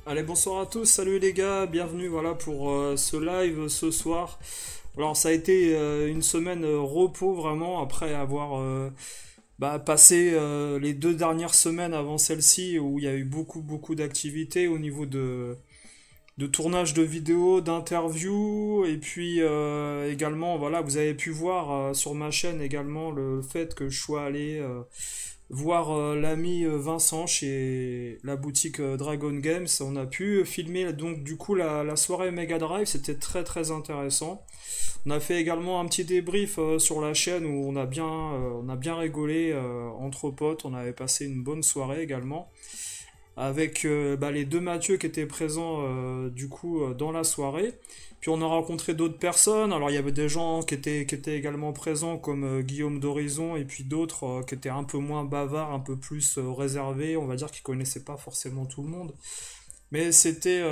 Allez, bonsoir à tous, salut les gars, bienvenue voilà pour ce live ce soir. Alors ça a été une semaine repos vraiment après avoir passé les 2 dernières semaines avant celle-ci où il y a eu beaucoup d'activités au niveau de tournage de vidéos, d'interviews et puis également voilà vous avez pu voir sur ma chaîne également le fait que je sois allé voir l'ami Vincent chez la boutique Dragon Games. On a pu filmer donc du coup la soirée Mega Drive, c'était très intéressant. On a fait également un petit débrief sur la chaîne où on a bien rigolé entre potes, on avait passé une bonne soirée également avec les deux Mathieu qui étaient présents du coup dans la soirée. Puis on a rencontré d'autres personnes. Alors il y avait des gens qui étaient également présents comme Guillaume d'Horizon et puis d'autres qui étaient un peu moins bavards, un peu plus réservés, on va dire qu'ils connaissaient pas forcément tout le monde. Mais c'était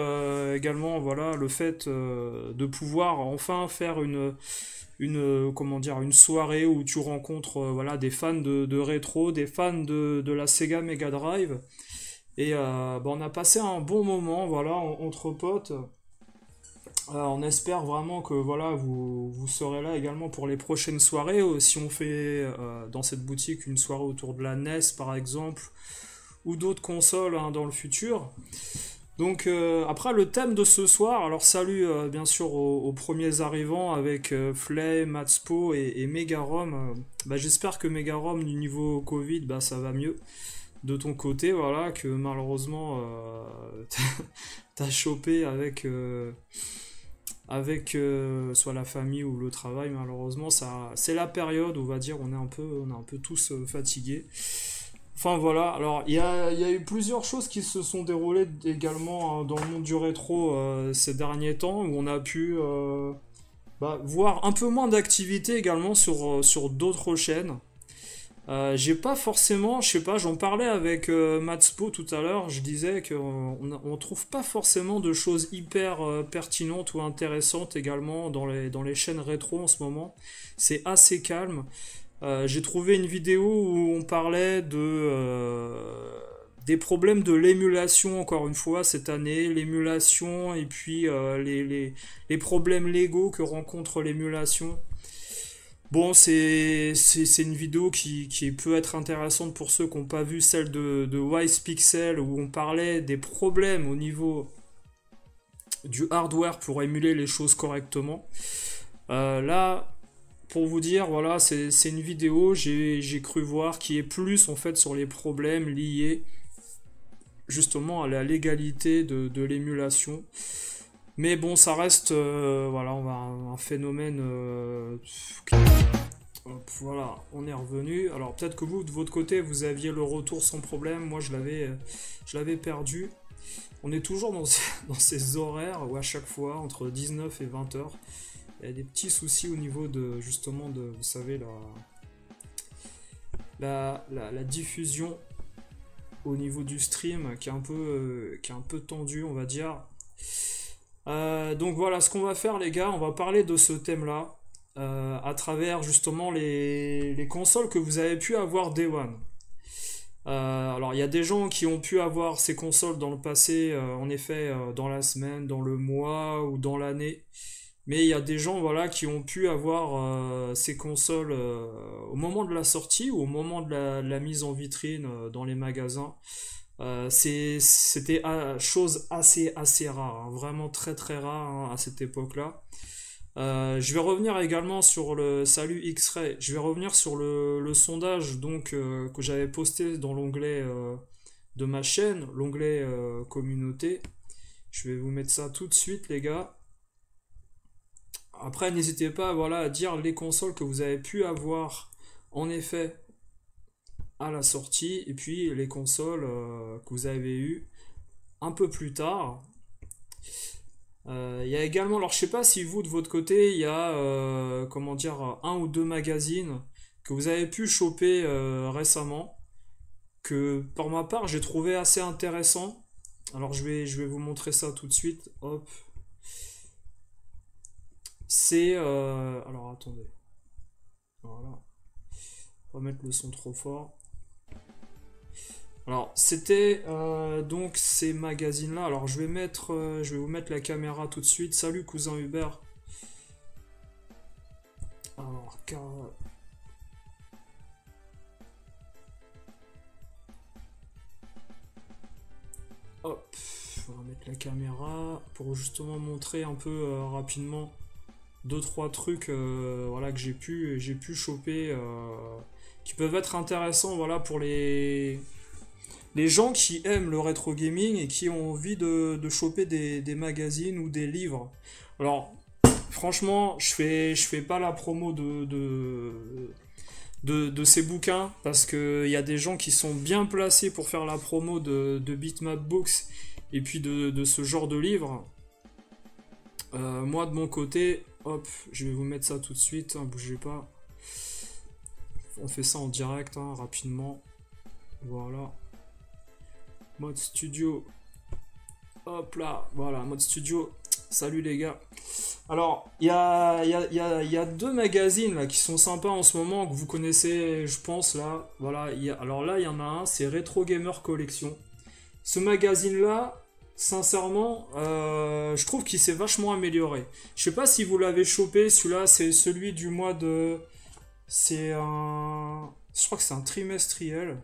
également voilà le fait de pouvoir enfin faire comment dire une soirée où tu rencontres voilà des fans de rétro, des fans de la Sega Mega Drive et on a passé un bon moment, voilà, entre potes. On espère vraiment que voilà, vous serez là également pour les prochaines soirées. Si on fait dans cette boutique une soirée autour de la NES par exemple, ou d'autres consoles hein, dans le futur. Donc après le thème de ce soir, alors salut bien sûr aux premiers arrivants avec Flay, Matspo et Megarom. J'espère que Megarom du niveau Covid, ça va mieux de ton côté, voilà, que malheureusement t'as chopé avec soit la famille ou le travail, malheureusement, ça, c'est la période, on va dire, on est un peu tous fatigués. Enfin voilà, alors il y a eu plusieurs choses qui se sont déroulées également hein, dans le monde du rétro ces derniers temps, où on a pu voir un peu moins d'activité également sur d'autres chaînes. J'ai pas forcément, je sais pas, j'en parlais avec Matspo tout à l'heure, je disais qu'on trouve pas forcément de choses hyper pertinentes ou intéressantes également dans les chaînes rétro en ce moment. C'est assez calme. J'ai trouvé une vidéo où on parlait des problèmes de l'émulation encore une fois cette année, l'émulation et puis les problèmes légaux que rencontre l'émulation. Bon, c'est une vidéo qui peut être intéressante pour ceux qui n'ont pas vu celle de Wise Pixel où on parlait des problèmes au niveau du hardware pour émuler les choses correctement. Là, pour vous dire, voilà, c'est une vidéo, j'ai cru voir, qui est plus en fait sur les problèmes liés justement à la légalité de l'émulation. Mais bon, ça reste voilà, un phénomène hop, voilà, on est revenu. Alors peut-être que vous, de votre côté, vous aviez le retour sans problème. Moi, je l'avais perdu. On est toujours dans ces horaires où à chaque fois, entre 19 et 20 heures, il y a des petits soucis au niveau de, justement, de, vous savez, la diffusion au niveau du stream qui est un peu tendu, on va dire. Donc voilà, ce qu'on va faire, les gars, on va parler de ce thème-là à travers justement les consoles que vous avez pu avoir Day One. Alors, il y a des gens qui ont pu avoir ces consoles dans le passé, en effet, dans la semaine, dans le mois ou dans l'année. Mais il y a des gens, voilà, qui ont pu avoir ces consoles au moment de la sortie ou au moment de la mise en vitrine dans les magasins. C'était chose assez rare, hein, vraiment très rare hein, à cette époque-là. Je vais revenir également sur le salut X-Ray. Je vais revenir sur le sondage donc que j'avais posté dans l'onglet de ma chaîne, l'onglet communauté. Je vais vous mettre ça tout de suite, les gars. Après, n'hésitez pas voilà, à dire les consoles que vous avez pu avoir en effet à la sortie et puis les consoles que vous avez eues un peu plus tard. Il y a également, alors je sais pas si vous de votre côté, il y a comment dire un ou deux magazines que vous avez pu choper récemment, que pour ma part j'ai trouvé assez intéressant. Alors je vais vous montrer ça tout de suite. Hop, c'est alors attendez, voilà, on va mettre le son trop fort. Alors, c'était donc ces magazines-là. Alors, je vais vous mettre la caméra tout de suite. Salut, cousin Hubert. Alors, hop, on va mettre la caméra pour justement montrer un peu rapidement deux trois trucs voilà que j'ai pu choper qui peuvent être intéressants voilà pour les gens qui aiment le rétro gaming et qui ont envie de choper des magazines ou des livres. Alors franchement, je fais pas la promo de ces bouquins parce qu'il y a des gens qui sont bien placés pour faire la promo de Bitmap Books et puis de ce genre de livres. Moi de mon côté, hop, je vais vous mettre ça tout de suite, hein, bougez pas. On fait ça en direct, hein, rapidement. Voilà. Mode studio. Hop là, voilà, mode studio. Salut les gars. Alors, il y a deux magazines là, qui sont sympas en ce moment, que vous connaissez, je pense, là. Voilà, alors là, il y en a un, c'est Retro Gamer Collection. Ce magazine-là, sincèrement, je trouve qu'il s'est vachement amélioré. Je sais pas si vous l'avez chopé, celui-là, c'est celui du mois de... C'est un... Je crois que c'est un trimestriel.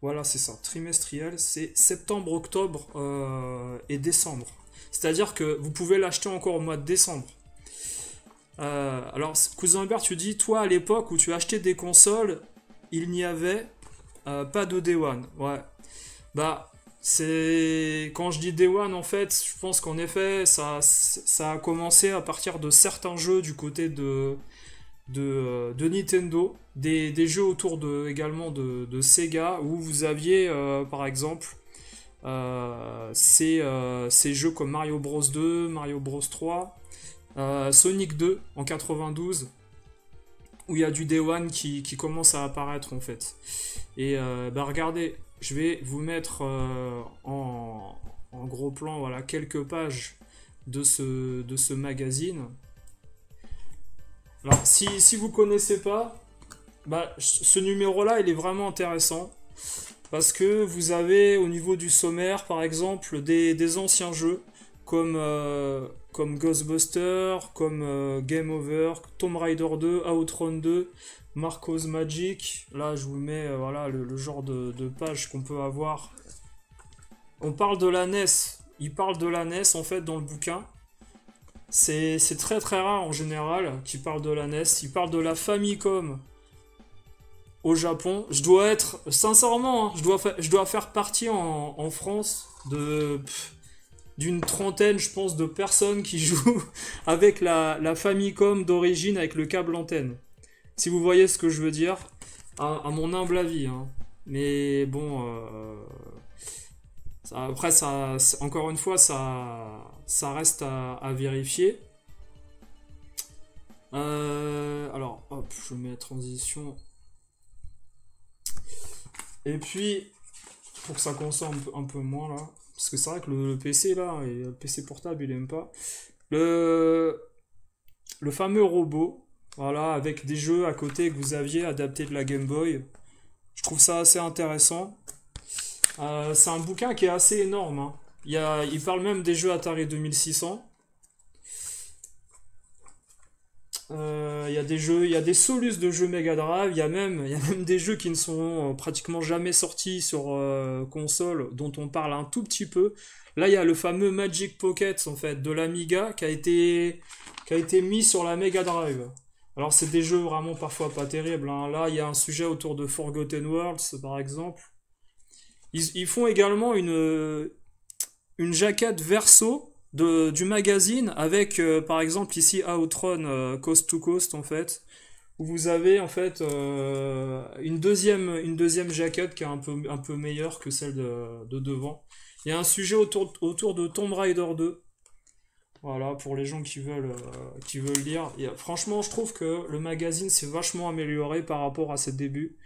Voilà, c'est ça, trimestriel. C'est septembre, octobre et décembre. C'est-à-dire que vous pouvez l'acheter encore au mois de décembre. Alors, cousin Hubert, tu dis, toi, à l'époque où tu achetais des consoles, il n'y avait pas de Day One. Ouais. Bah, c'est... Quand je dis Day One, en fait, je pense qu'en effet, ça a commencé à partir de certains jeux du côté de Nintendo, des jeux autour également de Sega, où vous aviez, par exemple, ces jeux comme Mario Bros 2, Mario Bros 3, Sonic 2 en 92, où il y a du Day One qui commence à apparaître en fait. Et bah regardez, je vais vous mettre en gros plan voilà, quelques pages de ce magazine. Alors si vous connaissez pas, bah, ce numéro-là il est vraiment intéressant. Parce que vous avez au niveau du sommaire, par exemple, des anciens jeux comme Ghostbusters, comme Game Over, Tomb Raider 2, Outrun 2, Marco's Magic. Là, je vous mets voilà, le genre de page qu'on peut avoir. On parle de la NES. Il parle de la NES, en fait, dans le bouquin. C'est très très rare, en général, qu'il parle de la NES. Il parle de la Famicom au Japon. Je dois être, sincèrement, hein, je dois faire partie en France d'une trentaine, je pense, de personnes qui jouent avec la Famicom d'origine avec le câble antenne. Si vous voyez ce que je veux dire, à mon humble avis. Hein. Mais bon, après, encore une fois, ça reste à vérifier. Alors, hop, je mets la transition. Et puis, pour que ça consomme un peu moins là, parce que c'est vrai que le PC là, et le PC portable il aime pas. Le fameux robot, voilà, avec des jeux à côté que vous aviez adaptés de la Game Boy. Je trouve ça assez intéressant. C'est un bouquin qui est assez énorme. Hein. Il parle même des jeux Atari 2600. Il y a des jeux, il y a des solus de jeux Mega Drive, il y a même des jeux qui ne sont pratiquement jamais sortis sur console, dont on parle un tout petit peu. Là, il y a le fameux Magic Pocket, en fait, de l'Amiga, qui a été mis sur la Mega Drive. Alors, c'est des jeux vraiment parfois pas terribles. Hein. Là, il y a un sujet autour de Forgotten Worlds, par exemple. Ils font également une jaquette verso du magazine avec par exemple ici Outrun Coast to Coast en fait où vous avez en fait une deuxième jaquette qui est un peu meilleure que celle de devant. Il y a un sujet autour de Tomb Raider 2. Voilà, pour les gens qui veulent lire. Et, franchement, je trouve que le magazine s'est vachement amélioré par rapport à ses débuts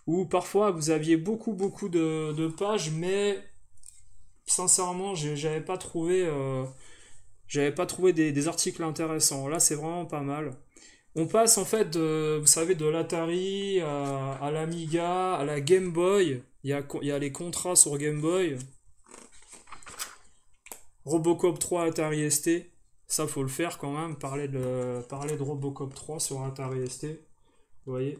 où parfois vous aviez beaucoup de pages, mais sincèrement, j'avais pas trouvé des articles intéressants. Là, c'est vraiment pas mal. On passe en fait, vous savez, de l'Atari à l'Amiga, à la Game Boy. Il y a les contrats sur Game Boy. Robocop 3 Atari ST. Ça, faut le faire quand même. Parler de Robocop 3 sur Atari ST. Vous voyez.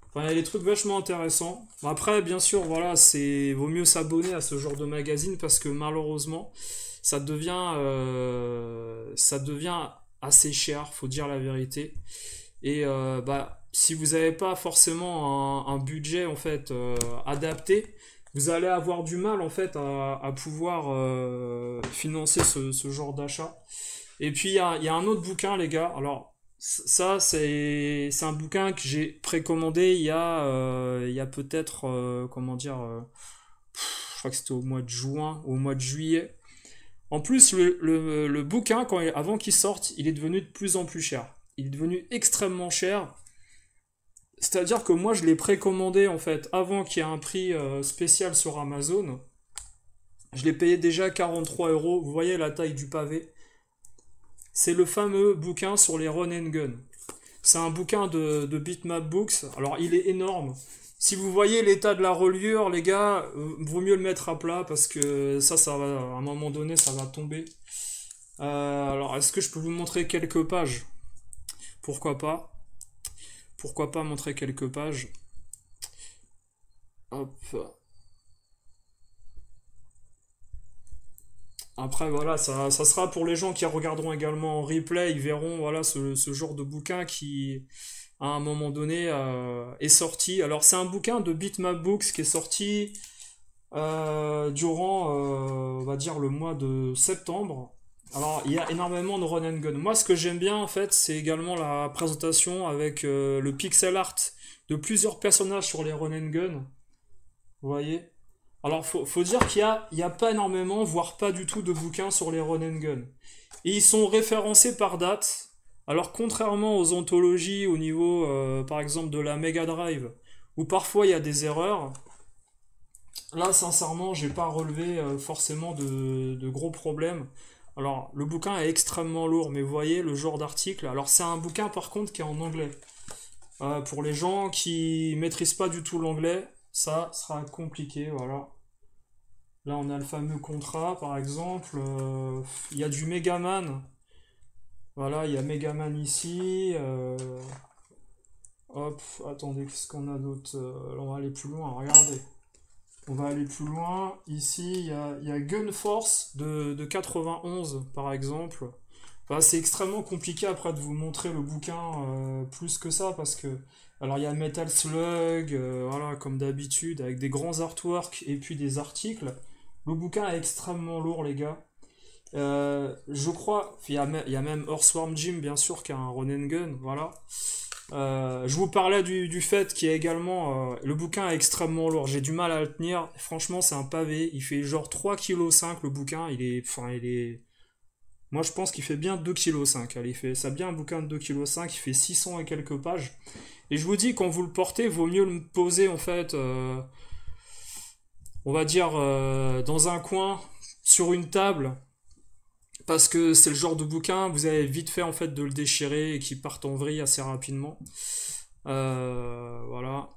Enfin, il y a des trucs vachement intéressants. Bon, après, bien sûr, voilà, vaut mieux s'abonner à ce genre de magazine parce que malheureusement, ça devient assez cher, faut dire la vérité. Et bah, si vous n'avez pas forcément un budget en fait adapté, vous allez avoir du mal en fait à pouvoir financer ce genre d'achat. Et puis il y a un autre bouquin, les gars. Alors ça, c'est un bouquin que j'ai précommandé il y a peut-être, comment dire, je crois que c'était au mois de juin, au mois de juillet. En plus, le bouquin, avant qu'il sorte, il est devenu de plus en plus cher. Il est devenu extrêmement cher. C'est-à-dire que moi, je l'ai précommandé, en fait, avant qu'il y ait un prix spécial sur Amazon. Je l'ai payé déjà 43 euros. Vous voyez la taille du pavé. C'est le fameux bouquin sur les run and gun. C'est un bouquin de Bitmap Books. Alors, il est énorme. Si vous voyez l'état de la reliure, les gars, vaut mieux le mettre à plat parce que ça va, à un moment donné, ça va tomber. Alors, est-ce que je peux vous montrer quelques pages? Pourquoi pas? Pourquoi pas montrer quelques pages? Hop. Après, voilà, ça sera pour les gens qui regarderont également en replay, ils verront, voilà, ce genre de bouquin qui, à un moment donné, est sorti. Alors, c'est un bouquin de Bitmap Books qui est sorti durant, on va dire, le mois de septembre. Alors, il y a énormément de run and gun. Moi, ce que j'aime bien, en fait, c'est également la présentation avec le pixel art de plusieurs personnages sur les run and gun. Vous voyez? Alors, faut dire il y a pas énormément, voire pas du tout de bouquins sur les run and gun. Et ils sont référencés par date. Alors, contrairement aux anthologies au niveau, par exemple, de la Mega Drive, où parfois il y a des erreurs, là, sincèrement, j'ai pas relevé forcément de gros problèmes. Alors, le bouquin est extrêmement lourd, mais vous voyez le genre d'article. Alors, c'est un bouquin par contre qui est en anglais. Pour les gens qui maîtrisent pas du tout l'anglais, ça sera compliqué, voilà. Là, on a le fameux contrat, par exemple. Il y a du Megaman. Voilà, il y a Megaman ici. Hop, attendez, qu'est-ce qu'on a d'autre? Là, on va aller plus loin, regardez. On va aller plus loin. Ici, il y a Gun Force de 91, par exemple. Enfin, c'est extrêmement compliqué après de vous montrer le bouquin plus que ça, parce que... Alors, il y a Metal Slug, voilà, comme d'habitude, avec des grands artworks et puis des articles. Le bouquin est extrêmement lourd, les gars. Je crois... il y a même Earthworm Jim, bien sûr, qui a un run and gun, voilà. Je vous parlais du fait qu'il y a également le bouquin est extrêmement lourd, j'ai du mal à le tenir, franchement c'est un pavé, il fait genre 3,5 kg le bouquin, il est moi je pense qu'il fait bien 2,5 kg, allez, ça bien un bouquin de 2,5 kg, il fait 600 et quelques pages, et je vous dis quand vous le portez, vaut mieux le poser en fait on va dire dans un coin, sur une table, parce que c'est le genre de bouquin, vous avez vite fait en fait de le déchirer et qu'il parte en vrille assez rapidement. Voilà.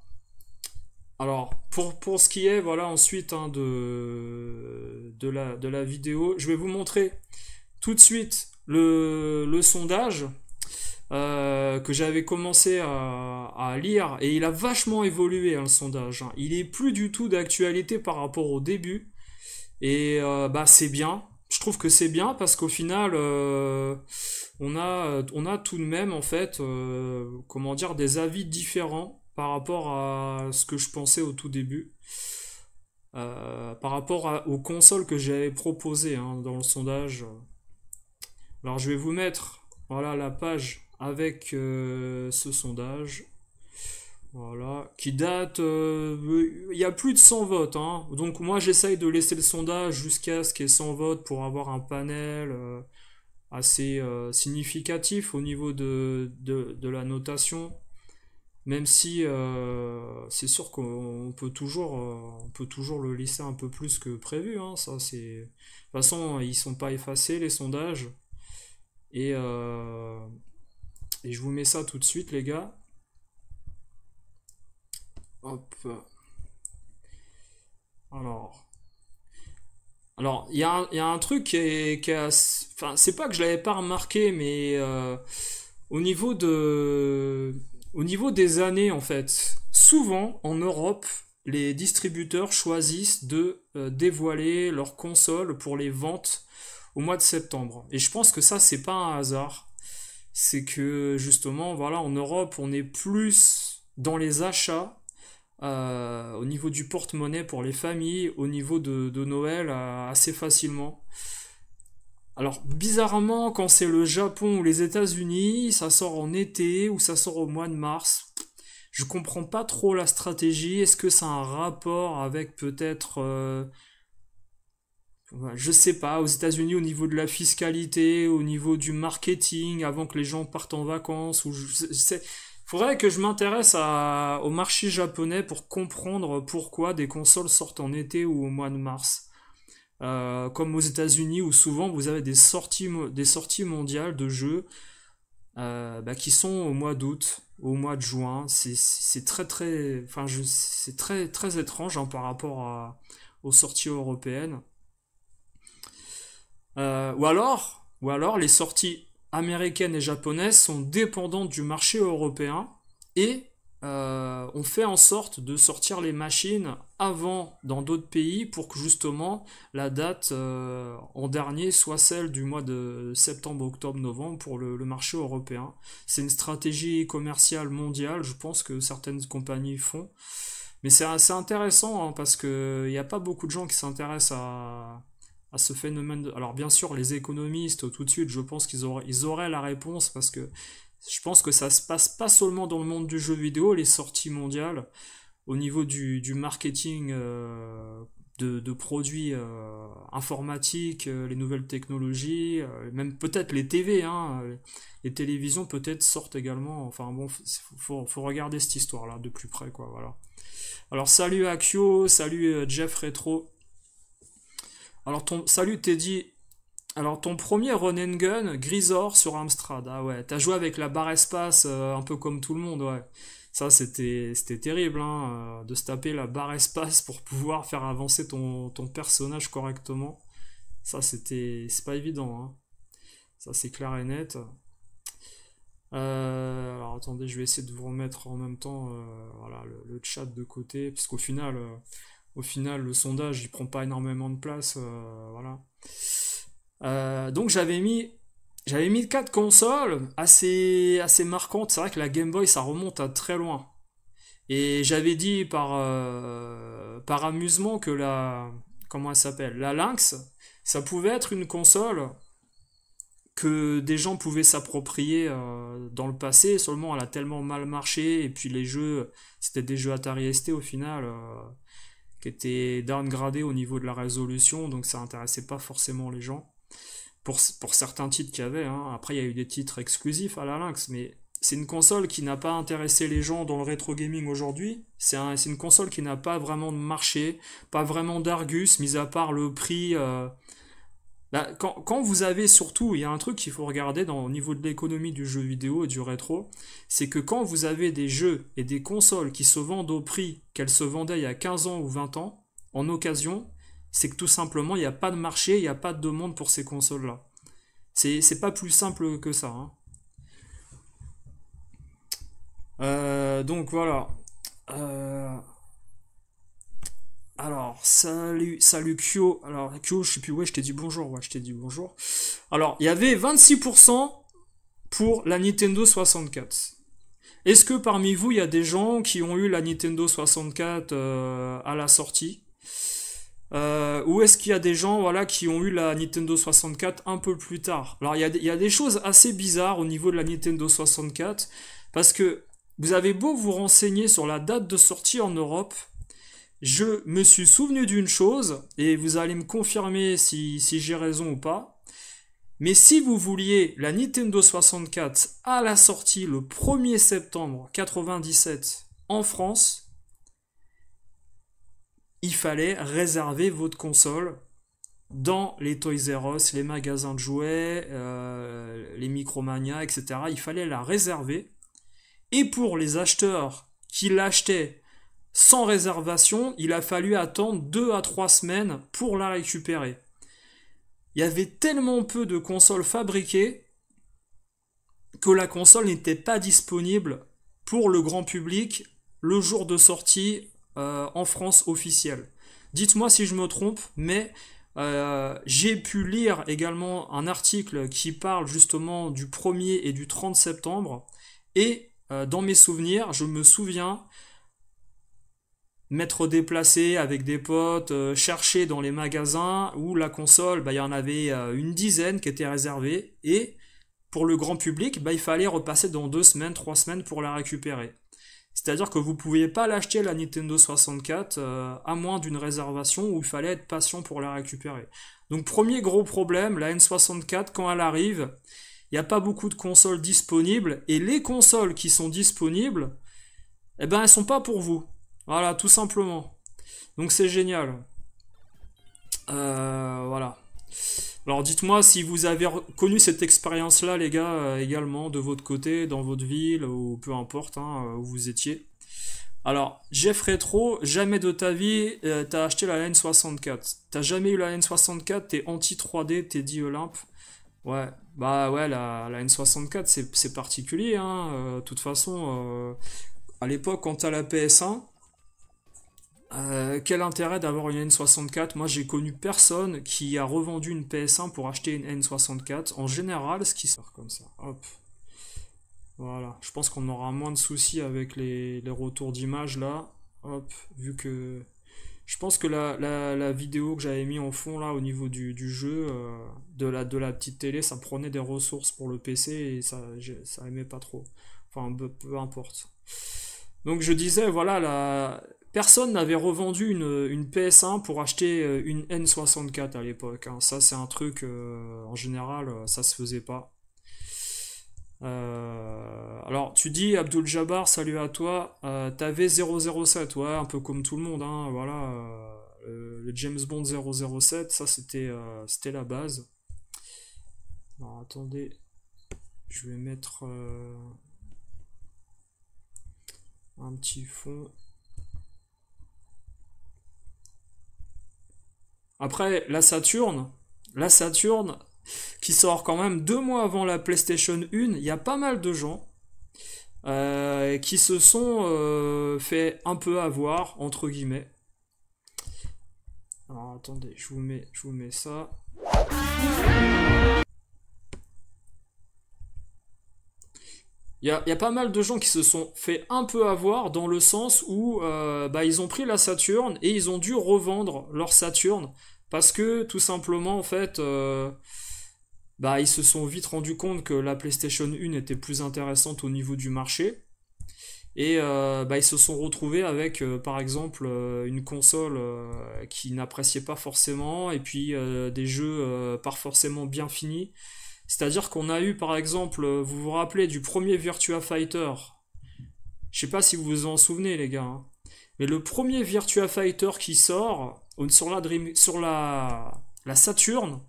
Alors, pour ce qui est, voilà, ensuite hein, de la vidéo, je vais vous montrer tout de suite le sondage que j'avais commencé à lire et il a vachement évolué hein, le sondage. Hein. Il est plus du tout d'actualité par rapport au début et bah c'est bien. Je trouve que c'est bien parce qu'au final, on a tout de même en fait, comment dire, des avis différents par rapport à ce que je pensais au tout début, par rapport aux consoles que j'avais proposées hein, dans le sondage. Alors je vais vous mettre, voilà, la page avec ce sondage. Voilà, qui date, il y a plus de 100 votes, hein. Donc moi j'essaye de laisser le sondage jusqu'à ce qu'il y ait 100 votes pour avoir un panel assez significatif au niveau de la notation. Même si c'est sûr qu'on on peut toujours le lisser un peu plus que prévu, hein. Ça c'est, de toute façon ils sont pas effacés les sondages et Et je vous mets ça tout de suite, les gars. Hop. Alors. Il y a un truc enfin, c'est pas que je l'avais pas remarqué, mais au niveau au niveau des années, en fait, souvent en Europe, les distributeurs choisissent de dévoiler leurs consoles pour les ventes au mois de septembre. Et je pense que ça, c'est pas un hasard. C'est que justement, voilà, en Europe, on est plus dans les achats au niveau du porte-monnaie pour les familles, au niveau de Noël, assez facilement. Alors, bizarrement, quand c'est le Japon ou les États-Unis, ça sort en été ou ça sort au mois de mars. Je comprends pas trop la stratégie. Est-ce que ça a un rapport avec peut-être, je sais pas, aux États-Unis au niveau de la fiscalité, au niveau du marketing, avant que les gens partent en vacances, ou faudrait que je m'intéresse au marché japonais pour comprendre pourquoi des consoles sortent en été ou au mois de mars. Comme aux États-Unis où souvent vous avez des sorties mondiales de jeux qui sont au mois d'août, au mois de juin. C'est très très, enfin c'est très très étrange hein, par rapport aux sorties européennes. Ou alors les sorties américaines et japonaises sont dépendantes du marché européen et on fait en sorte de sortir les machines avant dans d'autres pays pour que justement la date en dernier soit celle du mois de septembre, octobre, novembre pour le marché européen. C'est une stratégie commerciale mondiale, je pense que certaines compagnies font. Mais c'est assez intéressant hein, parce qu'il n'y a pas beaucoup de gens qui s'intéressent à ce phénomène. Alors bien sûr, les économistes, tout de suite, je pense ils auraient la réponse parce que je pense que ça se passe pas seulement dans le monde du jeu vidéo, les sorties mondiales, au niveau du marketing de produits informatiques, les nouvelles technologies, même peut-être les TV, hein, les télévisions peut-être sortent également. Enfin bon, faut regarder cette histoire-là de plus près, quoi, voilà. Alors salut Akio, salut Jeff Retro. Alors salut Teddy. Alors ton premier run and gun, Grisor sur Amstrad. Ah ouais, t'as joué avec la barre espace un peu comme tout le monde, ouais. Ça c'était terrible hein, de se taper la barre espace pour pouvoir faire avancer ton personnage correctement. Ça c'est pas évident hein. Ça c'est clair et net. Alors attendez, je vais essayer de vous remettre en même temps voilà, le chat de côté, parce qu'au final, le sondage il prend pas énormément de place, voilà. Donc j'avais mis 4 consoles assez marquantes. C'est vrai que la Game Boy ça remonte à très loin. Et j'avais dit par amusement que comment elle s'appelle? La Lynx, ça pouvait être une console que des gens pouvaient s'approprier dans le passé, seulement elle a tellement mal marché, et puis les jeux, c'était des jeux Atari ST au final, qui étaient downgradés au niveau de la résolution, donc ça intéressait pas forcément les gens, pour certains titres qu'il y avait, hein. Après il y a eu des titres exclusifs à la Lynx, mais c'est une console qui n'a pas intéressé les gens dans le rétro gaming aujourd'hui, c'est une console qui n'a pas vraiment de marché, pas vraiment d'argus, mis à part le prix... quand vous avez surtout, il y a un truc qu'il faut regarder au niveau de l'économie du jeu vidéo et du rétro, c'est que quand vous avez des jeux et des consoles qui se vendent au prix qu'elles se vendaient il y a 15 ans ou 20 ans, en occasion, c'est que tout simplement il n'y a pas de marché, il n'y a pas de demande pour ces consoles-là. C'est pas plus simple que ça, hein. Donc voilà. Alors, salut Kyo. Alors, Kyo, je sais plus, ouais, je t'ai dit bonjour. Ouais, je t'ai dit bonjour. Alors, il y avait 26% pour la Nintendo 64. Est-ce que parmi vous, il y a des gens qui ont eu la Nintendo 64 à la sortie ou est-ce qu'il y a des gens voilà, qui ont eu la Nintendo 64 un peu plus tard? Alors, il y a des choses assez bizarres au niveau de la Nintendo 64 parce que vous avez beau vous renseigner sur la date de sortie en Europe, je me suis souvenu d'une chose, et vous allez me confirmer si j'ai raison ou pas, mais si vous vouliez la Nintendo 64 à la sortie le 1er septembre 97 en France, il fallait réserver votre console dans les Toys R Us, les magasins de jouets, les Micromania, etc. Il fallait la réserver. Et pour les acheteurs qui l'achetaient sans réservation, il a fallu attendre 2 à 3 semaines pour la récupérer. Il y avait tellement peu de consoles fabriquées que la console n'était pas disponible pour le grand public le jour de sortie en France officielle. Dites-moi si je me trompe, mais j'ai pu lire également un article qui parle justement du 1er et du 30 septembre, et dans mes souvenirs, je me souviens m'être déplacé avec des potes, chercher dans les magasins où la console, il y en avait une dizaine qui étaient réservées, et pour le grand public, il fallait repasser dans 2 semaines, 3 semaines pour la récupérer. C'est-à-dire que vous ne pouviez pas l'acheter la Nintendo 64 à moins d'une réservation où il fallait être patient pour la récupérer. Donc premier gros problème, la N64, quand elle arrive, il n'y a pas beaucoup de consoles disponibles, et les consoles qui sont disponibles, elles ne sont pas pour vous. Voilà, tout simplement. Donc c'est génial. Voilà. Alors dites-moi si vous avez connu cette expérience-là, les gars, également, de votre côté, dans votre ville, ou peu importe où vous étiez. Alors, Jeff Retro, jamais de ta vie, t'as acheté la N64. T'as jamais eu la N64, t'es anti-3D, t'es dit Olympe. Ouais, bah ouais, la N64, c'est particulier, hein. De toute façon, à l'époque, quand t'as la PS1, quel intérêt d'avoir une N64? Moi, j'ai connu personne qui a revendu une PS1 pour acheter une N64. En général, ce qui sort comme ça. Hop. Voilà. Je pense qu'on aura moins de soucis avec les retours d'image là. Hop. Vu que. Je pense que la vidéo que j'avais mis en fond là au niveau du jeu, de la petite télé, ça prenait des ressources pour le PC et ça aimait pas trop. Enfin, peu importe. Donc je disais, voilà, personne n'avait revendu une PS1 pour acheter une N64 à l'époque, hein. Ça, c'est un truc, en général, ça se faisait pas. Alors, tu dis, Abdul Jabbar, salut à toi. T'avais 007, ouais, un peu comme tout le monde, hein, voilà. Le James Bond 007, ça, c'était la base. Alors, attendez, je vais mettre un petit fond. Après, la Saturn, qui sort quand même 2 mois avant la PlayStation 1, il y a pas mal de gens qui se sont fait un peu avoir, entre guillemets. Alors attendez, je vous mets ça. Il y a pas mal de gens qui se sont fait un peu avoir dans le sens où ils ont pris la Saturn et ils ont dû revendre leur Saturn parce que tout simplement en fait ils se sont vite rendus compte que la PlayStation 1 était plus intéressante au niveau du marché et ils se sont retrouvés avec par exemple une console qui n'appréciait pas forcément et puis des jeux pas forcément bien finis. C'est-à-dire qu'on a eu par exemple, vous vous rappelez du premier Virtua Fighter. Je sais pas si vous vous en souvenez les gars, hein. Mais le premier Virtua Fighter qui sort sur la Saturn,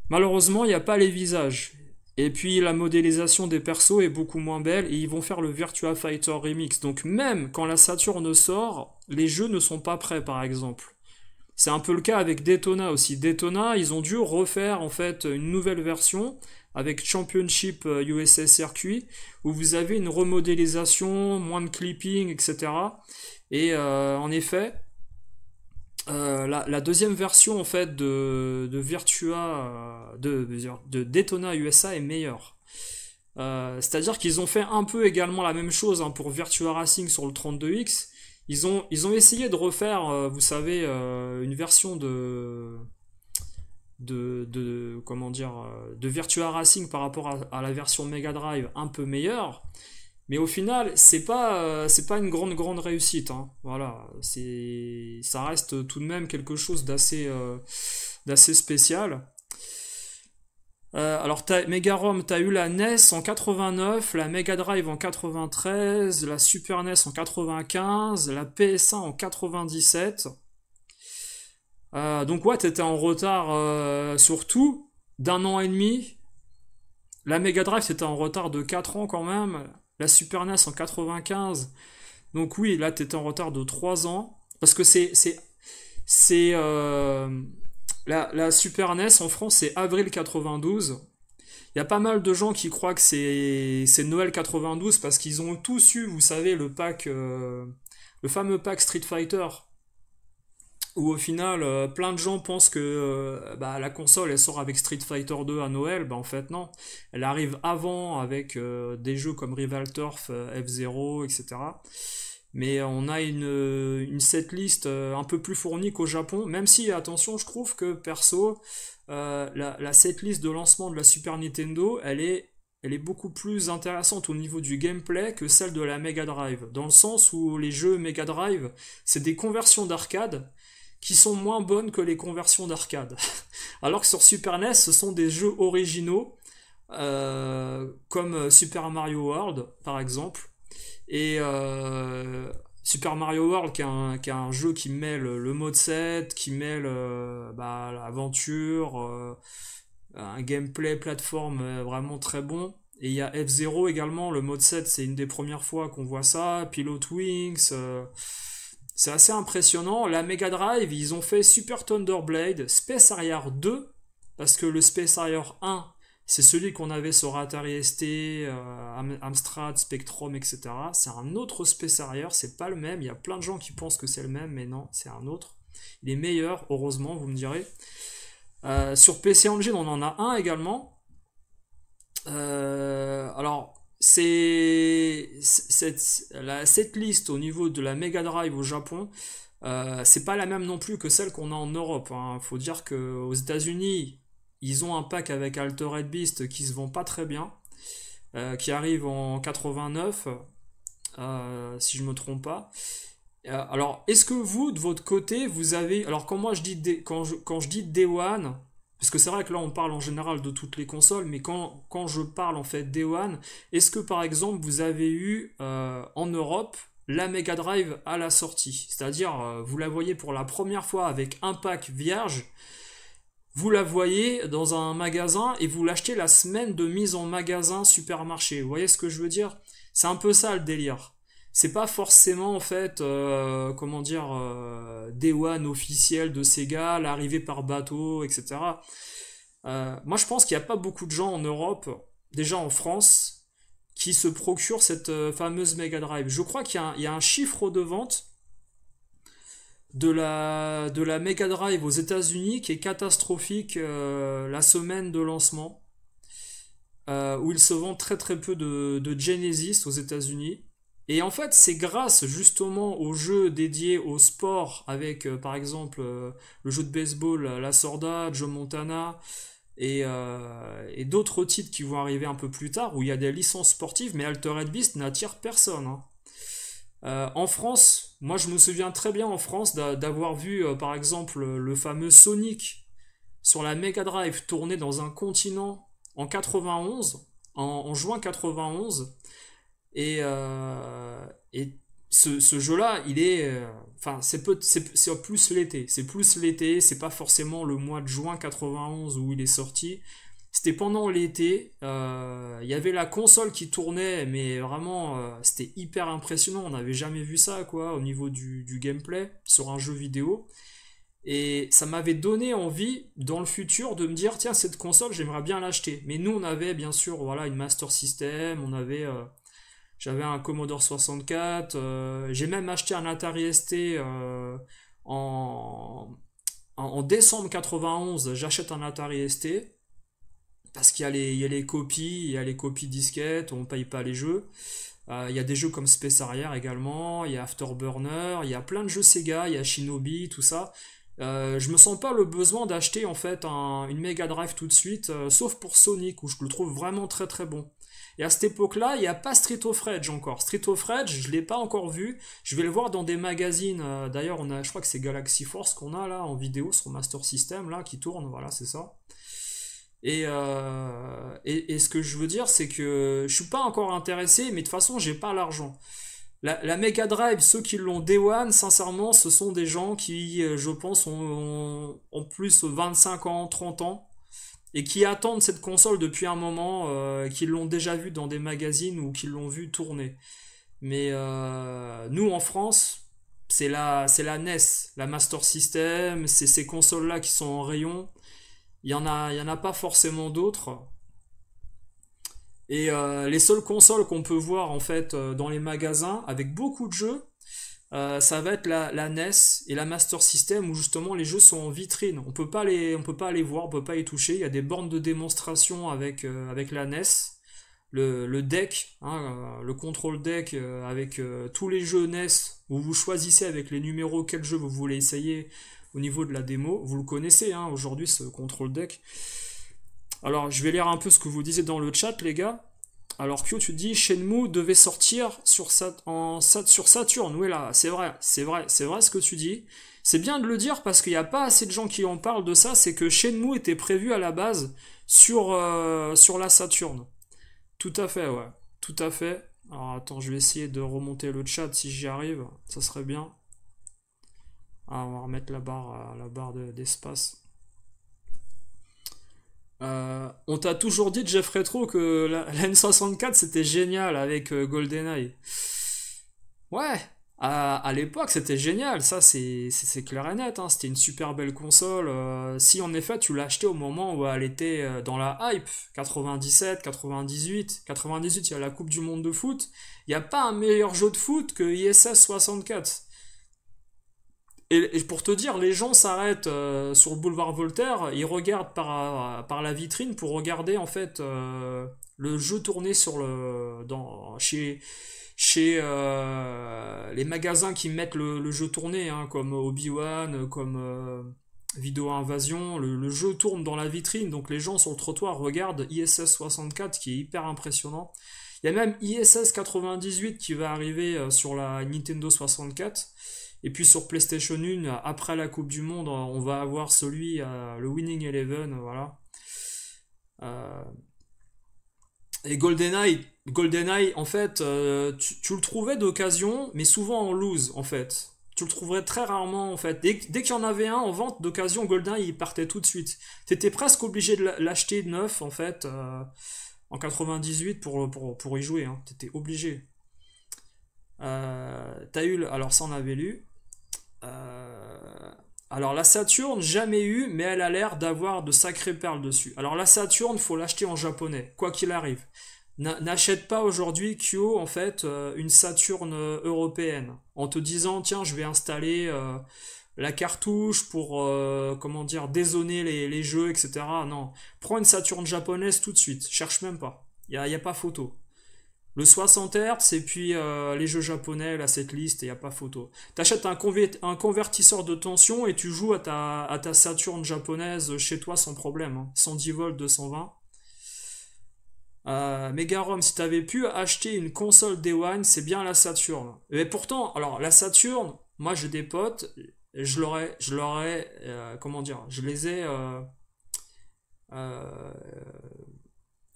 malheureusement il n'y a pas les visages. Et puis la modélisation des persos est beaucoup moins belle et ils vont faire le Virtua Fighter Remix. Donc même quand la Saturn sort, les jeux ne sont pas prêts par exemple. C'est un peu le cas avec Daytona aussi. Daytona, ils ont dû refaire en fait une nouvelle version avec Championship USA Circuit où vous avez une remodélisation, moins de clipping, etc. Et en effet, la deuxième version en fait de Virtua, de Daytona USA est meilleure. C'est-à-dire qu'ils ont fait un peu également la même chose pour Virtua Racing sur le 32X. Ils ont essayé de refaire, vous savez, une version de Virtua Racing par rapport à la version Mega Drive un peu meilleure, mais au final, c'est pas une grande réussite, hein. Voilà, ça reste tout de même quelque chose d'assez spécial. Alors, Megarom, t'as eu la NES en 89, la Mega Drive en 93, la Super NES en 95, la PS1 en 97. Donc ouais, t'étais en retard sur tout, d'un an et demi. La Mega Drive, c'était en retard de 4 ans quand même. La Super NES en 95. Donc oui, là, t'étais en retard de 3 ans. Parce que c'est la Super NES en France, c'est avril 92. Il y a pas mal de gens qui croient que c'est Noël 92 parce qu'ils ont tous eu, vous savez, le fameux pack Street Fighter, où au final, plein de gens pensent que bah, la console elle sort avec Street Fighter 2 à Noël. Bah en fait non, elle arrive avant avec des jeux comme Rival Turf, F-Zero, etc. Mais on a une setlist un peu plus fournie qu'au Japon, même si, attention, je trouve que perso, la setlist de lancement de la Super Nintendo, elle est beaucoup plus intéressante au niveau du gameplay que celle de la Mega Drive, dans le sens où les jeux Mega Drive, c'est des conversions d'arcade qui sont moins bonnes que les conversions d'arcade. Alors que sur Super NES, ce sont des jeux originaux, comme Super Mario World, par exemple, et Super Mario World, qui est un jeu qui mêle le mode 7, qui mêle bah, l'aventure, un gameplay plateforme vraiment très bon. Et il y a F-Zero également, le mode 7, c'est une des premières fois qu'on voit ça. Pilot Wings, c'est assez impressionnant. La Mega Drive, ils ont fait Super Thunder Blade, Space Harrier 2, parce que le Space Harrier 1, c'est celui qu'on avait sur Atari ST, Amstrad, Spectrum, etc. C'est un autre Space Harrier, c'est pas le même. Il y a plein de gens qui pensent que c'est le même, mais non, c'est un autre. Il est meilleur, heureusement, vous me direz. Sur PC Engine, on en a un également. Alors, cette liste au niveau de la Mega Drive au Japon, c'est pas la même non plus que celle qu'on a en Europe, hein. Faut dire qu'aux États-Unis, ils ont un pack avec Altered Beast qui se vend pas très bien, qui arrive en 89, si je me trompe pas. Alors, est-ce que vous, de votre côté, vous avez... Alors, quand moi je dis quand je dis Day One, parce que c'est vrai que là on parle en général de toutes les consoles, mais quand je parle en fait Day One, est-ce que par exemple vous avez eu en Europe la Mega Drive à la sortie? C'est-à-dire, vous la voyez pour la première fois avec un pack vierge, vous la voyez dans un magasin et vous l'achetez la semaine de mise en magasin supermarché. Vous voyez ce que je veux dire? C'est un peu ça le délire. C'est pas forcément en fait, comment dire, Day One officiel de Sega, l'arrivée par bateau, etc. Moi je pense qu'il n'y a pas beaucoup de gens en Europe, déjà en France, qui se procurent cette fameuse Mega Drive. Je crois qu'il y a un chiffre de vente de la Mega Drive aux États-Unis qui est catastrophique la semaine de lancement, où il se vend très très peu de Genesis aux États-Unis. Et en fait, c'est grâce justement aux jeux dédiés au sport, avec par exemple le jeu de baseball, la Sorda, Joe Montana, et d'autres titres qui vont arriver un peu plus tard, où il y a des licences sportives, mais Altered Beast n'attire personne, hein. En France, moi je me souviens très bien en France d'avoir vu par exemple le fameux Sonic sur la Mega Drive tourner dans un continent en 91, en juin 91, et ce jeu-là, il est, enfin c'est plus l'été, c'est pas forcément le mois de juin 91 où il est sorti. C'était pendant l'été, il y avait la console qui tournait, mais vraiment, c'était hyper impressionnant. On n'avait jamais vu ça, quoi, au niveau du gameplay sur un jeu vidéo. Et ça m'avait donné envie, dans le futur, de me dire, tiens, cette console, j'aimerais bien l'acheter. Mais nous, on avait, bien sûr, voilà, une Master System, j'avais un Commodore 64, j'ai même acheté un Atari ST en décembre 91, j'achète un Atari ST. Parce qu'il y a les copies, il y a les copies disquettes, on ne paye pas les jeux. Il y a des jeux comme Space Harrier également, il y a Afterburner, il y a plein de jeux Sega, il y a Shinobi, tout ça. Je me sens pas le besoin d'acheter en fait une Mega Drive tout de suite, sauf pour Sonic, où je le trouve vraiment très très bon. Et à cette époque-là, il n'y a pas Street of Rage encore. Street of Rage, je ne l'ai pas encore vu. Je vais le voir dans des magazines. D'ailleurs, je crois que c'est Galaxy Force qu'on a là en vidéo sur Master System, là, qui tourne, voilà, c'est ça. Et ce que je veux dire, c'est que je suis pas encore intéressé, mais de toute façon, j'ai pas l'argent. La Mega Drive, ceux qui l'ont Day One, sincèrement, ce sont des gens qui, je pense, ont plus 25 ans, 30 ans, et qui attendent cette console depuis un moment, qui l'ont déjà vue dans des magazines ou qui l'ont vu tourner. Mais nous, en France, c'est la NES, la Master System, c'est ces consoles-là qui sont en rayon. Il y en a pas forcément d'autres. Et les seules consoles qu'on peut voir en fait dans les magasins avec beaucoup de jeux, ça va être la NES et la Master System où justement les jeux sont en vitrine. On peut pas les voir, on peut pas y toucher. Il y a des bornes de démonstration avec la NES, le deck, hein, le control deck avec tous les jeux NES où vous choisissez avec les numéros quel jeu vous voulez essayer au niveau de la démo. Vous le connaissez hein, aujourd'hui ce control deck. Alors, je vais lire un peu ce que vous disiez dans le chat, les gars. Alors, Kyo, tu dis Shenmue devait sortir sur Saturn. Oui, là, c'est vrai ce que tu dis. C'est bien de le dire parce qu'il n'y a pas assez de gens qui en parlent de ça. C'est que Shenmue était prévu à la base sur la Saturn. Tout à fait, ouais. Tout à fait. Alors, attends, je vais essayer de remonter le chat si j'y arrive. Ça serait bien. Ah, on va remettre la barre d'espace. On t'a toujours dit, Jeff Retro, que la N64 c'était génial avec GoldenEye. Ouais, à l'époque c'était génial, ça c'est clair et net, hein. C'était une super belle console. Si en effet tu l'as acheté au moment où elle était dans la hype, 97, 98, 98 il y a la Coupe du Monde de foot, il n'y a pas un meilleur jeu de foot que ISS 64. Et pour te dire, les gens s'arrêtent sur le boulevard Voltaire, ils regardent par la vitrine pour regarder en fait le jeu tourné chez les magasins qui mettent le jeu tourné, hein, comme Obi-Wan, comme Vidéo Invasion. Le jeu tourne dans la vitrine, donc les gens sur le trottoir regardent ISS 64 qui est hyper impressionnant. Il y a même ISS 98 qui va arriver sur la Nintendo 64. Et puis sur PlayStation 1, après la Coupe du Monde, on va avoir le Winning Eleven, voilà. Euh, et GoldenEye, en fait, tu le trouvais d'occasion, mais souvent en loose, en fait. Tu le trouverais très rarement, en fait. Dès qu'il y en avait un en vente d'occasion, GoldenEye, il partait tout de suite. T'étais presque obligé de l'acheter neuf, en fait, en 98 pour y jouer, hein. T'étais obligé. Alors ça on avait lu. Alors la Saturn, jamais eu, mais elle a l'air d'avoir de sacrées perles dessus. Alors la Saturn, faut l'acheter en japonais, quoi qu'il arrive. N'achète pas aujourd'hui Kyo en fait une Saturn européenne en te disant tiens je vais installer la cartouche pour comment dire dézoner les jeux etc. Non, prends une Saturn japonaise tout de suite, cherche même pas. Y a pas photo. Le 60 Hz et puis les jeux japonais, la setlist, et y a pas photo. T'achètes un convertisseur de tension et tu joues à ta Saturn japonaise chez toi sans problème, hein. 110 volts 220. Megarom, si t'avais pu acheter une console Day One, c'est bien la Saturn. Mais pourtant, alors la Saturn, moi j'ai des potes, je l'aurais, comment dire, euh,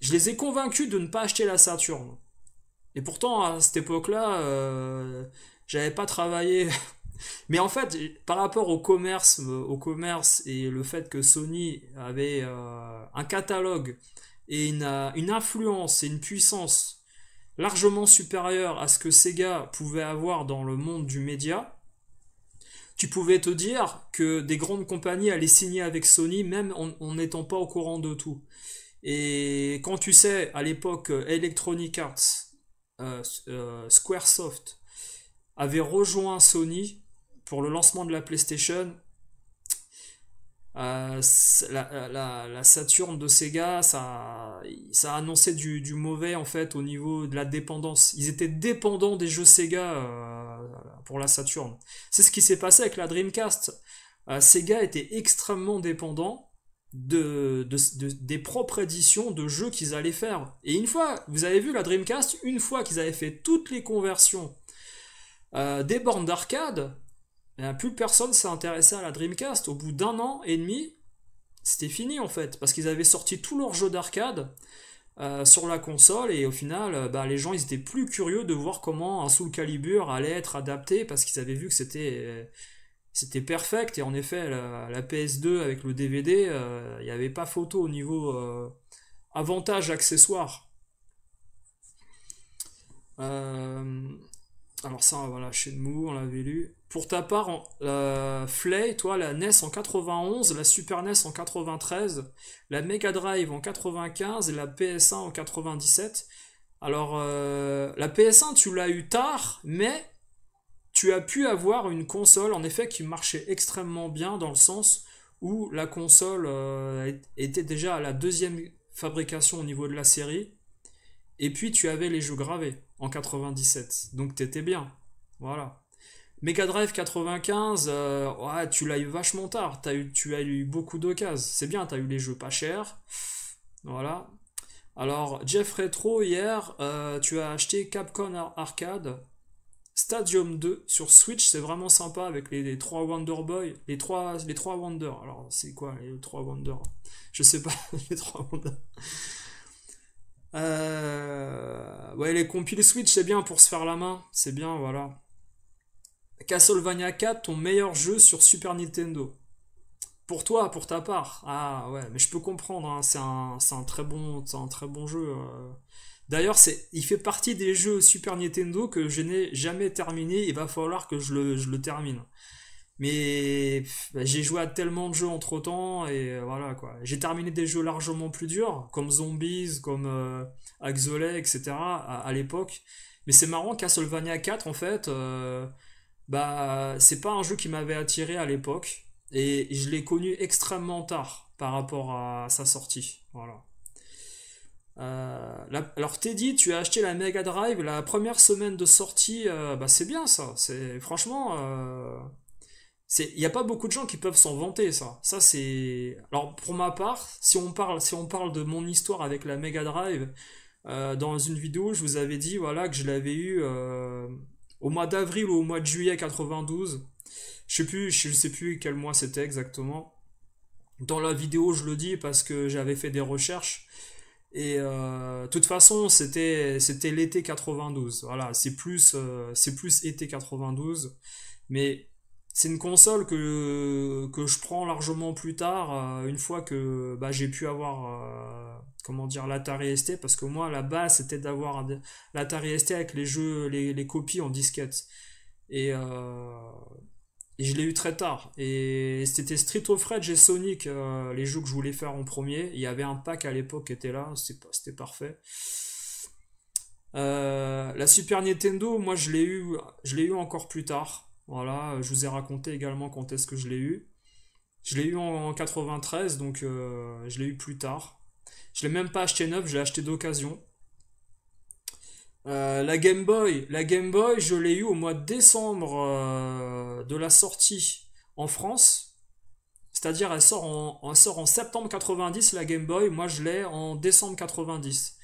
je les ai convaincus de ne pas acheter la Saturn. Et pourtant, à cette époque-là, j'avais pas travaillé. Mais en fait, par rapport au commerce et le fait que Sony avait un catalogue et une influence et une puissance largement supérieure à ce que Sega pouvait avoir dans le monde du média, tu pouvais te dire que des grandes compagnies allaient signer avec Sony même en n'étant pas au courant de tout. Et quand tu sais, à l'époque, Electronic Arts, Squaresoft avait rejoint Sony pour le lancement de la PlayStation. La Saturn de Sega, ça a annoncé du mauvais en fait au niveau de la dépendance. Ils étaient dépendants des jeux Sega pour la Saturn. C'est ce qui s'est passé avec la Dreamcast. Sega était extrêmement dépendant des propres éditions de jeux qu'ils allaient faire. Et une fois, vous avez vu la Dreamcast, une fois qu'ils avaient fait toutes les conversions des bornes d'arcade, plus personne s'est intéressé à la Dreamcast. Au bout d'un an et demi, c'était fini en fait, parce qu'ils avaient sorti tous leurs jeux d'arcade. sur la console, et au final, bah, les gens ils étaient plus curieux de voir comment un Soul Calibur allait être adapté parce qu'ils avaient vu que c'était perfect. Et en effet, la PS2 avec le DVD, il n'y avait pas photo au niveau avantage accessoire. Euh, alors ça, voilà, Shenmue, on l'avait lu. Pour ta part, Flay, toi, la NES en 91, la Super NES en 93, la Mega Drive en 95 et la PS1 en 97. Alors, la PS1, tu l'as eu tard, mais tu as pu avoir une console, en effet, qui marchait extrêmement bien dans le sens où la console était déjà à la deuxième fabrication au niveau de la série, et puis tu avais les jeux gravés en 97. Donc t'étais bien. Voilà. Mega Drive 95, ouais, tu l'as eu vachement tard. Tu as eu beaucoup d'occasions. C'est bien, t'as eu les jeux pas chers. Voilà. Alors, Jeff Retro, hier, tu as acheté Capcom Arcade Stadium 2 sur Switch. C'est vraiment sympa avec les trois Wonder Boy. Les trois Wonder. Alors, c'est quoi les trois Wonder? Je sais pas, les trois Wonder. Ouais, les compiles Switch, c'est bien pour se faire la main. C'est bien, voilà. Castlevania 4, ton meilleur jeu sur Super Nintendo. Pour toi, pour ta part. Ah ouais, mais je peux comprendre, hein, c'est un très bon jeu. D'ailleurs, il fait partie des jeux Super Nintendo que je n'ai jamais terminé. Il va falloir que je le termine. Mais bah, j'ai joué à tellement de jeux entre temps et voilà quoi. J'ai terminé des jeux largement plus durs, comme Zombies, comme Axolay, etc. à l'époque. Mais c'est marrant, Castlevania 4 en fait, bah c'est pas un jeu qui m'avait attiré à l'époque et je l'ai connu extrêmement tard par rapport à sa sortie. Voilà. Alors Teddy, tu as acheté la Mega Drive la première semaine de sortie, bah c'est bien ça. C'est franchement. Il n'y a pas beaucoup de gens qui peuvent s'en vanter, ça. Ça, c'est. Alors, pour ma part, si on parle de mon histoire avec la Mega Drive, dans une vidéo, je vous avais dit voilà, que je l'avais eu au mois d'avril ou au mois de juillet 92. Je sais plus quel mois c'était exactement. Dans la vidéo, je le dis parce que j'avais fait des recherches. Et de toute façon, c'était l'été 92. Voilà, c'est plus été 92. Mais c'est une console que je prends largement plus tard, une fois que bah, j'ai pu avoir, comment dire, l'Atari ST, parce que moi, la base, c'était d'avoir l'Atari ST avec les jeux, les copies en disquette. Et, je l'ai eu très tard. Et c'était Street of Rage et Sonic, les jeux que je voulais faire en premier. Il y avait un pack à l'époque qui était là, c'était parfait. La Super Nintendo, moi je l'ai eu encore plus tard. Voilà, je vous ai raconté également quand est-ce que je l'ai eu. Je l'ai eu en 93, donc je l'ai eu plus tard. Je l'ai même pas acheté neuf, je l'ai acheté d'occasion. La Game Boy, je l'ai eu au mois de décembre de la sortie en France. C'est-à-dire, elle sort en septembre 90, la Game Boy. Moi, je l'ai en décembre 90.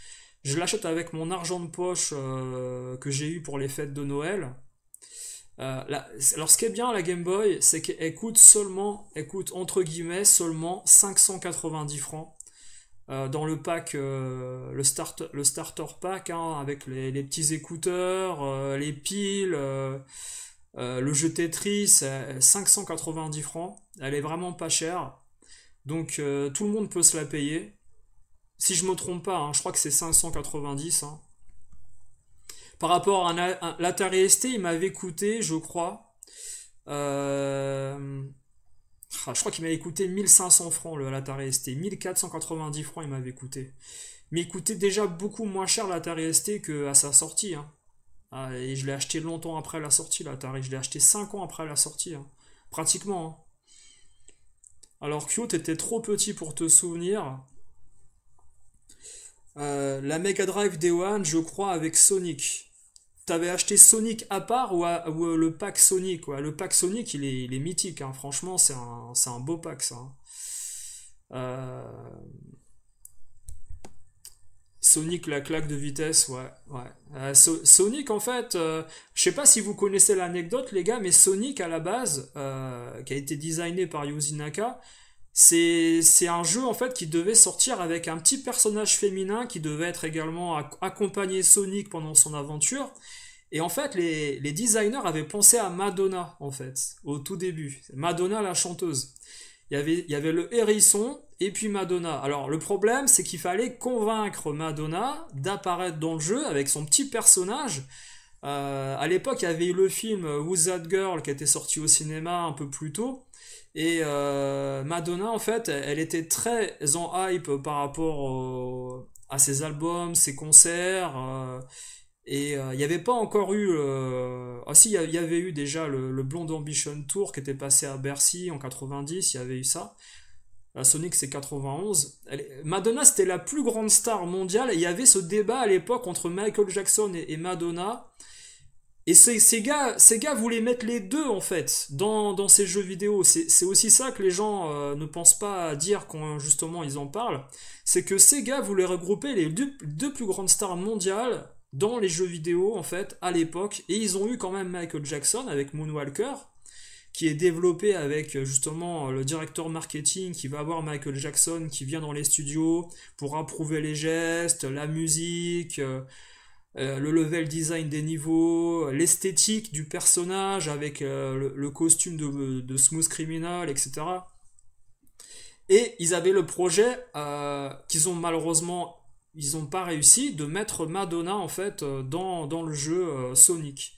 Je l'achète avec mon argent de poche que j'ai eu pour les fêtes de Noël. Alors, ce qui est bien, la Game Boy, c'est elle coûte entre guillemets seulement 590 francs. Dans le pack, le starter pack, hein, avec les petits écouteurs, les piles, le jeu Tetris, 590 francs. Elle est vraiment pas chère. Donc tout le monde peut se la payer. Si je me trompe pas, hein, je crois que c'est 590. Hein. Par rapport à l'Atari ST, il m'avait coûté, je crois, je crois qu'il m'avait coûté 1500 francs l'Atari ST. 1490 francs il m'avait coûté. Mais il coûtait déjà beaucoup moins cher l'Atari ST qu'à sa sortie. Hein. Ah, et je l'ai acheté longtemps après la sortie, l'Atari. Je l'ai acheté 5 ans après la sortie. Hein. Pratiquement. Hein. Alors Kyo, t'étais trop petit pour te souvenir. La Mega Drive Day One, je crois, avec Sonic. T'avais acheté Sonic à part ou le pack Sonic, ouais. Le pack Sonic, il est mythique, hein. Franchement, c'est un beau pack, ça. Hein. Euh, Sonic, la claque de vitesse, ouais, ouais. Sonic, en fait, je sais pas si vous connaissez l'anecdote, les gars, mais Sonic, à la base, qui a été designé par Yuji Naka, C'est un jeu en fait qui devait sortir avec un petit personnage féminin qui devait être également accompagner Sonic pendant son aventure. Et en fait, les designers avaient pensé à Madonna, en fait, au tout début. Madonna, la chanteuse. Il y avait le hérisson et puis Madonna. Alors, le problème, c'est qu'il fallait convaincre Madonna d'apparaître dans le jeu avec son petit personnage. À l'époque, il y avait eu le film Who's That Girl qui était sorti au cinéma un peu plus tôt. Et Madonna, en fait, elle était très en hype par rapport à ses albums, ses concerts. Et il n'y avait pas encore eu... Ah si, il y avait eu déjà le Blonde Ambition Tour qui était passé à Bercy en 90, il y avait eu ça. La Sonic c'est 91. Madonna c'était la plus grande star mondiale et il y avait ce débat à l'époque entre Michael Jackson et Madonna. Et ces gars voulaient mettre les deux en fait dans ces jeux vidéo. C'est aussi ça que les gens ne pensent pas à dire quand justement ils en parlent. C'est que ces gars voulaient regrouper les deux plus grandes stars mondiales dans les jeux vidéo en fait à l'époque. Et ils ont eu quand même Michael Jackson avec Moonwalker qui est développé avec justement le directeur marketing qui va avoir Michael Jackson qui vient dans les studios pour approuver les gestes, la musique, le level design des niveaux, l'esthétique du personnage avec le costume de Smooth Criminal, etc. Et ils avaient le projet qu'ils ont malheureusement, ils n'ont pas réussi de mettre Madonna en fait dans le jeu Sonic.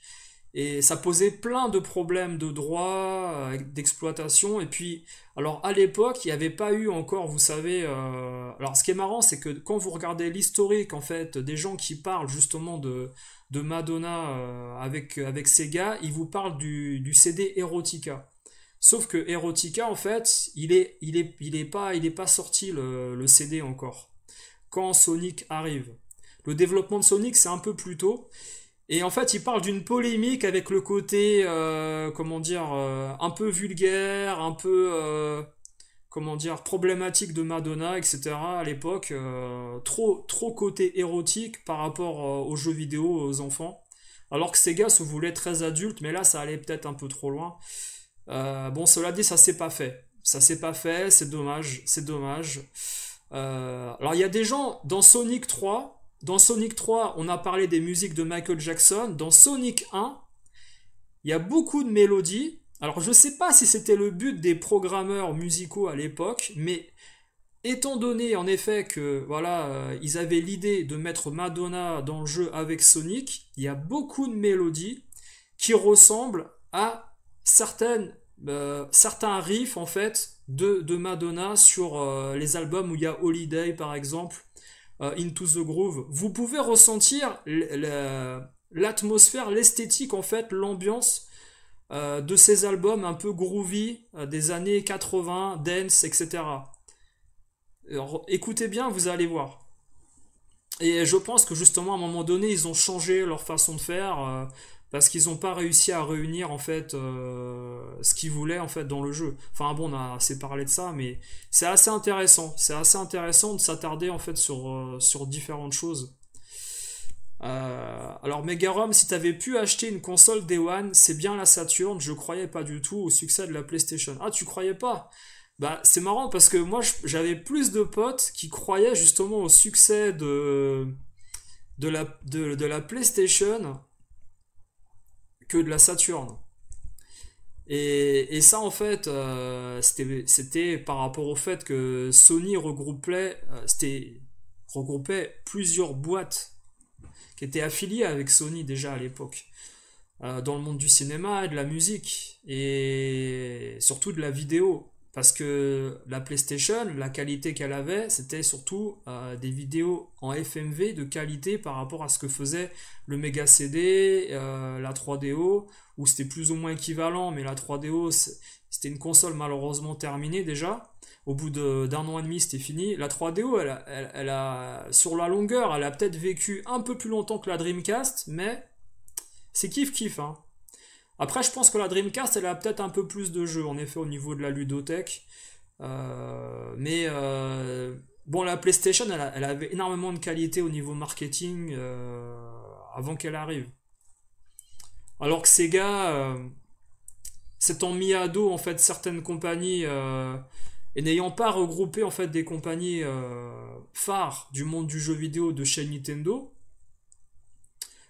Et ça posait plein de problèmes de droit, d'exploitation. Et puis, alors à l'époque, il n'y avait pas eu encore, vous savez... alors ce qui est marrant, c'est que quand vous regardez l'historique, en fait, des gens qui parlent justement de Madonna avec Sega, ils vous parlent du CD Erotica. Sauf que Erotica, en fait, il est pas sorti le CD encore. Quand Sonic arrive. Le développement de Sonic, c'est un peu plus tôt. Et en fait, il parle d'une polémique avec le côté, comment dire, un peu vulgaire, un peu, comment dire, problématique de Madonna, etc. à l'époque, trop côté érotique par rapport aux jeux vidéo, aux enfants. Alors que Sega se voulait très adulte, mais là, ça allait peut-être un peu trop loin. Bon, cela dit, ça s'est pas fait. Ça s'est pas fait, c'est dommage, c'est dommage. Alors, il y a des gens dans Sonic 3. Dans Sonic 3, on a parlé des musiques de Michael Jackson. Dans Sonic 1, il y a beaucoup de mélodies. Alors, je ne sais pas si c'était le but des programmeurs musicaux à l'époque, mais étant donné en effet que voilà, ils avaient l'idée de mettre Madonna dans le jeu avec Sonic, il y a beaucoup de mélodies qui ressemblent à certains riffs en fait de Madonna sur les albums où il y a Holiday par exemple. Into the Groove, vous pouvez ressentir l'atmosphère, l'esthétique en fait, l'ambiance de ces albums un peu groovy des années 80, dance, etc. Alors, écoutez bien, vous allez voir. Et je pense que justement à un moment donné, ils ont changé leur façon de faire parce qu'ils n'ont pas réussi à réunir en fait ce qu'ils voulaient en fait dans le jeu. Enfin bon, on a assez parlé de ça, mais c'est assez intéressant. C'est assez intéressant de s'attarder en fait sur différentes choses. Alors Megarom, si t'avais pu acheter une console Day One, c'est bien la Saturn. Je croyais pas du tout au succès de la PlayStation. Ah, tu croyais pas? Bah c'est marrant parce que moi j'avais plus de potes qui croyaient justement au succès de la PlayStation que de la Saturn. Et ça, en fait, c'était par rapport au fait que Sony regroupait plusieurs boîtes qui étaient affiliées avec Sony déjà à l'époque, dans le monde du cinéma et de la musique, et surtout de la vidéo. Parce que la PlayStation, la qualité qu'elle avait, c'était surtout des vidéos en FMV de qualité par rapport à ce que faisait le Mega CD, la 3DO, où c'était plus ou moins équivalent, mais la 3DO, c'était une console malheureusement terminée déjà. Au bout d'un an et demi, c'était fini. La 3DO, sur la longueur, elle a peut-être vécu un peu plus longtemps que la Dreamcast, mais c'est kiff-kiff, hein. Après, je pense que la Dreamcast, elle a peut-être un peu plus de jeux, en effet, au niveau de la ludothèque. Mais bon, la PlayStation, elle avait énormément de qualité au niveau marketing avant qu'elle arrive. Alors que Sega s'étant mis à dos, en fait, certaines compagnies Et n'ayant pas regroupé en fait des compagnies phares du monde du jeu vidéo de chez Nintendo,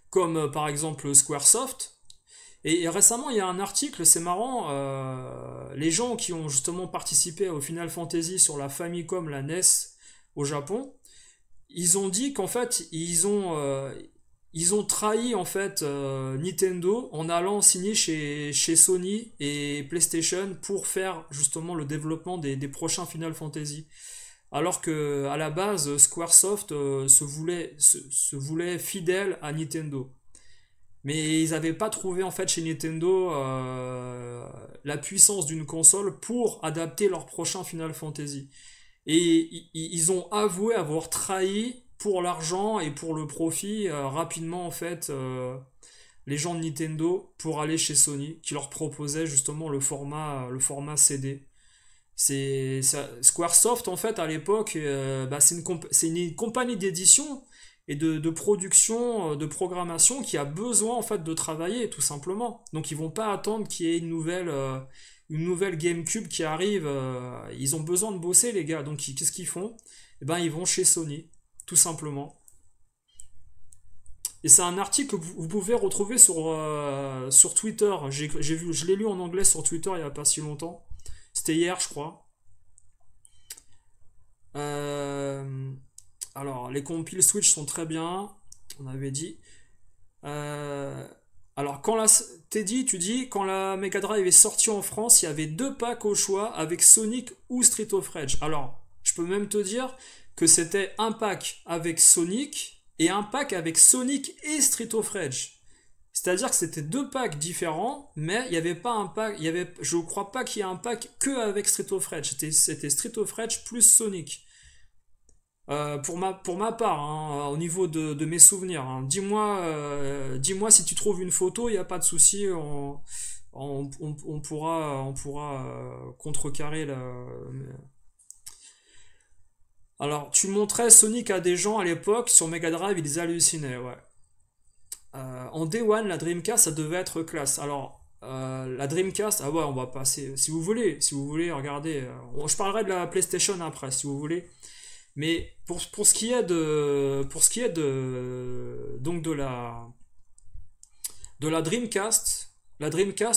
comme par exemple Squaresoft. Et récemment, il y a un article, c'est marrant, les gens qui ont justement participé au Final Fantasy sur la Famicom, la NES au Japon, ils ont dit qu'en fait, ils ont trahi en fait Nintendo en allant signer chez Sony et PlayStation pour faire justement le développement des prochains Final Fantasy. Alors que à la base, Squaresoft se voulait fidèle à Nintendo. Mais ils n'avaient pas trouvé en fait chez Nintendo la puissance d'une console pour adapter leur prochain Final Fantasy. Et ils ont avoué avoir trahi pour l'argent et pour le profit rapidement en fait les gens de Nintendo pour aller chez Sony qui leur proposait justement le format CD. Squaresoft en fait à l'époque c'est une compagnie d'édition et de production, de programmation qui a besoin en fait de travailler tout simplement. Donc ils vont pas attendre qu'il y ait une nouvelle GameCube qui arrive. Ils ont besoin de bosser les gars. Donc qu'est-ce qu'ils font? Eh ben ils vont chez Sony, tout simplement. Et c'est un article que vous pouvez retrouver sur Twitter. Je l'ai lu en anglais sur Twitter il y a pas si longtemps. C'était hier, je crois. Alors, les compiles Switch sont très bien, on avait dit. Alors, Teddy, tu dis, quand la Mega Drive est sortie en France, il y avait 2 packs au choix avec Sonic ou Street of Rage. Alors, je peux même te dire que c'était un pack avec Sonic et un pack avec Sonic et Street of Rage. C'est-à-dire que c'était 2 packs différents, mais il n'y avait pas un pack, je crois pas qu'il y ait un pack que avec Street of Rage. C'était Street of Rage plus Sonic. Pour ma part, hein, au niveau de mes souvenirs, hein. Dis-moi si tu trouves une photo, il n'y a pas de souci, on pourra contrecarrer la. Alors, tu montrais Sonic à des gens à l'époque sur Mega Drive, ils hallucinaient, ouais. En Day One, la Dreamcast, ça devait être classe. Alors, la Dreamcast, ah ouais, on va passer. Si vous voulez, regardez. Je parlerai de la PlayStation après, si vous voulez. Mais pour ce qui est donc de la Dreamcast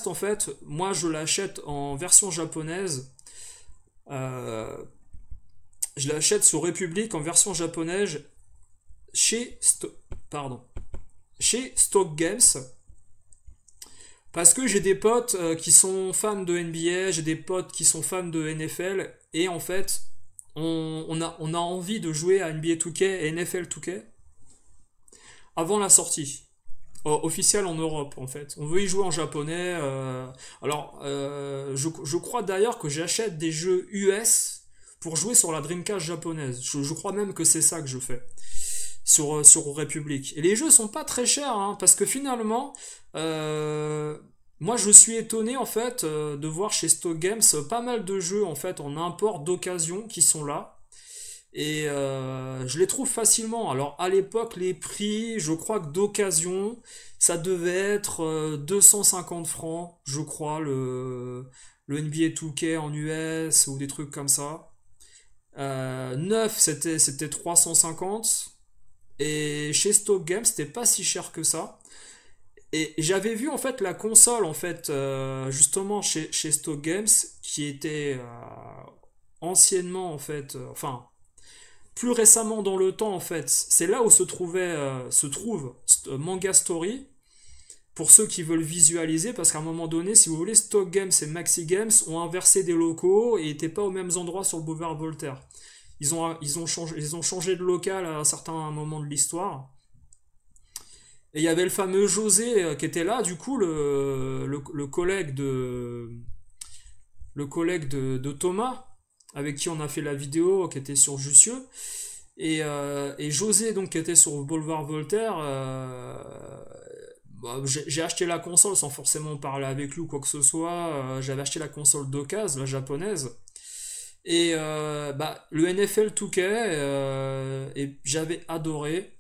en fait, moi je l'achète en version japonaise. Euh, je l'achète sur Republic en version japonaise pardon, chez Stock Games. Parce que j'ai des potes qui sont fans de NBA, j'ai des potes qui sont fans de NFL, et en fait, on a envie de jouer à NBA 2K et NFL 2K avant la sortie officielle en Europe en fait. On veut y jouer en japonais. Je crois d'ailleurs que j'achète des jeux US pour jouer sur la Dreamcast japonaise. Je crois même que c'est ça que je fais sur Republic. Et les jeux sont pas très chers, hein, parce que finalement, moi je suis étonné en fait de voir chez Stock Games pas mal de jeux en fait en import d'occasion qui sont là. Et je les trouve facilement. Alors à l'époque, les prix, je crois que d'occasion, ça devait être 250 francs, je crois, le NBA 2K en US ou des trucs comme ça. Neuf, c'était 350. Et chez Stock Games, c'était pas si cher que ça. Et j'avais vu en fait la console en fait justement chez Stock Games qui était anciennement en fait, enfin plus récemment dans le temps en fait, c'est là où se trouve Manga Story pour ceux qui veulent visualiser, parce qu'à un moment donné, si vous voulez, Stock Games et Maxi Games ont inversé des locaux et n'étaient pas aux mêmes endroits sur le boulevard Voltaire. Ils ont changé de local à un certain moment de l'histoire. Et il y avait le fameux José qui était là, du coup, le collègue de Thomas, avec qui on a fait la vidéo, qui était sur Jussieu. Et José, donc, qui était sur le boulevard Voltaire, j'ai acheté la console sans forcément parler avec lui ou quoi que ce soit. J'avais acheté la console d'occasion, la japonaise. Et le NFL 2K, et j'avais adoré.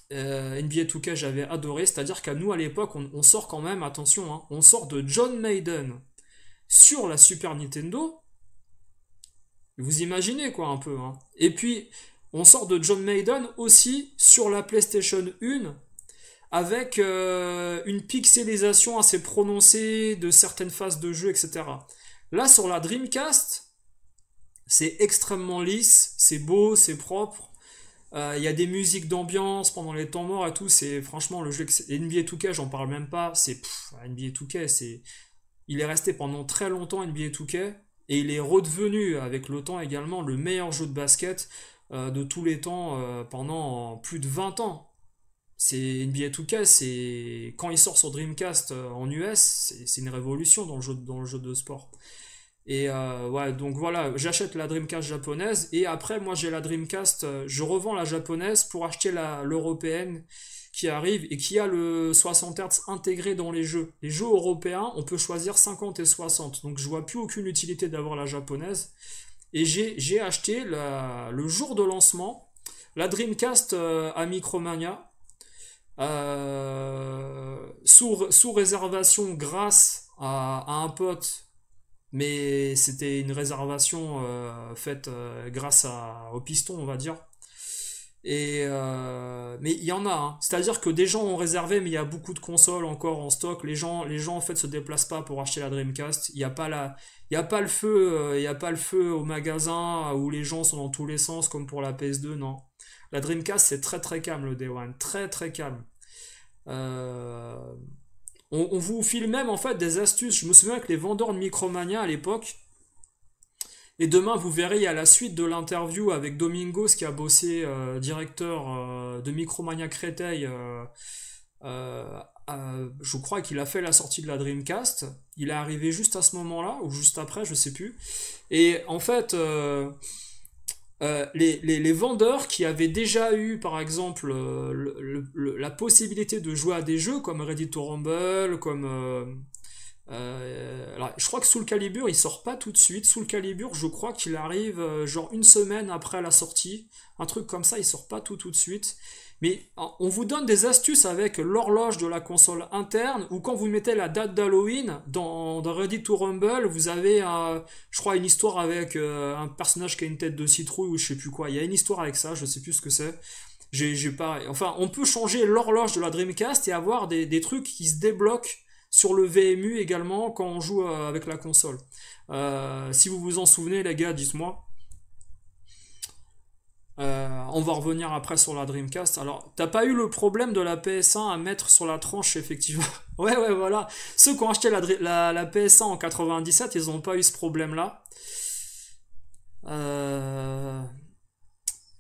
NBA 2K, j'avais adoré. C'est-à-dire qu'à nous, à l'époque, on sort quand même, attention, hein, on sort de John Maiden sur la Super Nintendo. Vous imaginez quoi un peu, hein. Et puis, on sort de John Maiden aussi sur la PlayStation 1 avec une pixelisation assez prononcée de certaines phases de jeu, etc. Là, sur la Dreamcast, c'est extrêmement lisse, c'est beau, c'est propre. Il y a des musiques d'ambiance pendant les temps morts et tout. C'est franchement le jeu. NBA 2K, j'en parle même pas. NBA 2K, il est resté pendant très longtemps NBA 2K et il est redevenu avec le temps également le meilleur jeu de basket de tous les temps pendant plus de 20 ans. C'est NBA 2K, c'est quand il sort sur Dreamcast en US, c'est une révolution dans le jeu de sport. Et ouais, donc voilà, j'achète la Dreamcast japonaise et après moi j'ai la Dreamcast, je revends la japonaise pour acheter l'européenne qui arrive et qui a le 60 Hz intégré dans les jeux. Les jeux européens, on peut choisir 50 et 60, donc je vois plus aucune utilité d'avoir la japonaise. Et j'ai acheté le jour de lancement la Dreamcast à Micromania sous réservation grâce à un pote, mais c'était une réservation faite grâce au piston, on va dire. Mais il y en a, hein. C'est-à-dire que des gens ont réservé, mais il y a beaucoup de consoles encore en stock. Les gens en fait se déplacent pas pour acheter la Dreamcast. Il y a pas le feu, il y a pas le feu au magasin où les gens sont dans tous les sens comme pour la PS2, non. La Dreamcast c'est très très calme le Day One, très très calme. Euh, on vous file même en fait des astuces. Je me souviens que les vendeurs de Micromania à l'époque, et demain, vous verrez à la suite de l'interview avec Domingos qui a bossé directeur de Micromania Créteil. Je crois qu'il a fait la sortie de la Dreamcast. Il est arrivé juste à ce moment-là, ou juste après, je sais plus. Et en fait, les vendeurs qui avaient déjà eu, par exemple, la possibilité de jouer à des jeux comme Ready to Rumble, comme alors, je crois que Soul Calibur il sort pas tout de suite. Soul Calibur, je crois qu'il arrive genre une semaine après la sortie, un truc comme ça. Il sort pas tout de suite. Mais on vous donne des astuces avec l'horloge de la console interne, ou quand vous mettez la date d'Halloween dans Ready to Rumble, vous avez, je crois, une histoire avec un personnage qui a une tête de citrouille ou je sais plus quoi. Il y a une histoire avec ça, je sais plus ce que c'est. J'ai pas. Enfin, on peut changer l'horloge de la Dreamcast et avoir des trucs qui se débloquent sur le VMU également quand on joue avec la console. Si vous vous en souvenez, les gars, dites-moi. On va revenir après sur la Dreamcast. Alors, t'as pas eu le problème de la PS1 à mettre sur la tranche, effectivement. Ouais, ouais, voilà. Ceux qui ont acheté la PS1 en 97, ils ont pas eu ce problème-là. Euh,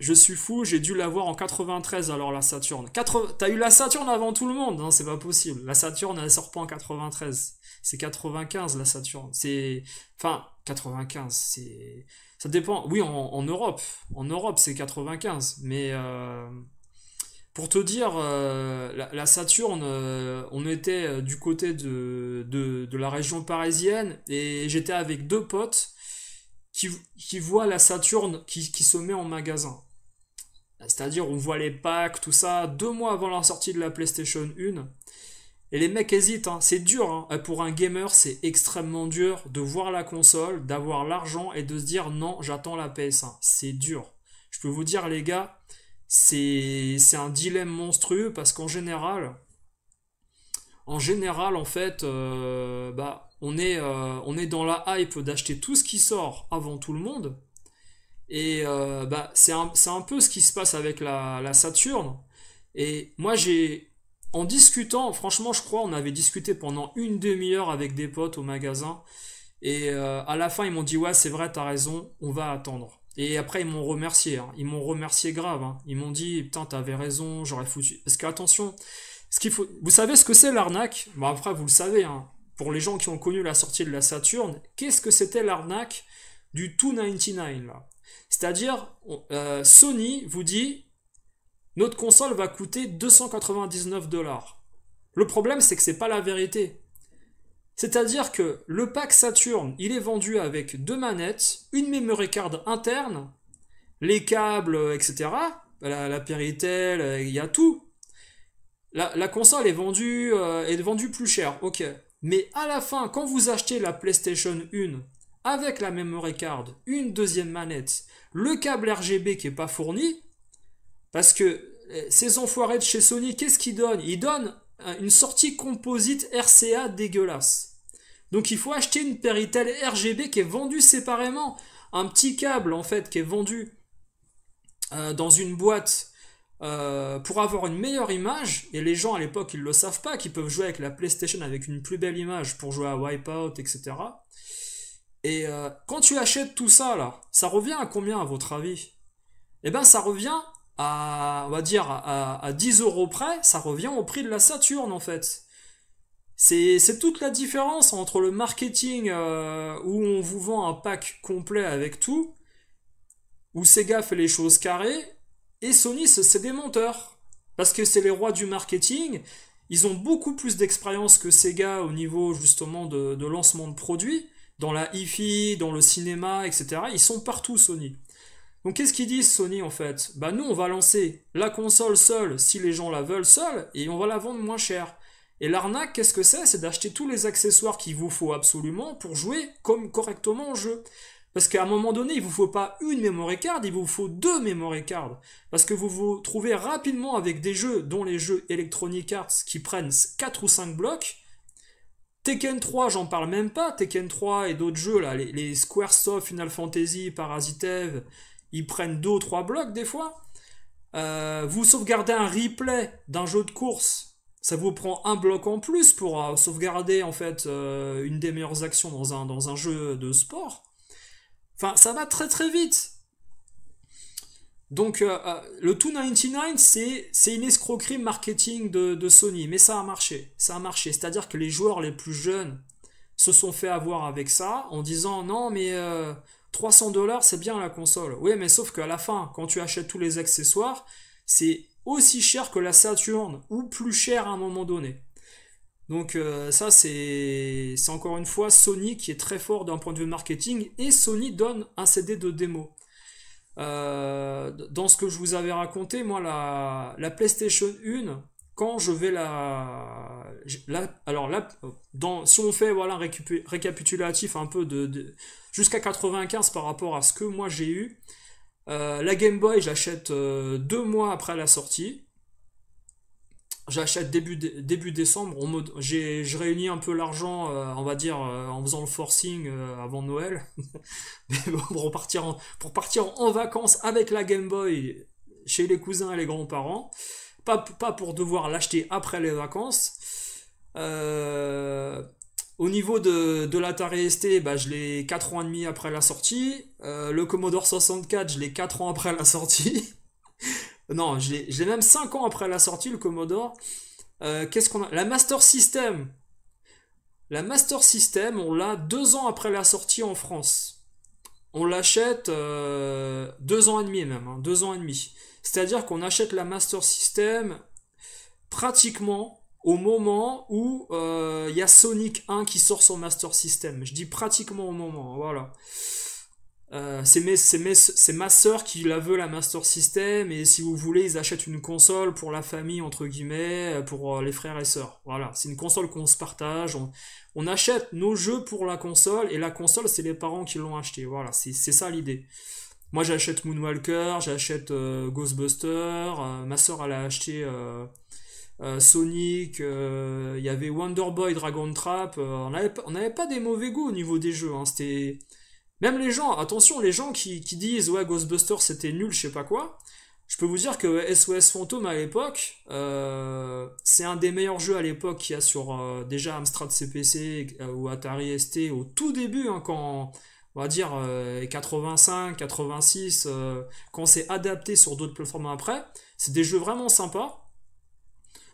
Je suis fou, j'ai dû l'avoir en 93 alors la Saturn. T'as eu la Saturn avant tout le monde, non, c'est pas possible. La Saturn elle sort pas en 93. C'est 95 la Saturn. Enfin, 95, ça dépend. Oui, en Europe. En Europe, c'est 95. Mais pour te dire, la Saturn, on était du côté de la région parisienne et j'étais avec deux potes qui voient la Saturn qui se met en magasin. C'est-à-dire, on voit les packs, tout ça, 2 mois avant la sortie de la PlayStation 1. Et les mecs hésitent, hein. C'est dur, hein. Pour un gamer, c'est extrêmement dur de voir la console, d'avoir l'argent et de se dire non, j'attends la PS1. C'est dur. Je peux vous dire, les gars, c'est un dilemme monstrueux parce qu'en général, en fait, on est dans la hype d'acheter tout ce qui sort avant tout le monde. Et c'est un peu ce qui se passe avec la Saturn. Et moi, en discutant, franchement, je crois, on avait discuté pendant une demi-heure avec des potes au magasin. Et à la fin, ils m'ont dit, ouais, c'est vrai, t'as raison, on va attendre. Et après, ils m'ont remercié, hein. Ils m'ont remercié grave, hein. Ils m'ont dit, putain, t'avais raison, j'aurais foutu. Parce que, attention, vous savez ce que c'est l'arnaque? Bon, après, vous le savez, hein. Pour les gens qui ont connu la sortie de la Saturn, qu'est-ce que c'était l'arnaque du 299 là? C'est-à-dire, Sony vous dit, notre console va coûter 299 $. Le problème, c'est que c'est pas la vérité. C'est-à-dire que le pack Saturn, il est vendu avec 2 manettes, une memory card interne, les câbles, etc. La Péritel, il y a tout. La console est vendue plus cher, ok. Mais à la fin, quand vous achetez la PlayStation 1 avec la memory card, une deuxième manette, le câble RGB qui est pas fourni, parce que ces enfoirés de chez Sony, qu'est-ce qu'ils donnent? Ils donnent une sortie composite RCA dégueulasse. Donc il faut acheter une Péritel RGB qui est vendue séparément. Un petit câble en fait qui est vendu dans une boîte pour avoir une meilleure image. Et les gens à l'époque ils le savent pas, qu'ils peuvent jouer avec la PlayStation avec une plus belle image pour jouer à Wipeout, etc. Et quand tu achètes tout ça là, ça revient à combien à votre avis? Eh ben ça revient à, on va dire, à 10 euros près, ça revient au prix de la Saturn en fait. C'est toute la différence entre le marketing où on vous vend un pack complet avec tout, où Sega fait les choses carrées, et Sony c'est des monteurs. Parce que c'est les rois du marketing, ils ont beaucoup plus d'expérience que Sega au niveau justement de lancement de produits, dans la hi-fi, dans le cinéma, etc. Ils sont partout Sony. Donc qu'est-ce qu'ils disent Sony en fait? Bah nous on va lancer la console seule si les gens la veulent seule et on va la vendre moins cher. Et l'arnaque qu'est-ce que c'est? C'est d'acheter tous les accessoires qu'il vous faut absolument pour jouer comme correctement au jeu. Parce qu'à un moment donné il vous faut pas une memory card, il vous faut deux memory cards. Parce que vous vous trouvez rapidement avec des jeux dont les jeux Electronic Arts qui prennent 4 ou 5 blocs. Tekken 3, j'en parle même pas. Tekken 3 et d'autres jeux là, les Squaresoft, Final Fantasy, Parasitev, ils prennent 2 ou 3 blocs des fois. Vous sauvegardez un replay d'un jeu de course, ça vous prend un bloc en plus pour sauvegarder en fait une des meilleures actions dans un jeu de sport. Enfin, ça va très très vite. Donc le 299 c'est une escroquerie marketing de Sony, mais ça a marché. Ça a marché, c'est-à-dire que les joueurs les plus jeunes se sont fait avoir avec ça en disant non mais 300 $ c'est bien la console. Oui mais sauf qu'à la fin quand tu achètes tous les accessoires c'est aussi cher que la Saturn ou plus cher à un moment donné. Donc ça c'est encore une fois Sony qui est très fort d'un point de vue marketing et Sony donne un CD de démo. Dans ce que je vous avais raconté, moi la PlayStation 1, quand je vais alors là, si on fait voilà un récapitulatif un peu jusqu'à 95 par rapport à ce que moi j'ai eu, la Game Boy j'achète 2 mois après la sortie. J'achète début décembre. Je réunis un peu l'argent, on va dire, en faisant le forcing avant Noël. Mais bon, pour partir en vacances avec la Game Boy chez les cousins et les grands-parents. Pas pour devoir l'acheter après les vacances. Au niveau de l'Atari ST, bah, je l'ai 4 ans et demi après la sortie. Le Commodore 64, je l'ai 4 ans après la sortie. Non, je l'ai même 5 ans après la sortie, le Commodore. Qu'est-ce qu'on a? La Master System. La Master System, on l'a 2 ans après la sortie en France. On l'achète 2 ans et demi même, hein, 2 ans et demi. C'est-à-dire qu'on achète la Master System pratiquement au moment où y a Sonic 1 qui sort sur Master System. Je dis pratiquement au moment, voilà. C'est ma sœur qui la veut la Master System et si vous voulez ils achètent une console pour la famille entre guillemets pour les frères et sœurs. Voilà, c'est une console qu'on se partage. On achète nos jeux pour la console et la console c'est les parents qui l'ont acheté. Voilà, c'est ça l'idée. Moi j'achète Moonwalker, j'achète Ghostbuster. Ma sœur elle a acheté Sonic. Il y avait Wonder Boy, Dragon Trap. On n'avait pas des mauvais goûts au niveau des jeux. Hein, c'était même les gens, attention, les gens qui disent ouais Ghostbusters c'était nul, je sais pas quoi, je peux vous dire que SOS Phantom à l'époque, c'est un des meilleurs jeux à l'époque qu'il y a sur déjà Amstrad CPC ou Atari ST au tout début, hein, quand on va dire 85, 86, quand c'est adapté sur d'autres plateformes après, c'est des jeux vraiment sympas.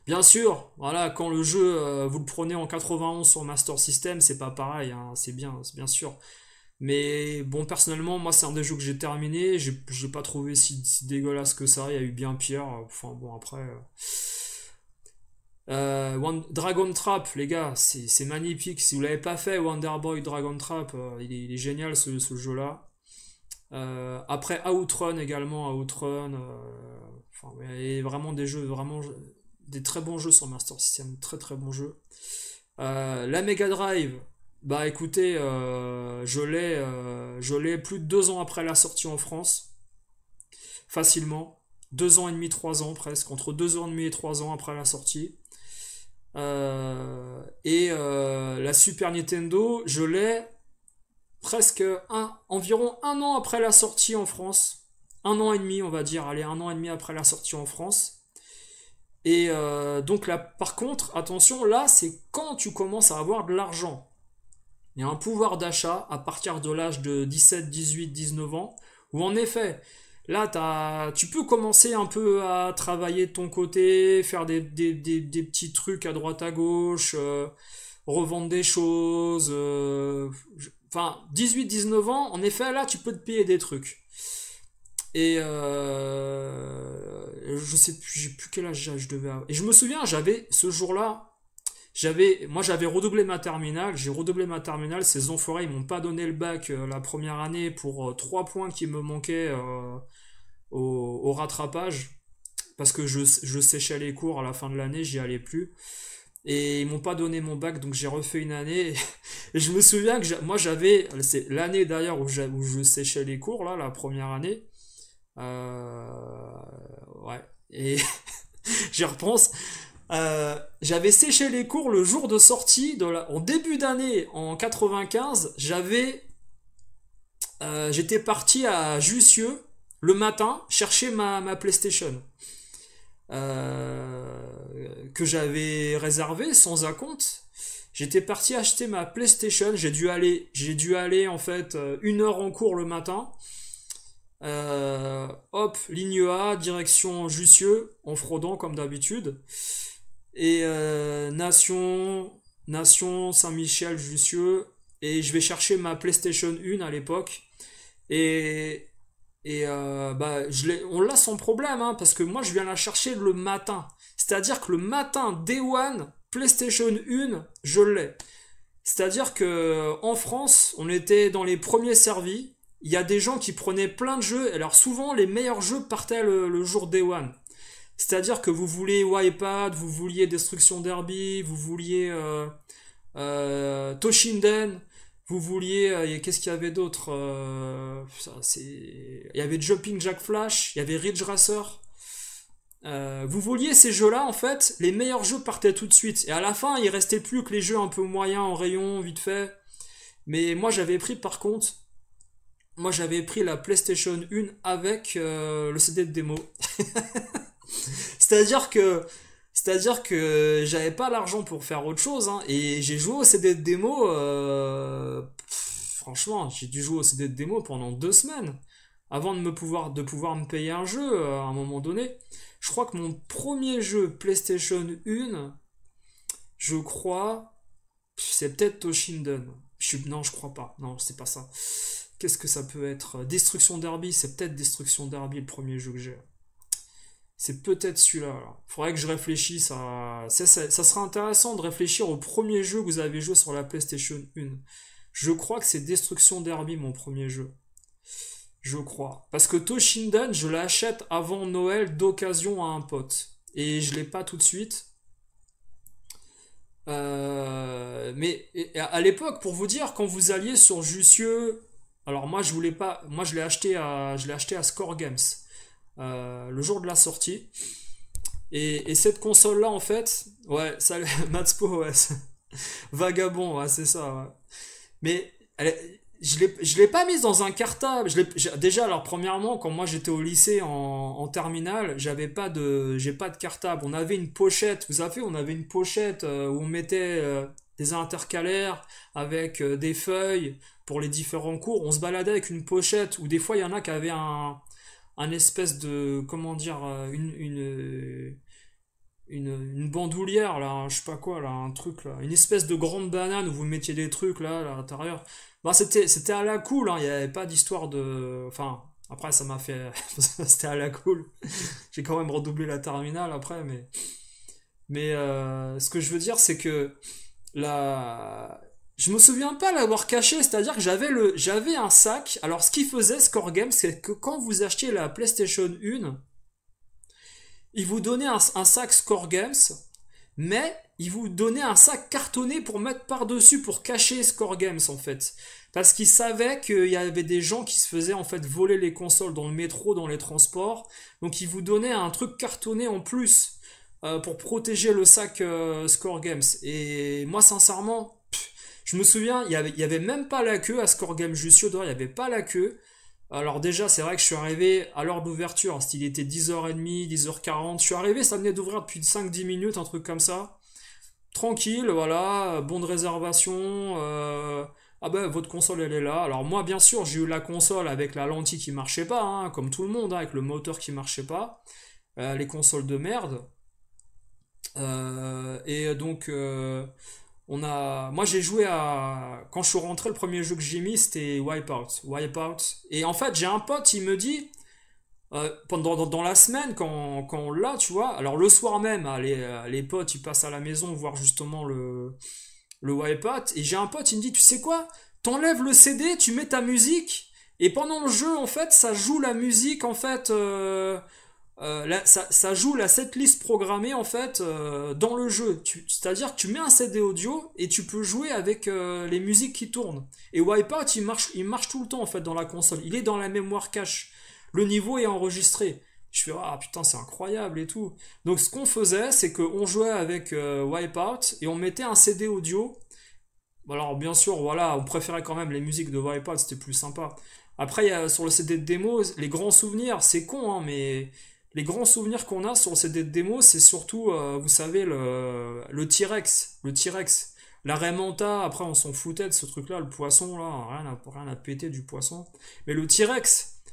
Bien sûr, voilà, quand le jeu vous le prenez en 91 sur Master System, c'est pas pareil, hein, c'est bien sûr. Mais bon, personnellement, moi, c'est un des jeux que j'ai terminé. J'ai pas trouvé si dégueulasse que ça. Il y a eu bien pire. Enfin, bon, après. Dragon Trap, les gars, c'est magnifique. Si vous l'avez pas fait, Wonder Boy Dragon Trap, il est génial ce jeu-là. Après, Outrun également. Outrun. Enfin, il y a vraiment des jeux, vraiment des très bons jeux sur Master System. Très très bons jeux. La Mega Drive. Bah écoutez, je l'ai plus de 2 ans après la sortie en France, facilement. 2 ans et demi, 3 ans presque, entre 2 ans et demi et 3 ans après la sortie. La Super Nintendo, je l'ai presque environ 1 an après la sortie en France. 1 an et demi, on va dire, allez, 1 an et demi après la sortie en France. Donc là, par contre, attention, là, c'est quand tu commences à avoir de l'argent. Il y a un pouvoir d'achat à partir de l'âge de 17, 18, 19 ans, où en effet, là, tu peux commencer un peu à travailler de ton côté, faire des petits trucs à droite à gauche, revendre des choses. Enfin, 18, 19 ans, en effet, là, tu peux te payer des trucs. Je sais plus, j'ai plus quel âge je devais avoir. Et je me souviens, j'avais ce jour-là, j'avais redoublé ma terminale, j'ai redoublé ma terminale, ces enfoirés, ils m'ont pas donné le bac la première année pour 3 points qui me manquaient au rattrapage, parce que je séchais les cours à la fin de l'année, j'y allais plus. Et ils m'ont pas donné mon bac, donc j'ai refait une année. Et je me souviens que moi c'est l'année d'ailleurs où je séchais les cours, là, la première année. Ouais. Et j'y repense. J'avais séché les cours le jour de sortie, en début d'année, en 95. J'étais parti à Jussieu le matin chercher ma PlayStation. Que j'avais réservé sans acompte. J'étais parti acheter ma PlayStation. J'ai dû aller en fait 1 heure en cours le matin. Hop, ligne A, direction Jussieu, en fraudant comme d'habitude. Et Nation, Saint-Michel, Jussieu. Et je vais chercher ma PlayStation 1 à l'époque. Et, bah, on l'a sans problème, hein, parce que moi je viens la chercher le matin. C'est-à-dire que le matin, Day One, PlayStation 1, je l'ai. C'est-à-dire que en France, on était dans les premiers servis. Il y a des gens qui prenaient plein de jeux. Alors souvent, les meilleurs jeux partaient le jour Day One. C'est-à-dire que vous vouliez Wipeout, vous vouliez Destruction Derby, vous vouliez Toshinden, vous vouliez... qu'est-ce qu'il y avait d'autre il y avait Jumping Jack Flash, il y avait Ridge Racer. Vous vouliez ces jeux-là, en fait, les meilleurs jeux partaient tout de suite. Et à la fin, il restait plus que les jeux un peu moyens en rayon, vite fait. Mais moi, j'avais pris la PlayStation 1 avec le CD de démo. C'est-à-dire que, c'est-à-dire que j'avais pas l'argent pour faire autre chose, hein, et j'ai joué au CD de démo. Franchement, j'ai dû jouer au CD de démo pendant 2 semaines avant de pouvoir me payer un jeu à un moment donné. Je crois que mon premier jeu PlayStation 1, je crois, c'est peut-être Toshinden. Non, je crois pas. Non, c'est pas ça. Qu'est-ce que ça peut être? Destruction Derby, c'est peut-être Destruction Derby le premier jeu que j'ai. C'est peut-être celui-là. Là. Faudrait que je réfléchisse à... Ça sera intéressant de réfléchir au premier jeu que vous avez joué sur la PlayStation 1. Je crois que c'est Destruction Derby, mon premier jeu. Je crois. Parce que Toshinden, je l'achète avant Noël d'occasion à un pote. Et je l'ai pas tout de suite. Mais à l'époque, pour vous dire, quand vous alliez sur Jussieu... Alors moi, je voulais pas... Moi, je l'ai acheté à Score Games. Le jour de la sortie. Et cette console-là, en fait... Ouais, ça... Matspo, ouais. Vagabond, ouais, c'est ça, ouais. Mais je l'ai pas mise dans un cartable. Déjà, alors premièrement, quand moi j'étais au lycée en terminale, j'ai pas de cartable. On avait une pochette. Vous savez, on avait une pochette où on mettait des intercalaires avec des feuilles pour les différents cours. On se baladait avec une pochette où des fois il y en a qui avaient un espèce de, comment dire, une bandoulière là, je sais pas quoi là, un truc là, une espèce de grande banane où vous mettiez des trucs là à l'intérieur. Bah c'était à la cool, hein, il y avait pas d'histoire de, enfin après ça m'a fait, c'était à la cool. J'ai quand même redoublé la terminale après, mais ce que je veux dire c'est que la je me souviens pas l'avoir caché, c'est-à-dire que j'avais un sac. Alors ce qu'il faisait Score Games, c'est que quand vous achetiez la PlayStation 1, il vous donnait un sac Score Games, mais ils vous donnaient un sac cartonné pour mettre par-dessus, pour cacher Score Games en fait. Parce qu'ils savaient qu'il y avait des gens qui se faisaient en fait voler les consoles dans le métro, dans les transports. Donc ils vous donnaient un truc cartonné en plus pour protéger le sac Score Games. Et moi sincèrement, je me souviens, il y avait même pas la queue à Score Games Jussieu, il n'y avait pas la queue. Alors déjà, c'est vrai que je suis arrivé à l'heure d'ouverture, il était 10h30, 10h40. Je suis arrivé, ça venait d'ouvrir depuis 5-10 minutes, un truc comme ça. Tranquille, voilà, bon de réservation. Ah ben, votre console, elle est là. Alors moi, bien sûr, j'ai eu la console avec la lentille qui marchait pas, hein, comme tout le monde, hein, avec le moteur qui marchait pas. Les consoles de merde. Et donc, moi j'ai joué à. Quand je suis rentré, le premier jeu que j'ai mis c'était Wipeout. Wipeout. Et en fait, j'ai un pote, il me dit, dans la semaine, quand on l'a, tu vois, alors le soir même, hein, les potes ils passent à la maison voir justement le Wipeout. Et j'ai un pote, il me dit, tu sais quoi? T'enlèves le CD, tu mets ta musique, et pendant le jeu, en fait, ça joue la musique, en fait. Ça joue la setlist programmée en fait dans le jeu. C'est-à-dire que tu mets un CD audio et tu peux jouer avec les musiques qui tournent. Et Wipeout il marche tout le temps en fait dans la console. Il est dans la mémoire cache. Le niveau est enregistré. Je fais ah putain c'est incroyable et tout. Donc ce qu'on faisait c'est qu'on jouait avec Wipeout et on mettait un CD audio. Alors bien sûr voilà on préférait quand même les musiques de Wipeout, c'était plus sympa. Après il y a, sur le CD de démo les grands souvenirs, c'est con hein, mais les grands souvenirs qu'on a sur le CD de démo, c'est surtout, vous savez, le T-Rex. Le T-Rex. La Raymanta, après on s'en foutait de ce truc-là, le poisson, là, rien à péter du poisson. Mais le T-Rex,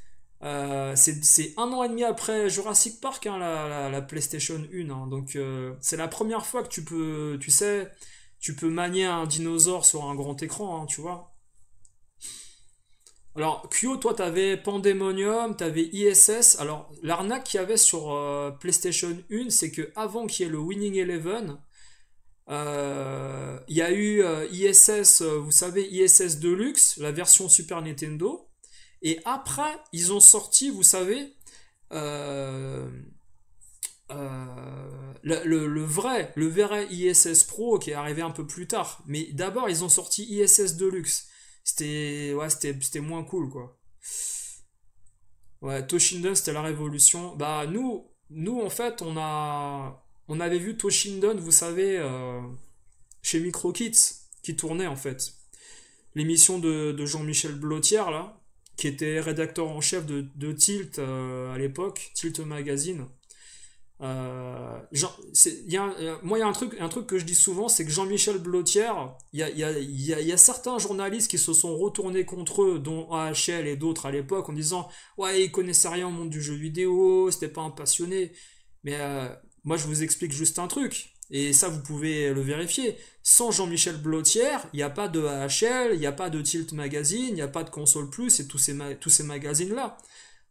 c'est 1 an et demi après Jurassic Park, hein, la PlayStation 1. Hein. Donc c'est la première fois que tu sais, tu peux manier un dinosaure sur un grand écran, hein, tu vois. Alors, Kyo, toi, t'avais Pandemonium, t'avais ISS. Alors, l'arnaque qu'il y avait sur PlayStation 1, c'est que avant qu'il y ait le Winning Eleven, il y a eu ISS, vous savez, ISS Deluxe, la version Super Nintendo. Et après, ils ont sorti, vous savez, euh, le vrai ISS Pro qui est arrivé un peu plus tard. Mais d'abord, ils ont sorti ISS Deluxe. C'était moins cool, quoi. Ouais, Toshinden, c'était la révolution. Bah, nous en fait, on avait vu Toshinden, vous savez, chez MicroKids, qui tournait, en fait. L'émission de Jean-Michel Blotière, là, qui était rédacteur en chef de Tilt à l'époque, Tilt Magazine. Moi, il y a un truc que je dis souvent, c'est que Jean-Michel Blotière, il y a certains journalistes qui se sont retournés contre eux, dont AHL et d'autres à l'époque, en disant ouais, il connaissait rien au monde du jeu vidéo, c'était pas un passionné. Mais moi, je vous explique juste un truc, et ça, vous pouvez le vérifier. Sans Jean-Michel Blotière, il n'y a pas de AHL, il n'y a pas de Tilt Magazine, il n'y a pas de Console Plus et tous ces magazines-là.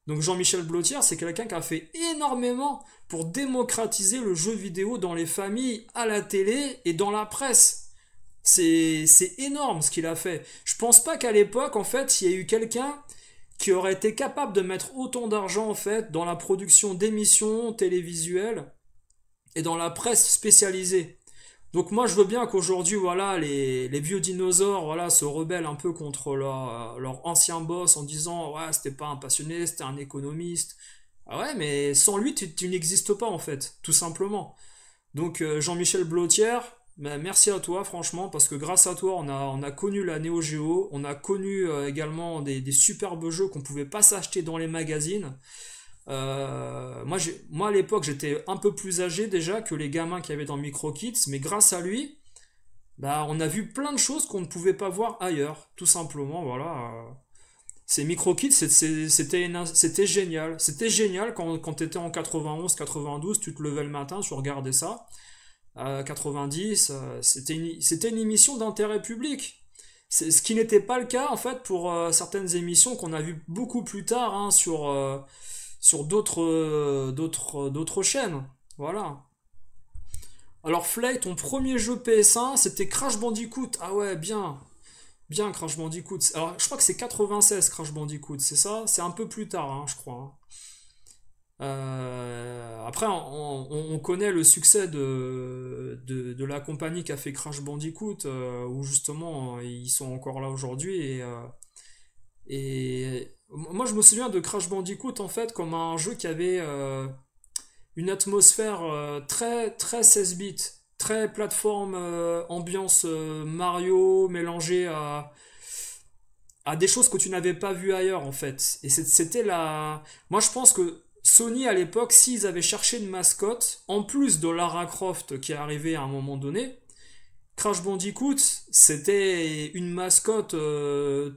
Donc Jean-Michel Blotière, c'est quelqu'un qui a fait énormément pour démocratiser le jeu vidéo dans les familles, à la télé et dans la presse. C'est énorme ce qu'il a fait. Je pense pas qu'à l'époque, en fait, il y ait eu quelqu'un qui aurait été capable de mettre autant d'argent, en fait, dans la production d'émissions télévisuelles et dans la presse spécialisée. Donc moi je veux bien qu'aujourd'hui voilà les vieux dinosaures voilà se rebellent un peu contre leur ancien boss en disant ouais c'était pas un passionné, c'était un économiste. Ah ouais mais sans lui tu n'existes pas en fait, tout simplement. Donc Jean-Michel Blotière, ben, merci à toi franchement parce que grâce à toi on a connu la Neo Geo, on a connu également des superbes jeux qu'on pouvait pas s'acheter dans les magazines. Moi à l'époque j'étais un peu plus âgé déjà que les gamins qu'il y avait dans MicroKids, mais grâce à lui, bah, on a vu plein de choses qu'on ne pouvait pas voir ailleurs, tout simplement, voilà. Ces MicroKids, c'était génial. C'était génial quand tu étais en 91, 92, tu te levais le matin, tu regardais ça. 90, c'était une émission d'intérêt public. Ce qui n'était pas le cas en fait pour certaines émissions qu'on a vues beaucoup plus tard hein, sur d'autres chaînes. Voilà. Alors Flay, ton premier jeu PS1, c'était Crash Bandicoot. Ah ouais, bien. Bien Crash Bandicoot. Alors je crois que c'est 96 Crash Bandicoot, c'est ça? C'est un peu plus tard, hein, je crois. Hein. Après, on connaît le succès de la compagnie qui a fait Crash Bandicoot, où justement ils sont encore là aujourd'hui. Et moi, je me souviens de Crash Bandicoot en fait comme un jeu qui avait une atmosphère très très 16 bits, très plateforme, ambiance Mario mélangée à des choses que tu n'avais pas vues ailleurs en fait. Et c'était la. Moi, je pense que Sony à l'époque, s'ils avaient cherché une mascotte, en plus de Lara Croft qui est arrivée à un moment donné, Crash Bandicoot, c'était une mascotte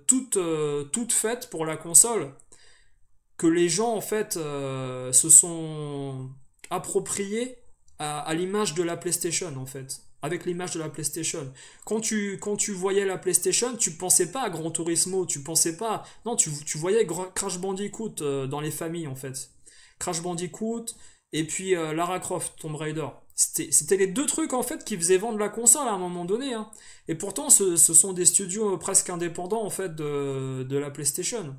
toute faite pour la console, que les gens en fait se sont appropriés à l'image de la PlayStation en fait. Avec l'image de la PlayStation. Quand tu voyais la PlayStation, tu pensais pas à Gran Turismo, tu pensais pas. Non, tu voyais Crash Bandicoot dans les familles en fait. Crash Bandicoot et puis Lara Croft, Tomb Raider. C'était les deux trucs en fait qui faisaient vendre la console à un moment donné. Hein. Et pourtant, ce sont des studios presque indépendants en fait de la PlayStation.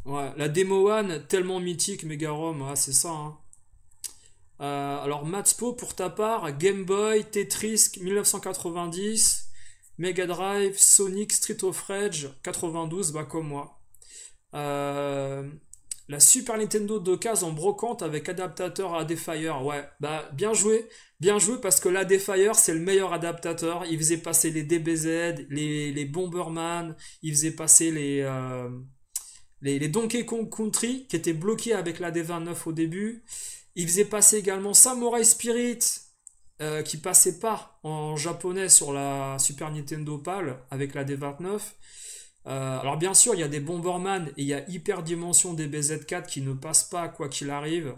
Ouais, la Demo One, tellement mythique, Megarom, ouais, c'est ça. Hein. Alors, Matspo, pour ta part, Game Boy, Tetris 1990, Mega Drive, Sonic, Street of Rage 92, bah comme moi. Euh, la Super Nintendo d'occasion en brocante avec adaptateur AD Fire, ouais, bah bien joué parce que l'AD Fire c'est le meilleur adaptateur. Il faisait passer les DBZ, les Bomberman, il faisait passer les Donkey Kong Country qui étaient bloqués avec la D29 au début. Il faisait passer également Samurai Spirit qui passait pas en japonais sur la Super Nintendo PAL avec la D29. Alors bien sûr, il y a des Bomberman et il y a Hyperdimension DBZ4 qui ne passe pas quoi qu'il arrive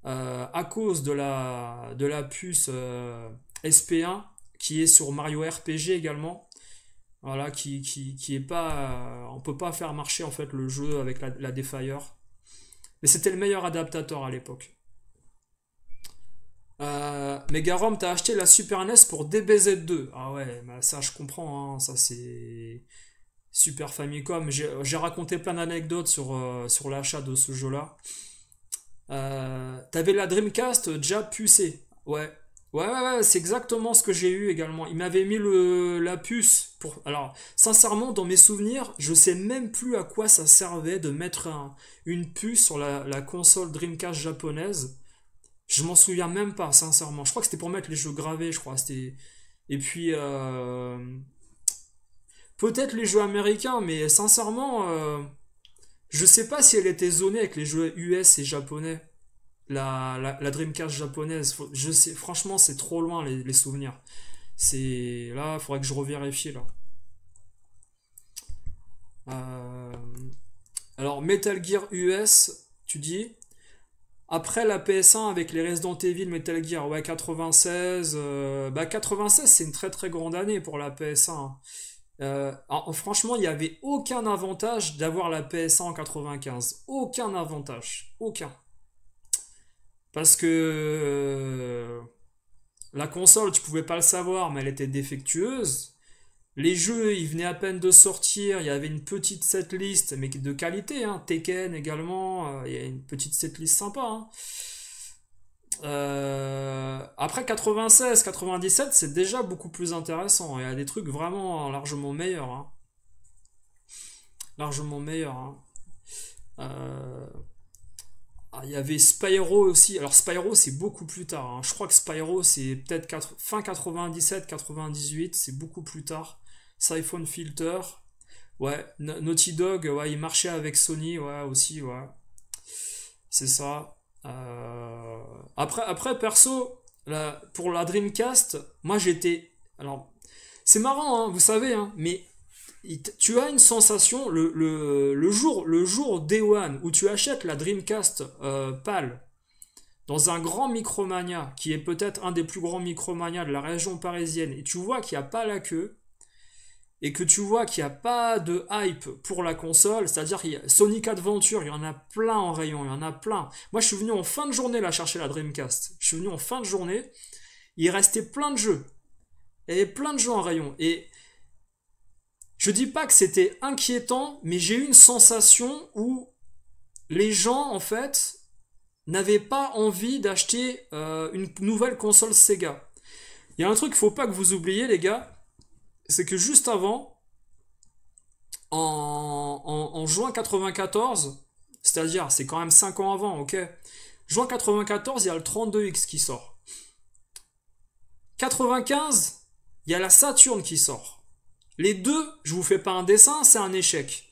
à cause de la puce SP1 qui est sur Mario RPG également. Voilà, qui est pas. On peut pas faire marcher en fait le jeu avec la Defire. Mais c'était le meilleur adaptateur à l'époque. Megarom, t'as acheté la Super NES pour DBZ2. Ah ouais, bah ça je comprends, hein, ça c'est Super Famicom. J'ai raconté plein d'anecdotes sur l'achat de ce jeu-là. T'avais la Dreamcast déjà pucée. Ouais. Ouais, ouais, ouais, c'est exactement ce que j'ai eu également. Il m'avait mis la puce pour. Alors, sincèrement, dans mes souvenirs, je sais même plus à quoi ça servait de mettre une puce sur la console Dreamcast japonaise. Je m'en souviens même pas, sincèrement. Je crois que c'était pour mettre les jeux gravés, je crois. Et puis, peut-être les jeux américains, mais sincèrement, je sais pas si elle était zonée avec les jeux US et japonais. La Dreamcast japonaise. Je sais, franchement, c'est trop loin les souvenirs. C'est là, il faudrait que je revérifie là. Euh, alors Metal Gear US, tu dis. Après la PS1 avec les Resident Evil Metal Gear, ouais 96. Bah 96 c'est une très très grande année pour la PS1. Franchement, il n'y avait aucun avantage d'avoir la PS1 en 95. Aucun avantage. Aucun. Parce que la console, tu pouvais pas le savoir, mais elle était défectueuse. Les jeux, ils venaient à peine de sortir. Il y avait une petite setlist, mais de qualité. Hein. Tekken également. Il y a une petite setlist sympa. Hein. Après 96, 97, c'est déjà beaucoup plus intéressant. Il y a des trucs vraiment largement meilleurs. Hein. Largement meilleurs. Hein. Euh, il y avait Spyro aussi. Alors Spyro c'est beaucoup plus tard. Hein. Je crois que Spyro c'est peut-être fin 97, 98, c'est beaucoup plus tard. Siphon Filter. Ouais, Naughty Dog, ouais, il marchait avec Sony, ouais, aussi, ouais. C'est ça. Après, perso, pour la Dreamcast, moi j'étais. Alors, c'est marrant, hein, vous savez, hein, mais tu as une sensation le jour Day One où tu achètes la Dreamcast PAL dans un grand Micromania qui est peut-être un des plus grands Micromania de la région parisienne et tu vois qu'il n'y a pas la queue et que tu vois qu'il n'y a pas de hype pour la console, c'est-à-dire qu'il y a Sonic Adventure, il y en a plein en rayon, il y en a plein. Moi je suis venu en fin de journée là chercher la Dreamcast. Je suis venu en fin de journée, il restait plein de jeux. Il y avait plein de jeux en rayon et je dis pas que c'était inquiétant, mais j'ai eu une sensation où les gens, en fait, n'avaient pas envie d'acheter une nouvelle console Sega. Il y a un truc qu'il faut pas que vous oubliez, les gars, c'est que juste avant, en juin 94, c'est-à-dire, c'est quand même 5 ans avant, ok? Juin 94, il y a le 32X qui sort. 95, il y a la Saturn qui sort. Les deux, je vous fais pas un dessin, c'est un échec.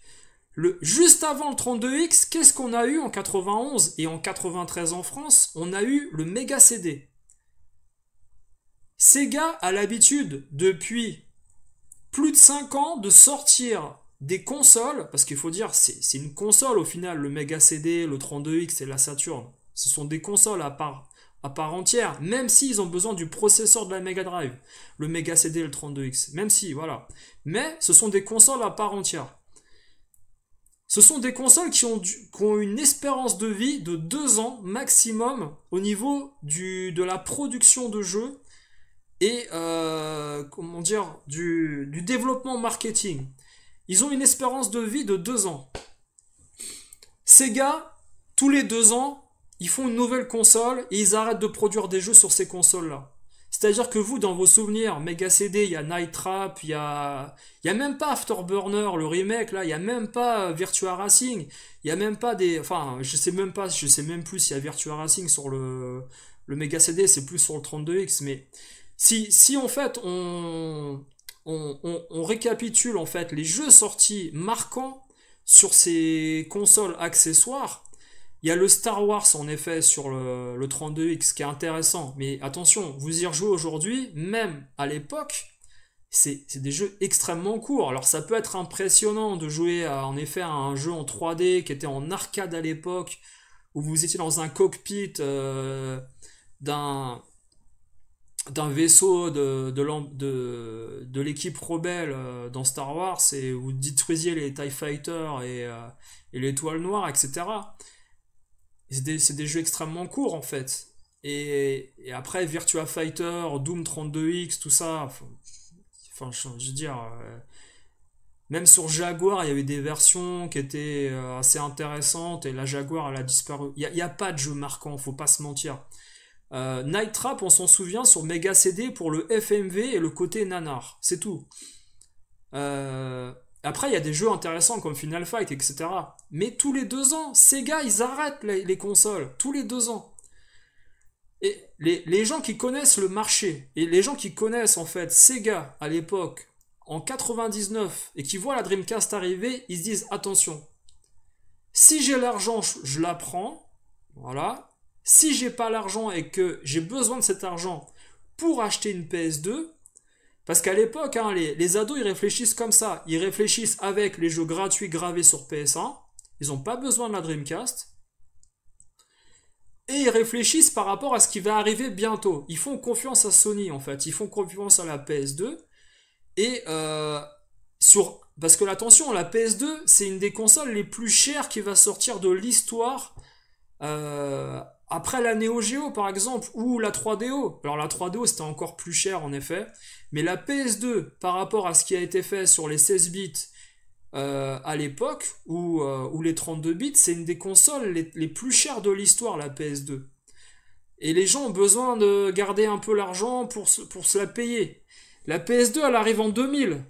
Juste avant le 32X, qu'est-ce qu'on a eu en 91 et en 93 en France? On a eu le Mega CD. Sega a l'habitude, depuis plus de 5 ans, de sortir des consoles, parce qu'il faut dire, c'est une console au final, le Mega CD, le 32X et la Saturn. Ce sont des consoles à part entière, même s'ils ont besoin du processeur de la Mega Drive, le Mega CD et le 32X, même si, voilà. Mais ce sont des consoles à part entière. Ce sont des consoles qui ont une espérance de vie de 2 ans maximum au niveau de la production de jeux et comment dire, du développement marketing. Ils ont une espérance de vie de 2 ans. Sega, tous les 2 ans, ils font une nouvelle console et ils arrêtent de produire des jeux sur ces consoles-là. C'est-à-dire que vous, dans vos souvenirs, Mega CD, il y a Night Trap, il y a même pas Afterburner, le remake, là, il y a même pas Virtua Racing, il y a même pas des, enfin, je sais même plus s'il y a Virtua Racing sur le Mega CD, c'est plus sur le 32X, mais si en fait on récapitule en fait les jeux sortis marquants sur ces consoles accessoires, il y a le Star Wars en effet sur le 32X qui est intéressant, mais attention, vous y rejouez aujourd'hui, même à l'époque, c'est des jeux extrêmement courts. Alors ça peut être impressionnant de jouer en effet à un jeu en 3D qui était en arcade à l'époque, où vous étiez dans un cockpit d'un vaisseau de l'équipe rebelle dans Star Wars et vous détruisiez les TIE Fighters et l'étoile noire, etc. C'est des jeux extrêmement courts en fait. Et après Virtua Fighter, Doom 32X, tout ça, enfin je veux dire, même sur Jaguar, il y avait des versions qui étaient assez intéressantes et la Jaguar elle a disparu. Il y a pas de jeu marquant, faut pas se mentir. Night Trap, on s'en souvient sur Mega CD pour le FMV et le côté nanar, c'est tout. Après, il y a des jeux intéressants comme Final Fight, etc. Mais tous les 2 ans, Sega, ils arrêtent les consoles. Tous les 2 ans. Et les gens qui connaissent le marché, et les gens qui connaissent en fait Sega à l'époque, en 99, et qui voient la Dreamcast arriver, ils se disent attention, si j'ai l'argent, je la prends. Voilà. Si j'ai pas l'argent et que j'ai besoin de cet argent pour acheter une PS2, parce qu'à l'époque, hein, les ados, ils réfléchissent comme ça. Ils réfléchissent avec les jeux gratuits gravés sur PS1. Ils n'ont pas besoin de la Dreamcast. Et ils réfléchissent par rapport à ce qui va arriver bientôt. Ils font confiance à Sony, en fait. Ils font confiance à la PS2. Et parce que attention, la PS2, c'est une des consoles les plus chères qui va sortir de l'histoire. Après la Neo Geo par exemple, ou la 3DO. Alors la 3DO c'était encore plus cher en effet, mais la PS2 par rapport à ce qui a été fait sur les 16 bits à l'époque, ou les 32 bits, c'est une des consoles les plus chères de l'histoire, la PS2. Et les gens ont besoin de garder un peu l'argent pour se la payer. La PS2 elle arrive en 2000.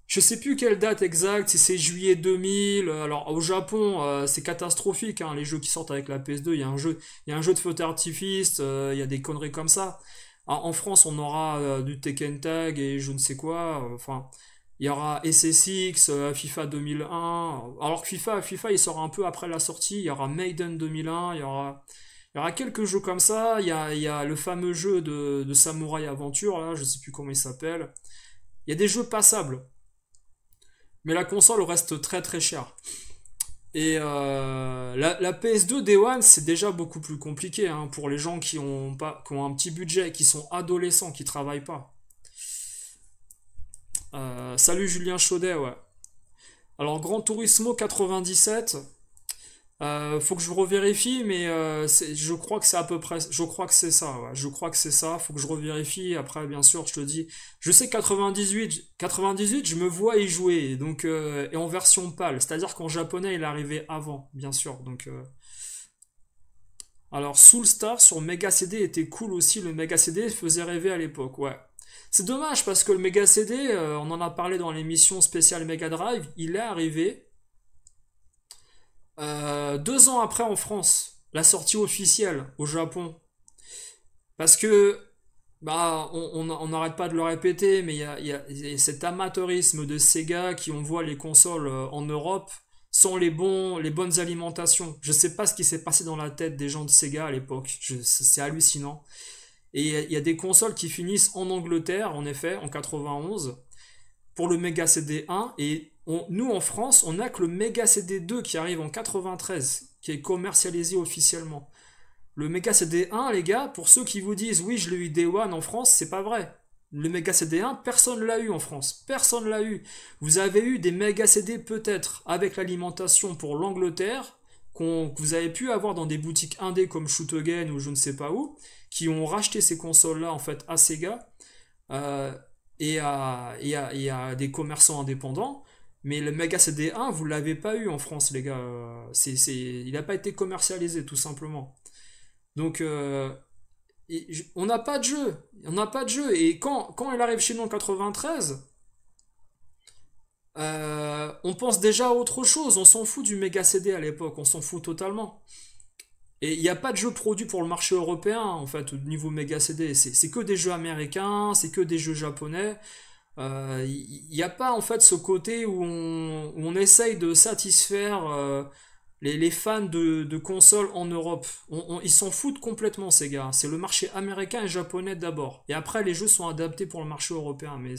Je sais plus quelle date exacte, si c'est juillet 2000. Alors au Japon, c'est catastrophique, hein, les jeux qui sortent avec la PS2. Il y a un jeu de feu d'artifice, il y a des conneries comme ça. En France, on aura du Tekken Tag et je ne sais quoi. Enfin, il y aura SSX, FIFA 2001. Alors que FIFA, il sort un peu après la sortie. Il y aura Maiden 2001. Il y aura quelques jeux comme ça. Il y a le fameux jeu de Samurai Aventure, là, je sais plus comment il s'appelle. Il y a des jeux passables. Mais la console reste très très chère. Et la PS2 Day One, c'est déjà beaucoup plus compliqué hein, pour les gens qui ont un petit budget, qui sont adolescents, qui travaillent pas. Salut Julien Chaudet, ouais. Alors Gran Turismo 97, Faut que je revérifie, mais je crois que c'est à peu près. Je crois que c'est ça. Ouais. Je crois que c'est ça. Faut que je revérifie. Après, bien sûr, je te dis. Je sais que 98, je me vois y jouer. Donc, et en version PAL. C'est-à-dire qu'en japonais, il est arrivé avant, bien sûr. Donc, alors, Soulstar sur Mega CD était cool aussi. Le Mega CD faisait rêver à l'époque. Ouais. C'est dommage parce que le Mega CD, on en a parlé dans l'émission spéciale Mega Drive. Il est arrivé 2 ans après en France, la sortie officielle au Japon. Parce que, bah, on n'arrête pas de le répéter, mais il y a cet amateurisme de Sega qui envoie les consoles en Europe sans les bonnes alimentations. Je sais pas ce qui s'est passé dans la tête des gens de Sega à l'époque. C'est hallucinant. Et il y a des consoles qui finissent en Angleterre, en effet, en 91, pour le Mega CD 1, et nous en France, on n'a que le Mega CD 2 qui arrive en 93, qui est commercialisé officiellement. Le Mega CD 1, les gars, pour ceux qui vous disent oui, je l'ai eu Day One en France, c'est pas vrai. Le Mega CD 1, personne l'a eu en France. Personne l'a eu. Vous avez eu des Mega CD peut-être avec l'alimentation pour l'Angleterre, que vous avez pu avoir dans des boutiques indé comme Shoot Again ou je ne sais pas où, qui ont racheté ces consoles-là en fait à Sega. Euh, et à des commerçants indépendants. Mais le Mega CD 1, vous l'avez pas eu en France, les gars. Il n'a pas été commercialisé, tout simplement. Donc, on n'a pas de jeu. On n'a pas de jeu. Et quand il arrive chez nous en 93, on pense déjà à autre chose. On s'en fout du Mega CD à l'époque. On s'en fout totalement. Et il n'y a pas de jeux produits pour le marché européen, en fait, au niveau Mega CD. C'est que des jeux américains, c'est que des jeux japonais. Il n'y a pas, en fait, ce côté où on essaye de satisfaire les fans de consoles en Europe. Ils s'en foutent complètement, ces gars. C'est le marché américain et japonais d'abord. Et après, les jeux sont adaptés pour le marché européen. Mais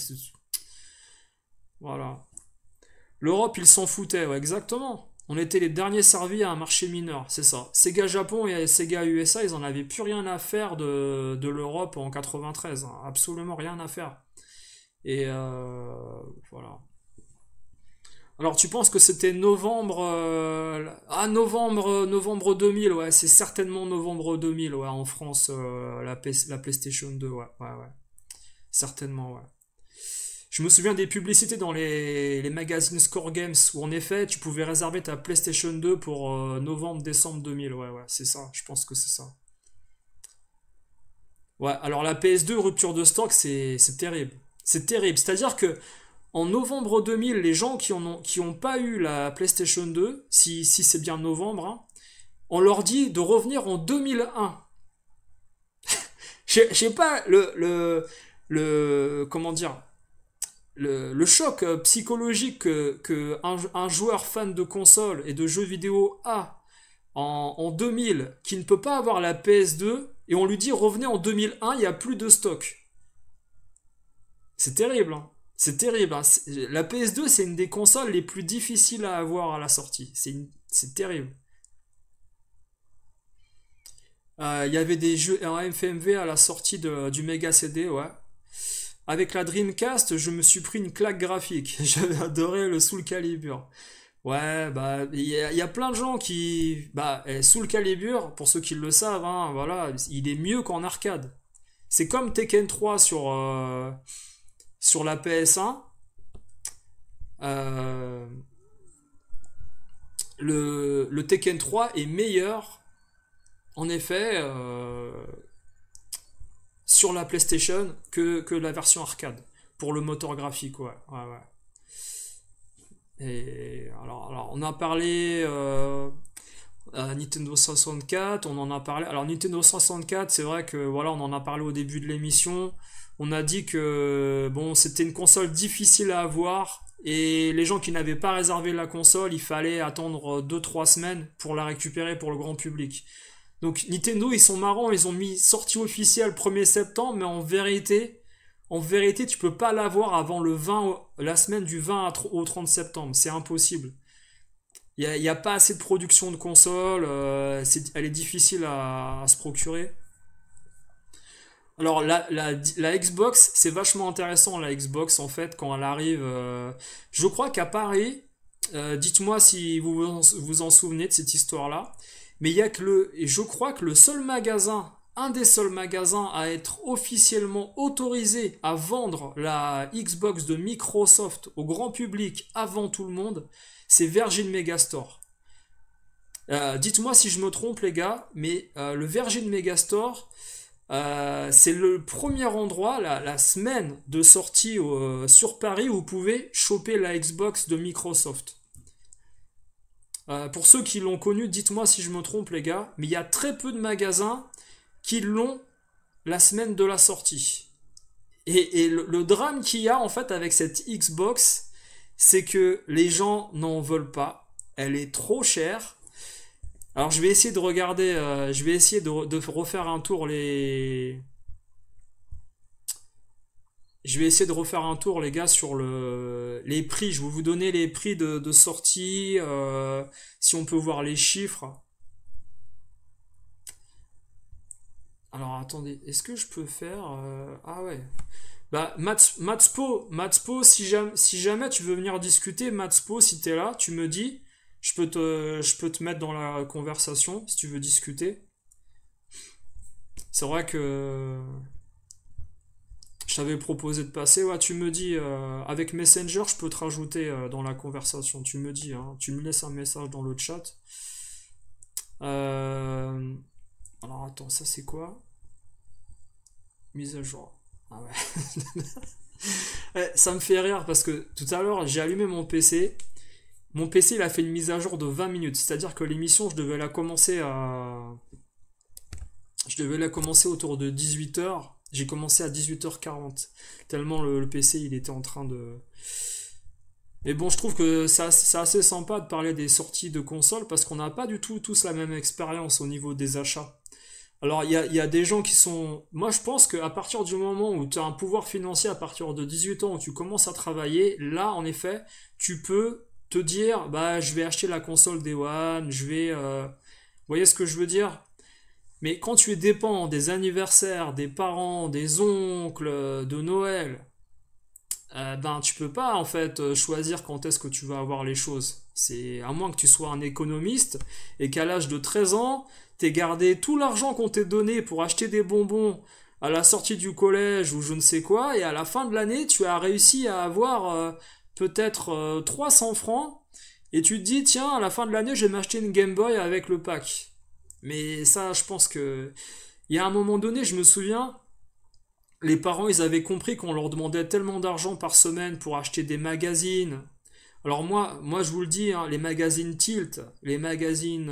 voilà. L'Europe, ils s'en foutaient, ouais, exactement. On était les derniers servis à un marché mineur, c'est ça. Sega Japon et Sega USA, ils en avaient plus rien à faire de l'Europe en 93, hein. Absolument rien à faire. Et voilà. Alors tu penses que c'était novembre novembre 2000, ouais, c'est certainement novembre 2000, ouais, en France, la PlayStation 2, ouais, ouais, ouais. Certainement, ouais. Je me souviens des publicités dans les magazines Score Games où en effet tu pouvais réserver ta PlayStation 2 pour novembre-décembre 2000. Ouais, ouais, c'est ça, je pense que c'est ça. Ouais, alors la PS2, rupture de stock, c'est terrible. C'est terrible. C'est-à-dire que en novembre 2000, les gens qui ont pas eu la PlayStation 2, si c'est bien novembre, hein, on leur dit de revenir en 2001. Je sais pas, comment dire, le choc psychologique que un joueur fan de console et de jeux vidéo a en 2000 qui ne peut pas avoir la PS2 et on lui dit revenez en 2001, il n'y a plus de stock. C'est terrible, hein. C'est terrible, hein. La PS2, c'est une des consoles les plus difficiles à avoir à la sortie. C'est terrible. Il y avait des jeux en FMV à la sortie du Mega CD, ouais. Avec la Dreamcast, je me suis pris une claque graphique. J'avais adoré le Soul Calibur. Ouais, bah, il y a plein de gens qui. Bah, Soul Calibur, pour ceux qui le savent, hein, voilà, il est mieux qu'en arcade. C'est comme Tekken 3 sur la PS1. Euh, le Tekken 3 est meilleur, en effet, sur la PlayStation que la version arcade. Pour le moteur graphique, ouais. Ouais, ouais. Et alors on a parlé Nintendo 64, on en a parlé. Alors Nintendo 64, c'est vrai que voilà, on en a parlé au début de l'émission. On a dit que bon, c'était une console difficile à avoir et les gens qui n'avaient pas réservé la console, il fallait attendre 2 3 semaines pour la récupérer pour le grand public. Donc Nintendo, ils sont marrants, ils ont mis sortie officielle 1er septembre, mais en vérité, tu peux pas l'avoir avant la semaine du 20 au 30 septembre. C'est impossible. Il y a pas assez de production de consoles. Elle est difficile à se procurer. Alors la Xbox, c'est vachement intéressant la Xbox en fait quand elle arrive. Je crois qu'à Paris, Dites-moi si vous en souvenez de cette histoire-là. Mais il y a que et je crois que le seul magasin, un des seuls magasins à être officiellement autorisé à vendre la Xbox de Microsoft au grand public avant tout le monde, c'est Virgin Megastore. Dites-moi si je me trompe les gars, mais le Virgin Megastore, c'est le premier endroit, la semaine de sortie sur Paris où vous pouvez choper la Xbox de Microsoft. Pour ceux qui l'ont connu, dites-moi si je me trompe les gars, mais il y a très peu de magasins qui l'ont la semaine de la sortie. Et le drame qu'il y a en fait avec cette Xbox, c'est que les gens n'en veulent pas. Elle est trop chère. Alors je vais essayer de regarder, je vais essayer de refaire un tour Je vais essayer de refaire un tour les gars sur les prix. Je vais vous donner les prix de sortie, si on peut voir les chiffres. Alors attendez, est-ce que je peux faire ah ouais. Bah Matspo, si jamais tu veux venir discuter, Matspo, si t'es là, tu me dis, je peux te mettre dans la conversation si tu veux discuter. C'est vrai que je t'avais proposé de passer, ouais, tu me dis, avec Messenger, je peux te rajouter dans la conversation, tu me dis, hein, tu me laisses un message dans le chat. Euh, alors attends, ça c'est quoi? Mise à jour. Ah ouais. Ça me fait rire parce que tout à l'heure, j'ai allumé mon PC. Mon PC, il a fait une mise à jour de 20 minutes. C'est-à-dire que l'émission, je devais la commencer autour de 18h. J'ai commencé à 18h40. Tellement le PC, il était en train de... Mais bon, je trouve que c'est assez sympa de parler des sorties de consoles parce qu'on n'a pas du tout tous la même expérience au niveau des achats. Alors, il y a des gens qui sont... Moi, je pense qu'à partir du moment où tu as un pouvoir financier, à partir de 18 ans, où tu commences à travailler, là, en effet, tu peux te dire, bah, je vais acheter la console Day One, je vais... Vous voyez ce que je veux dire? Mais quand tu es dépendant des anniversaires, des parents, des oncles, de Noël, ben tu peux pas en fait choisir quand est-ce que tu vas avoir les choses. C'est à moins que tu sois un économiste et qu'à l'âge de 13 ans, t'aies gardé tout l'argent qu'on t'ait donné pour acheter des bonbons à la sortie du collège ou je ne sais quoi, et à la fin de l'année, tu as réussi à avoir peut-être 300 francs, et tu te dis, tiens, à la fin de l'année, je vais m'acheter une Game Boy avec le pack. Mais ça, je pense que... Il y a un moment donné, je me souviens, les parents, ils avaient compris qu'on leur demandait tellement d'argent par semaine pour acheter des magazines. Alors moi je vous le dis, hein, les magazines Tilt, les magazines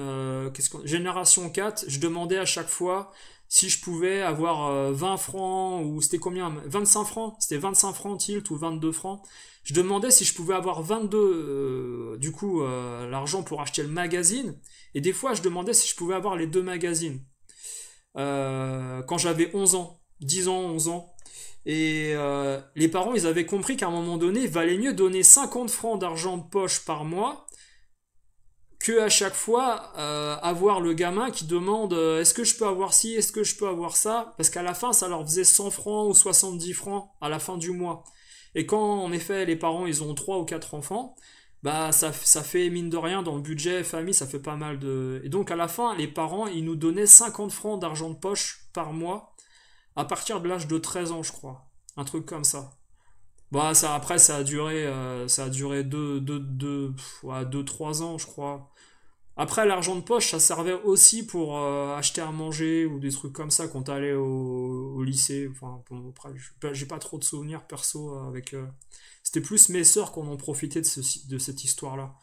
Génération 4, je demandais à chaque fois si je pouvais avoir 20 francs, ou c'était combien? 25 francs? C'était 25 francs Tilt ou 22 francs. Je demandais si je pouvais avoir 22, du coup, l'argent pour acheter le magazine. Et des fois, je demandais si je pouvais avoir les deux magazines. Quand j'avais 11 ans, 10 ans, 11 ans. Et les parents, ils avaient compris qu'à un moment donné, il valait mieux donner 50 francs d'argent de poche par mois que à chaque fois avoir le gamin qui demande est-ce que je peux avoir ci, est-ce que je peux avoir ça, parce qu'à la fin, ça leur faisait 100 francs ou 70 francs à la fin du mois. Et quand, en effet, les parents, ils ont 3 ou 4 enfants, bah ça fait, mine de rien, dans le budget famille, ça fait pas mal de... Et donc, à la fin, les parents, ils nous donnaient 50 francs d'argent de poche par mois à partir de l'âge de 13 ans, je crois. Un truc comme ça. Bah, ça, après, ça a duré 2, 3 ans, je crois. Après, l'argent de poche, ça servait aussi pour acheter à manger ou des trucs comme ça quand t'allais au lycée. Enfin, bon, après, j'ai pas trop de souvenirs perso avec... C'était plus mes sœurs qu'on en profitait de cette histoire-là.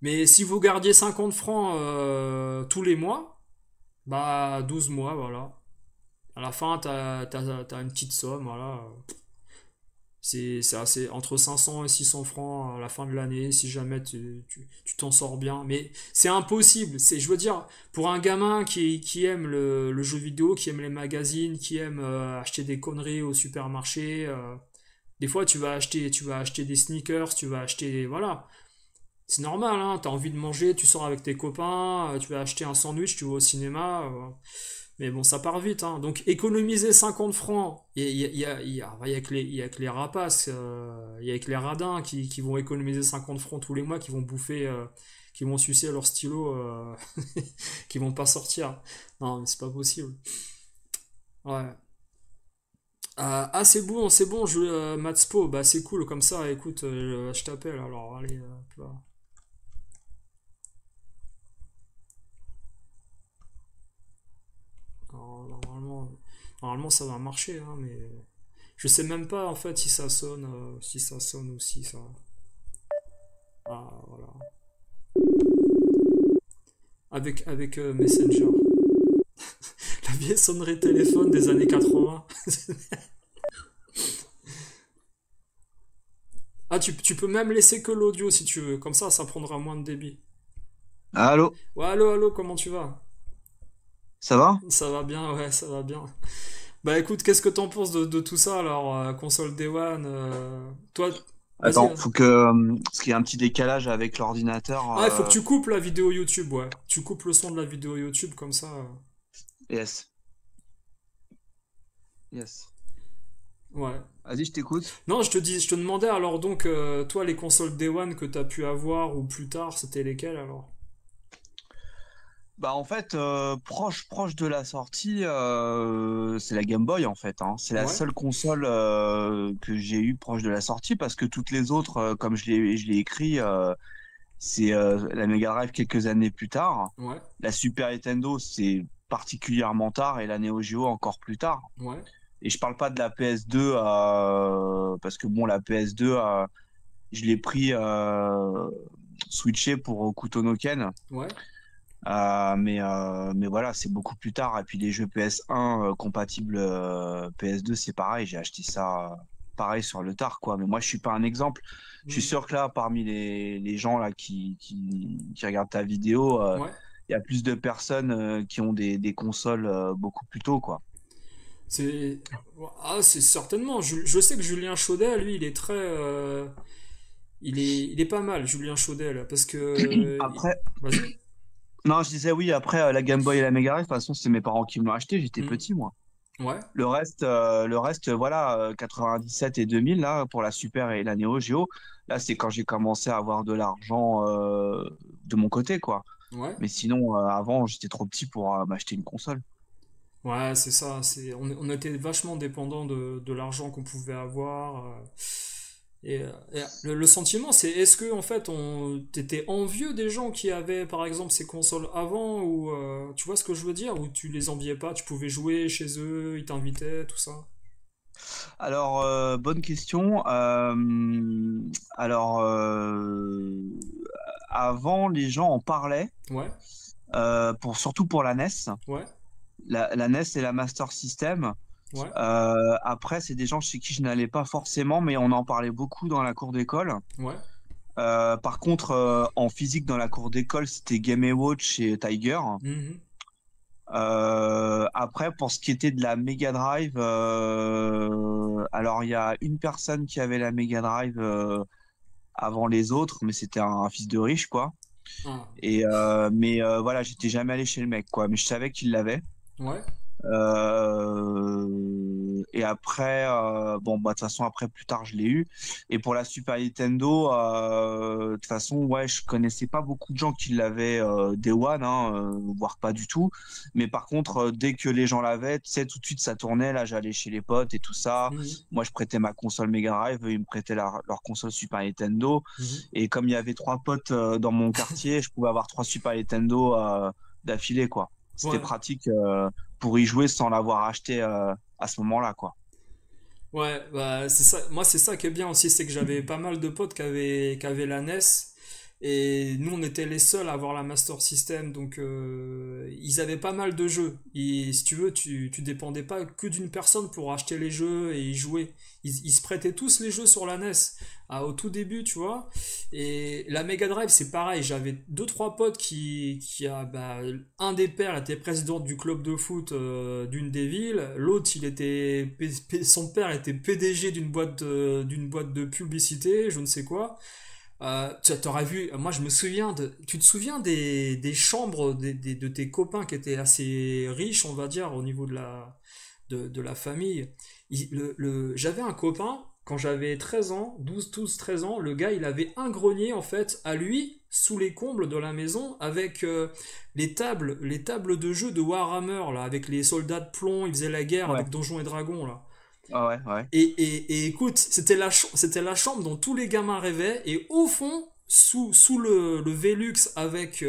Mais si vous gardiez 50 francs tous les mois, bah 12 mois, voilà. À la fin, t'as une petite somme, voilà. C'est assez entre 500 et 600 francs à la fin de l'année, si jamais tu t'en sors bien. Mais c'est impossible. Je veux dire, pour un gamin qui aime le jeu vidéo, qui aime les magazines, qui aime acheter des conneries au supermarché, des fois tu vas acheter des sneakers, tu vas acheter, voilà. C'est normal, hein, t'as envie de manger, tu sors avec tes copains, tu vas acheter un sandwich, tu vas au cinéma. Mais bon, ça part vite, hein. Donc économiser 50 francs, il y a que les rapaces, il y a que les radins qui vont économiser 50 francs tous les mois, qui vont bouffer, qui vont sucer leur stylo, qui vont pas sortir. Non, mais c'est pas possible. Ouais. C'est bon, Matspo, bah c'est cool comme ça, écoute, je t'appelle, alors allez, là. Alors, normalement ça va marcher, hein, mais je sais même pas en fait si ça sonne ou si ça. Ah voilà. Avec Messenger. La vieille sonnerie téléphone des années 80. Ah, tu peux même laisser que l'audio si tu veux, comme ça prendra moins de débit. Allô, Ouais, allô, allô, comment tu vas? ça va? Ça va bien, ouais, ça va bien. Bah écoute, qu'est-ce que t'en penses de tout ça alors, console Day One toi, vas-y, Attends, hein. faut que parce qu'il y a un petit décalage avec l'ordinateur. Ah, il faut que tu coupes la vidéo YouTube, ouais. Tu coupes le son de la vidéo YouTube comme ça. Yes, yes. Ouais. Vas-y, je t'écoute. Non, je te demandais alors donc, toi, les consoles Day One que t'as pu avoir ou plus tard, c'était lesquelles alors? Bah en fait, proche de la sortie, c'est la Game Boy en fait, hein. C'est la Ouais, seule console que j'ai eue proche de la sortie parce que toutes les autres, comme je l'ai écrit, c'est la Mega Drive quelques années plus tard. ouais, La Super Nintendo, c'est particulièrement tard et la Neo Geo encore plus tard. ouais, Et je parle pas de la PS2 parce que bon, la PS2, je l'ai pris switché pour Kutonoken. ouais. Mais voilà, c'est beaucoup plus tard. Et puis les jeux PS1 compatibles PS2, c'est pareil. J'ai acheté ça pareil sur le tard, quoi. Mais moi, je suis pas un exemple. Je suis Hmm. sûr que là, parmi les gens là qui regardent ta vidéo, Ouais. il y a plus de personnes qui ont des consoles beaucoup plus tôt, quoi. C'est. Ah, c'est certainement. Je sais que Julien Chaudet, lui, il est très. Il est pas mal, Julien Chaudet, là, parce que. Après, Vas-y. non, je disais oui, après la Game Boy et la Mega Drive, de toute façon, c'est mes parents qui me l'ont acheté, j'étais Hmm. petit, moi. Ouais, Le reste, voilà, 97 et 2000, là, pour la Super et la Neo Geo, là, c'est quand j'ai commencé à avoir de l'argent de mon côté, quoi. ouais. Mais sinon, avant, j'étais trop petit pour m'acheter une console. Ouais, c'est ça. On était vachement dépendant de l'argent qu'on pouvait avoir. Et le sentiment, c'est est-ce que en fait, t'étais envieux des gens qui avaient par exemple ces consoles avant ou tu vois ce que je veux dire ou tu les enviais pas, tu pouvais jouer chez eux, ils t'invitaient, tout ça. Alors, bonne question. Alors, avant, les gens en parlaient, Ouais, surtout pour la NES. ouais, La NES et la Master System. ouais, Après, c'est des gens chez qui je n'allais pas forcément, mais on en parlait beaucoup dans la cour d'école. ouais. Par contre, en physique, dans la cour d'école, c'était Game Watch et Tiger. Mhm. Après, pour ce qui était de la Mega Drive, alors il y a une personne qui avait la Mega Drive avant les autres, mais c'était un fils de riche, quoi. Ah, Mais voilà, j'étais jamais allé chez le mec, quoi. Mais je savais qu'il l'avait. ouais, Et après, bon, bah, de toute façon, après, plus tard, je l'ai eu. Et pour la Super Nintendo, de toute façon, ouais, je connaissais pas beaucoup de gens qui l'avaient Day One, hein, voire pas du tout. Mais par contre, dès que les gens l'avaient, tu sais, tout de suite, ça tournait. Là, j'allais chez les potes et tout ça. mhm, Moi, je prêtais ma console Mega Drive, eux, ils me prêtaient leur console Super Nintendo. mhm. Et comme il y avait trois potes dans mon quartier, je pouvais avoir trois Super Nintendo d'affilée, quoi. C'était Ouais, pratique pour y jouer sans l'avoir acheté à ce moment-là, quoi. ouais, bah c'est ça. Moi, c'est ça qui est bien aussi, c'est que j'avais pas mal de potes qui avaient la NES. Et nous, on était les seuls à avoir la Master System, donc ils avaient pas mal de jeux. Et si tu veux, tu dépendais pas que d'une personne pour acheter les jeux et y jouer. Ils se prêtaient tous les jeux sur la NES au tout début, tu vois. Et la Mega Drive, c'est pareil. J'avais deux trois potes bah, un des pères était président du club de foot d'une des villes. L'autre, son père était PDG d'une boîte de publicité, je ne sais quoi. Tu t'aurais vu, moi je me souviens tu te souviens des chambres de tes copains qui étaient assez riches, on va dire, au niveau de la famille. J'avais un copain, quand j'avais 13 ans, 13 ans, le gars il avait un grenier en fait à lui, sous les combles de la maison, avec les tables de jeu de Warhammer, là, avec les soldats de plomb, ils faisaient la guerre Ouais, avec Donjons et Dragons, là. ah ouais, ouais. Et écoute, c'était la chambre dont tous les gamins rêvaient. Et au fond, sous le Velux avec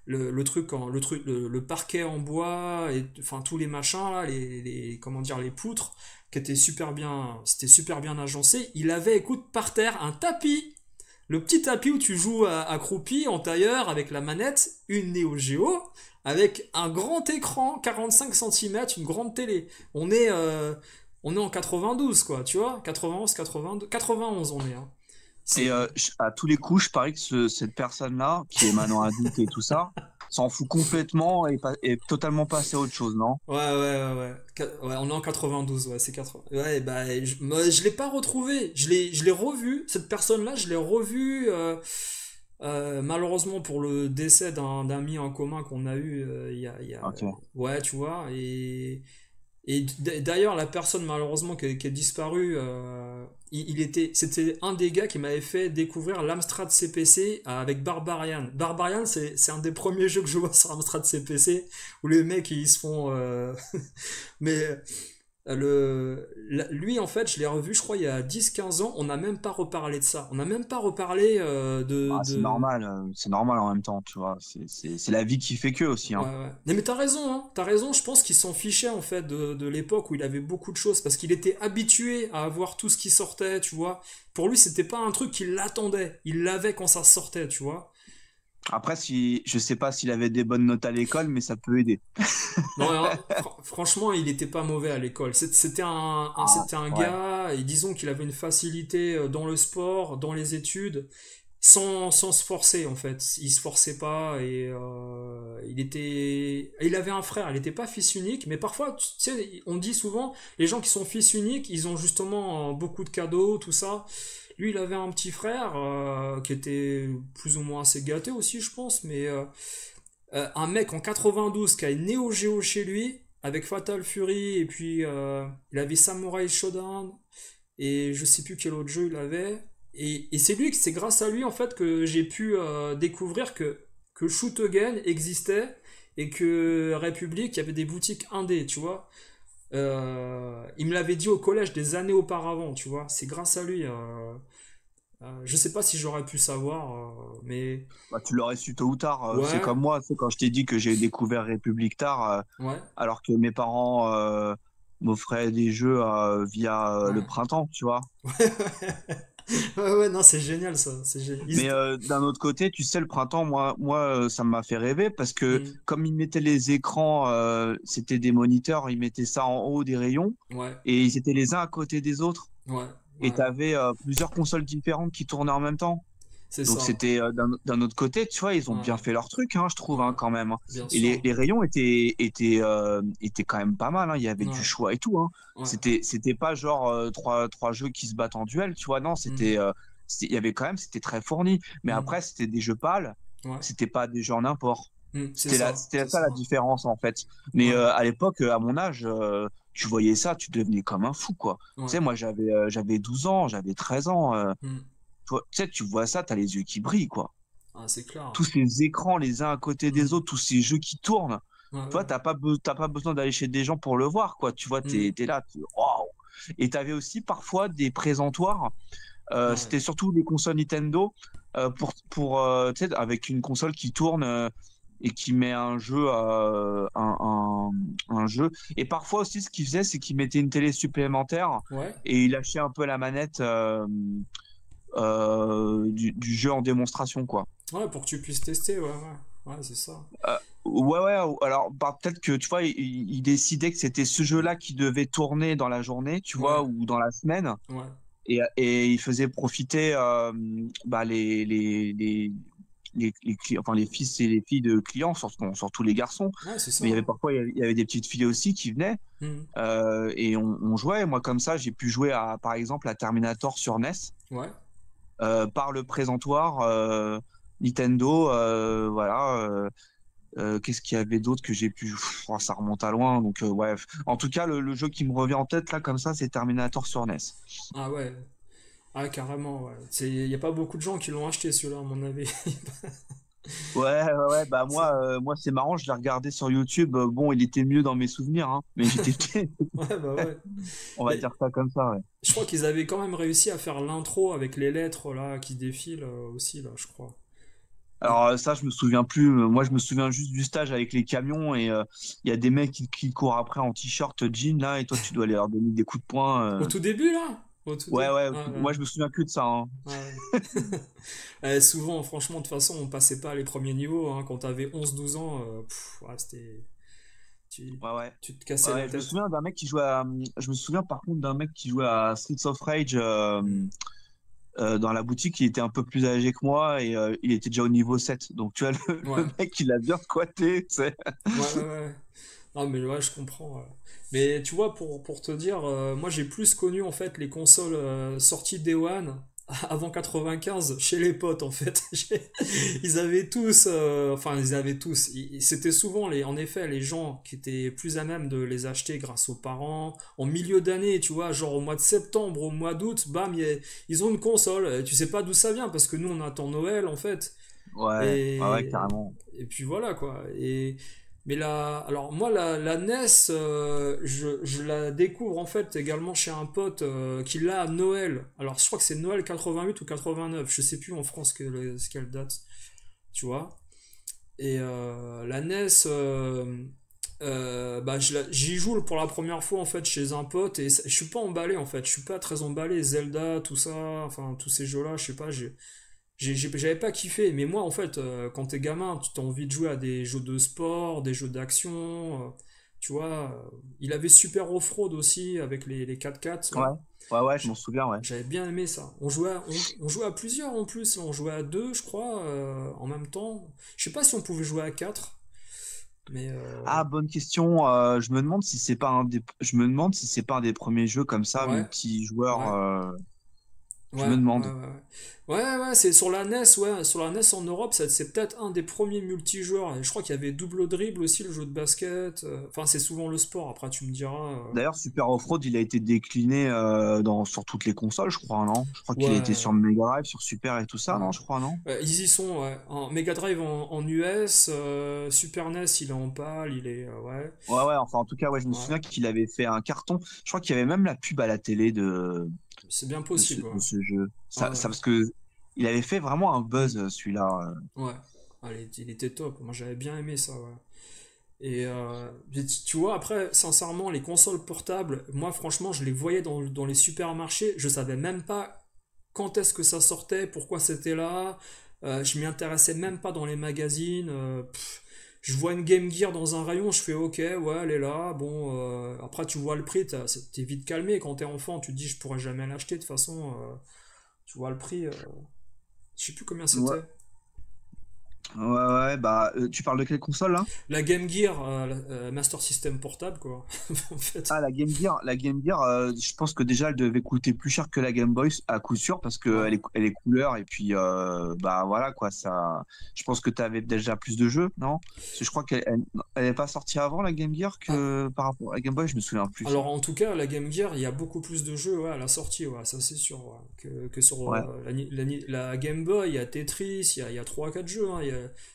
le parquet en bois et enfin tous les machins là, comment dire, les poutres qui étaient c'était super bien agencé. Il avait, écoute, par terre un tapis, le petit tapis où tu joues accroupi en tailleur avec la manette, une Neo Geo avec un grand écran 45 centimètres, une grande télé. On est en 92, quoi, tu vois, 91, 82, 91 on est, hein. Et C'est... à tous les coups, je parie que cette personne-là, qui est maintenant adulte et tout ça, s'en fout complètement et est totalement passé à autre chose, non? Ouais. Ouais, on est en 92, ouais, c'est 80. Ouais, bah, moi, je l'ai pas retrouvé. Je l'ai revu, cette personne-là, je l'ai revu, malheureusement pour le décès d'un ami en commun qu'on a eu, Ok. ouais, tu vois, et d'ailleurs, la personne malheureusement qui est disparue, c'était un des gars qui m'avait fait découvrir l'Amstrad CPC avec Barbarian. Barbarian, c'est un des premiers jeux que je vois sur Amstrad CPC où les mecs ils se font. Mais lui, en fait, je l'ai revu, je crois, il y a 10 15 ans. On n'a même pas reparlé de ça. On n'a même pas reparlé Ah, c'est normal en même temps, tu vois. C'est la vie qui fait que aussi, Ouais, hein. ouais. Mais t'as raison, hein. T'as raison, je pense qu'il s'en fichait en fait de l'époque où il avait beaucoup de choses parce qu'il était habitué à avoir tout ce qui sortait, tu vois. Pour lui, c'était pas un truc qu'il attendait, il l'avait quand ça sortait, tu vois. Après, je sais pas s'il avait des bonnes notes à l'école, mais ça peut aider. Non, hein, franchement, il était pas mauvais à l'école. Ah, C'était un ouais. gars, et disons qu'il avait une facilité dans le sport, dans les études, sans se forcer en fait. Il se forçait pas et il avait un frère. Il n'était pas fils unique, mais parfois, tu sais, on dit souvent, les gens qui sont fils uniques, ils ont justement beaucoup de cadeaux, tout ça. Lui, il avait un petit frère qui était plus ou moins assez gâté aussi, je pense, mais un mec en 92 qui a une Neo Geo chez lui avec Fatal Fury et puis il avait Samurai Shodown et je sais plus quel autre jeu il avait. Et c'est grâce à lui en fait que j'ai pu découvrir que Shoot Again existait et que République, il y avait des boutiques indé, tu vois. Il me l'avait dit au collège des années auparavant, tu vois. C'est grâce à lui. Je sais pas si j'aurais pu savoir, mais Bah, tu l'aurais su tôt ou tard. C'est ouais, comme moi, tu sais, quand je t'ai dit que j'ai découvert République tard, ouais, alors que mes parents m'offraient des jeux via le ouais. printemps, tu vois. Ouais, non, c'est génial ça. C'est génial. Mais d'un autre côté, tu sais, le printemps, ça m'a fait rêver parce que Hmm. comme ils mettaient les écrans, c'était des moniteurs, ils mettaient ça en haut des rayons Ouais, et ils étaient les uns à côté des autres. ouais, Et tu ouais. avais plusieurs consoles différentes qui tournaient en même temps. C'est Donc ça. c'était d'un autre côté, tu vois, ils ont bien Ouais, fait leur truc, hein, je trouve, hein, ouais. quand même, hein. Bien Et sûr. les rayons étaient quand même pas mal, hein. Il y avait du Ouais, choix et tout, hein. ouais. C'était pas genre trois jeux qui se battent en duel, tu vois, non, Mhm, il y avait quand même, c'était très fourni. Mais mhm. après, c'était des jeux pâles, Ouais. c'était pas des jeux en import. C'est ça. C'était C'est ça ça. la différence, en fait. Mais Ouais, à l'époque, à mon âge, tu voyais ça, tu devenais comme un fou, quoi. Tu ouais. sais, moi, j'avais 12 ans, j'avais 13 ans. Mhm. Tu sais, tu vois ça, t'as les yeux qui brillent, quoi. Ah, c'est clair. Tous ces écrans les uns à côté des Mhm. autres, tous ces jeux qui tournent. Ouais, Tu vois, ouais. t'as pas besoin d'aller chez des gens pour le voir, quoi. Tu vois, Mhm. t'es là, waouh. Et t'avais aussi parfois des présentoirs. Ouais. C'était surtout les consoles Nintendo tu sais, avec une console qui tourne et qui met un jeu, un jeu. Et parfois aussi, ce qu'ils faisaient, c'est qu'ils mettaient une télé supplémentaire Ouais. et ils lâchaient un peu la manette du jeu en démonstration, quoi. Ouais, pour que tu puisses tester, ouais, ouais. Ouais, c'est ça. Ouais, alors bah, peut-être que tu vois, il décidait que c'était ce jeu-là qui devait tourner dans la journée, tu vois, Ouais, ou dans la semaine, ouais. et il faisait profiter bah, enfin, les fils et les filles de clients, surtout les garçons, Ouais, c'est ça, mais il y avait hein. parfois il y avait des petites filles aussi qui venaient Mhm. et on jouait. Moi, comme ça, j'ai pu jouer à, par exemple, à Terminator sur NES. Ouais. par le présentoir Nintendo. Voilà. Qu'est-ce qu'il y avait d'autre que j'ai pu. Oh, ça remonte à loin. Donc, ouais. En tout cas, le jeu qui me revient en tête, là, comme ça, c'est Terminator sur NES. Ah ouais, ah carrément, ouais. Il n'y a pas beaucoup de gens qui l'ont acheté celui-là, à mon avis. Ouais, bah C'est- moi c'est marrant, je l'ai regardé sur YouTube. Bon, il était mieux dans mes souvenirs, hein, mais j'étais petit, Ouais, bah ouais. on va Mais dire ça comme ça, ouais. je crois qu'ils avaient quand même réussi à faire l'intro avec les lettres là qui défilent aussi, là, je crois. Et- Alors ça, je me souviens plus. Moi, je me souviens juste du stage avec les camions et il y a des mecs qui courent après en t-shirt jean là, et toi, tu dois aller leur donner des coups de poing. Au tout début, là? Au tout Ouais, début? ouais. Ah, ouais. Moi, je me souviens que de ça, hein. Ah, ouais. Souvent, franchement, de toute façon, on passait pas les premiers niveaux, hein. Quand t'avais 11 12 ans, ouais, c'était. Tu, Ouais, ouais. tu te Ouais, cassais la ouais. Je me tête. souviens d'un mec qui jouait à. Je me souviens par contre d'un mec qui jouait à Streets of Rage. Hmm. Dans la boutique, il était un peu plus âgé que moi et il était déjà au niveau 7. Donc, tu vois, le Ouais, mec, il a bien squatté, tu sais. ouais, ouais, ouais. Non, mais ouais, je comprends. Ouais. Mais tu vois, pour te dire, moi j'ai plus connu en fait les consoles sorties Day One avant 95 chez les potes en fait. Ils avaient tous, enfin ils avaient tous. C'était souvent en effet les gens qui étaient plus à même de les acheter grâce aux parents en milieu d'année, tu vois, genre au mois de septembre, au mois d'août, bam, ils ont une console. Et tu sais pas d'où ça vient parce que nous on attend Noël en fait. Ouais, ouais, ouais, Et, carrément. et puis voilà quoi. Mais alors moi la NES, je la découvre en fait également chez un pote qui l'a à Noël. Alors je crois que c'est Noël 88 ou 89, je sais plus en France quelle date, tu vois. Et la NES, bah, j'y joue pour la première fois en fait chez un pote et je suis pas emballé en fait, je suis pas très emballé. Zelda, tout ça, enfin tous ces jeux-là, je sais pas, j'avais pas kiffé, mais moi en fait, quand t'es gamin, tu as envie de jouer à des jeux de sport, des jeux d'action, tu vois. Il avait Super Off-Road aussi avec les 4x4 Ouais, là. ouais, ouais, je J'- m'en souviens, ouais. J'avais bien aimé ça. On jouait à plusieurs en plus, on jouait à deux, je crois, en même temps. Je sais pas si on pouvait jouer à quatre, mais Ah, bonne question. Je me demande si c'est pas un des premiers jeux comme ça, ouais, multijoueur. ouais. Je me Ouais, ouais, demande. ouais. Ouais, ouais, c'est sur la NES, ouais. Sur la NES en Europe, c'est peut-être un des premiers multijoueurs. Et je crois qu'il y avait Double Dribble aussi, le jeu de basket. Enfin, c'est souvent le sport, après tu me diras. D'ailleurs, Super Off-Road, il a été décliné sur toutes les consoles, je crois, non? Je crois qu'il a été sur Ouais, Mega Drive, sur Super et tout ça, ouais. non? Je crois, non? Ils y sont, ouais. En Mega Drive en US, Super NES, il est en pâle, il est. Ouais, Ouais, ouais, enfin, en tout cas, ouais, je me ouais. souviens qu'il avait fait un carton. Je crois qu'il y avait même la pub à la télé C'est bien de ce, possible, ouais. de ce jeu. Ouais, Ça, parce que il avait fait vraiment un hmm, buzz, celui-là. ouais. Allez, il était top. Moi, j'avais bien aimé ça, ouais. Et tu vois, après, sincèrement, les consoles portables, moi, franchement, je les voyais dans les supermarchés. Je savais même pas quand est-ce que ça sortait, pourquoi c'était là. Je m'y intéressais même pas dans les magazines. Je vois une Game Gear dans un rayon, je fais ok, ouais, elle est là. Bon, après, tu vois le prix, t'es vite calmé. Quand t'es enfant, tu te dis, je pourrais jamais l'acheter de toute façon. Tu vois le prix, je sais plus combien Ouais, c'était. ouais, ouais, bah, tu parles de quelle console, là? La Game Gear, Master System portable, quoi. En fait. Ah, la Game Gear, je pense que déjà elle devait coûter plus cher que la Game Boy à coup sûr parce Ouais. qu'elle est couleur et puis bah voilà quoi ça. Je pense que tu avais déjà plus de jeux, non? Parce que je crois qu'elle est pas sortie avant la Game Gear Ah, que par rapport à la Game Boy, je me souviens plus. alors en tout cas, la Game Gear, il y a beaucoup plus de jeux ouais, à la sortie, ouais, ça c'est sûr. Ouais, que sur Ouais. la Game Boy, il y a Tetris, il y a 3-4 jeux. Hein,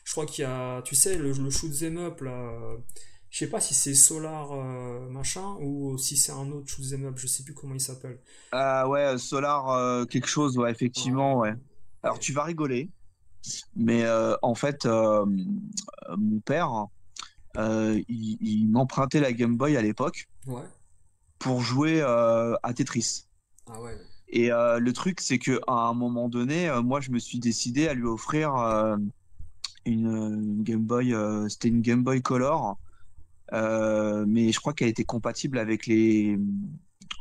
je crois qu'il y a, tu sais, le shoot 'em up là. Je sais pas si c'est Solar machin ou si c'est un autre shoot 'em up, je sais plus comment il s'appelle. Ah ouais, Solar quelque chose, ouais, effectivement, ouais. Ouais, Alors et- tu vas rigoler, mais en fait mon père il m'empruntait la Game Boy à l'époque ouais. pour jouer à Tetris. Ah ouais. Et le truc, c'est que à un moment donné, moi, je me suis décidé à lui offrir une Game Boy. C'était une Game Boy Color, mais je crois qu'elle était compatible avec les.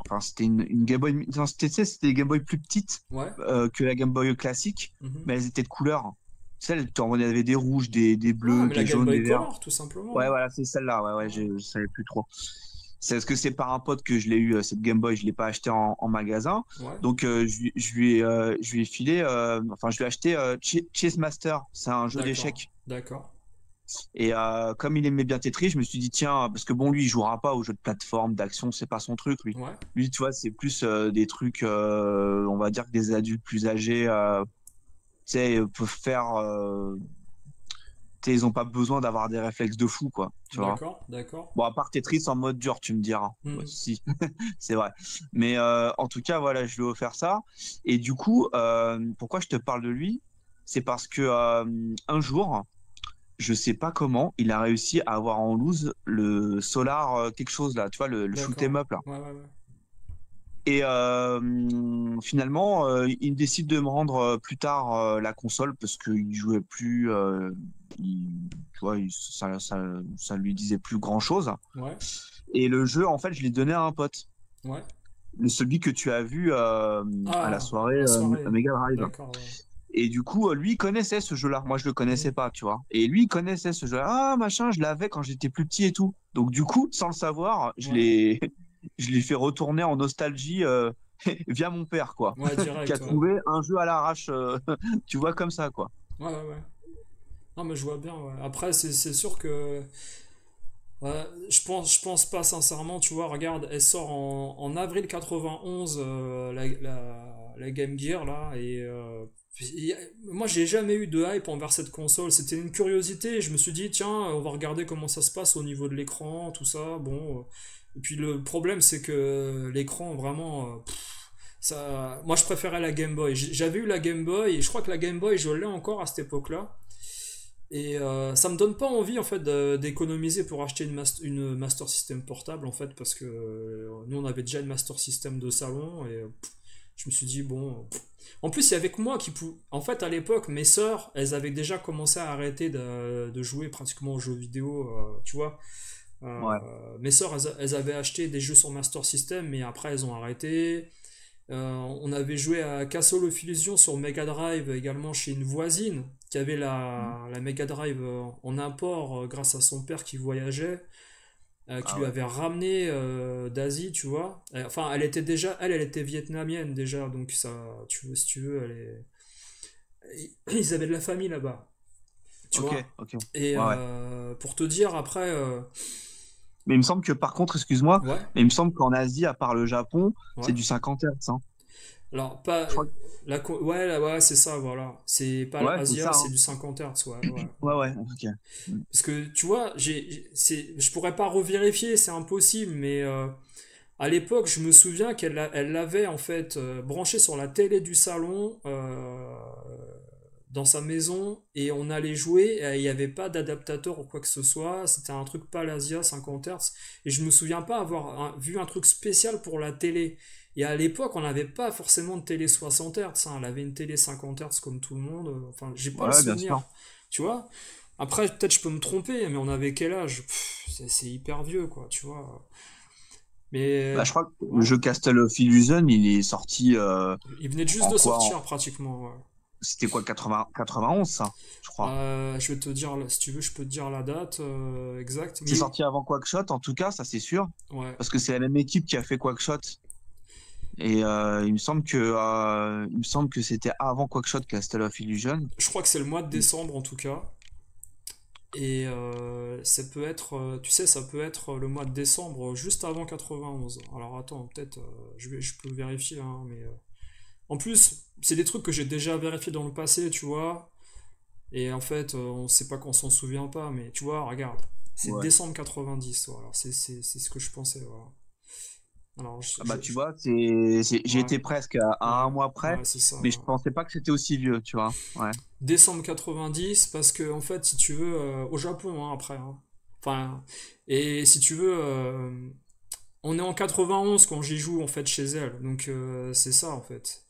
Enfin, c'était une Game Boy. Non, tu sais, c'était des Game Boy plus petites Ouais. que la Game Boy classique, Mhm. mais elles étaient de couleur. Tu sais, il y avait des rouges, des Ouais, bleus, mais la des Game jaunes, Boy des verts. Color, tout simplement. Ouais, Hein. voilà, c'est celle-là. Ouais, ouais, Ouais. je savais plus trop. C'est parce que c'est par un pote que je l'ai eu, cette Game Boy, je l'ai pas acheté en magasin. Ouais, Donc je lui ai filé, enfin je lui ai acheté Chess Master, c'est un jeu d'accord, d'échecs. d'accord. Et comme il aimait bien Tetris, je me suis dit tiens, parce que bon lui il jouera pas aux jeux de plateforme, d'action, c'est pas son truc lui. Ouais, Lui tu vois c'est plus des trucs, on va dire que des adultes plus âgés, tu sais, peuvent faire, tu sais, ils ont pas besoin d'avoir des réflexes de fou quoi, tu vois. d'accord, d'accord. Bon, à part Tetris en mode dur, tu me diras. Ouais, Hmm. si, c'est vrai. Mais en tout cas, voilà, je lui ai offert ça. Et du coup, pourquoi je te parle de lui? C'est parce que un jour, je sais pas comment, il a réussi à avoir en loose le Solar quelque chose là, tu vois, le shoot 'em D'accord. up là. Ouais, ouais, ouais. Et finalement, il décide de me rendre plus tard la console parce qu'il jouait plus, tu vois, ça lui disait plus grand-chose. Ouais, Et le jeu, en fait, je l'ai donné à un pote. ouais. Celui que tu as vu à la Ah, à soirée la soirée. Mega Drive. D'accord, ouais. Et du coup, lui, il connaissait ce jeu-là. Moi, je le Hmm. connaissais pas, tu vois. Et lui, il connaissait ce jeu-là. Ah, machin, je l'avais quand j'étais plus petit et tout. Donc, du coup, sans le savoir, Ouais, je l'ai fait retourner en nostalgie via mon père, quoi. ouais, Qui a direct, ouais. trouvé un jeu à l'arrache, tu vois, comme ça, quoi. Ouais, ouais, ouais. Non, mais je vois bien, ouais. Après, c'est sûr que. Je pense pas sincèrement, tu vois, regarde, elle sort en avril 91, la Game Gear, là, et moi j'ai jamais eu de hype envers cette console, c'était une curiosité, et je me suis dit, tiens, on va regarder comment ça se passe au niveau de l'écran, tout ça, bon. Et puis le problème, c'est que l'écran, vraiment, ça, moi je préférais la Game Boy. J'avais eu la Game Boy, et je crois que la Game Boy, je l'ai encore à cette époque-là. Et ça me donne pas envie en fait d'économiser pour acheter une Master System portable en fait parce que nous on avait déjà une Master System de salon et je me suis dit bon en plus il y avait que moi en fait à l'époque mes sœurs elles avaient déjà commencé à arrêter de jouer pratiquement aux jeux vidéo tu vois. Ouais. Mes sœurs elles avaient acheté des jeux sur Master System mais après elles ont arrêté. On avait joué à Castle of Illusion sur Mega Drive également chez une voisine qui avait la Mega Drive en import grâce à son père qui voyageait, qui Ah lui ouais. avait ramené d'Asie, tu vois. Enfin, elle était déjà, elle était vietnamienne déjà, donc ça, tu veux, si tu veux, ils avaient de la famille là-bas, tu Ok, vois. ok. Et Ouais, ouais. pour te dire après, Mais il me semble que par contre, excuse-moi, ouais, mais il me semble qu'en Asie, à part le Japon, c'est ouais. du 50 Hz, hein. Alors, pas. Je crois que... Ouais, ouais, c'est ça, voilà. C'est pas Ouais, c'est l'Asia, ça, c'est hein. du 50 Hz, ouais, ouais, Ouais, ouais. ouais, ok. Mm. Parce que, tu vois, je pourrais pas revérifier, c'est impossible, mais à l'époque, je me souviens elle l'avait, en fait, branché sur la télé du salon, dans sa maison, et on allait jouer, et il n'y avait pas d'adaptateur ou quoi que ce soit, c'était un truc pas l'Asia 50 Hz, et je me souviens pas avoir vu un truc spécial pour la télé. Et à l'époque, on n'avait pas forcément de télé 60 Hz, hein. Elle avait une télé 50 Hz comme tout le monde. Enfin, j'ai pas le Ouais, bien sûr. souvenir. Tu vois? Après, peut-être je peux me tromper, mais on avait quel âge? C'est hyper vieux, quoi, tu vois. Mais, Bah, je crois que le ouais. jeu Castle of Illusion, il est sorti Il venait juste en de quoi? sortir, pratiquement, ouais. C'était quoi, 91, ça, je crois. Je vais te dire, si tu veux, je peux te dire la date exacte. C'est Mais, sorti avant Quackshot, en tout cas, ça c'est sûr. ouais. Parce que c'est la même équipe qui a fait Quackshot. Et il me semble que c'était avant Quackshot Castle of Illusion. Je crois que c'est le mois de décembre, en tout cas. Et ça peut être, tu sais, ça peut être le mois de décembre, juste avant 91. Alors attends, peut-être, je peux vérifier, hein, mais en plus, c'est des trucs que j'ai déjà vérifiés dans le passé, tu vois. Et en fait, on sait pas qu'on s'en souvient pas, mais tu vois, regarde, c'est Ouais. décembre 90, voilà, c'est ce que je pensais, voilà. Alors, Ah bah tu je- vois, j'ai ouais, été presque à un ouais, mois près, ouais, c'est ça. mais je Ouais. pensais pas que c'était aussi vieux, tu vois. Ouais. Décembre 90, parce que en fait, si tu veux, au Japon, hein, après, hein. Enfin, et si tu veux, on est en 91 quand j'y joue en fait chez elle, donc c'est ça en fait.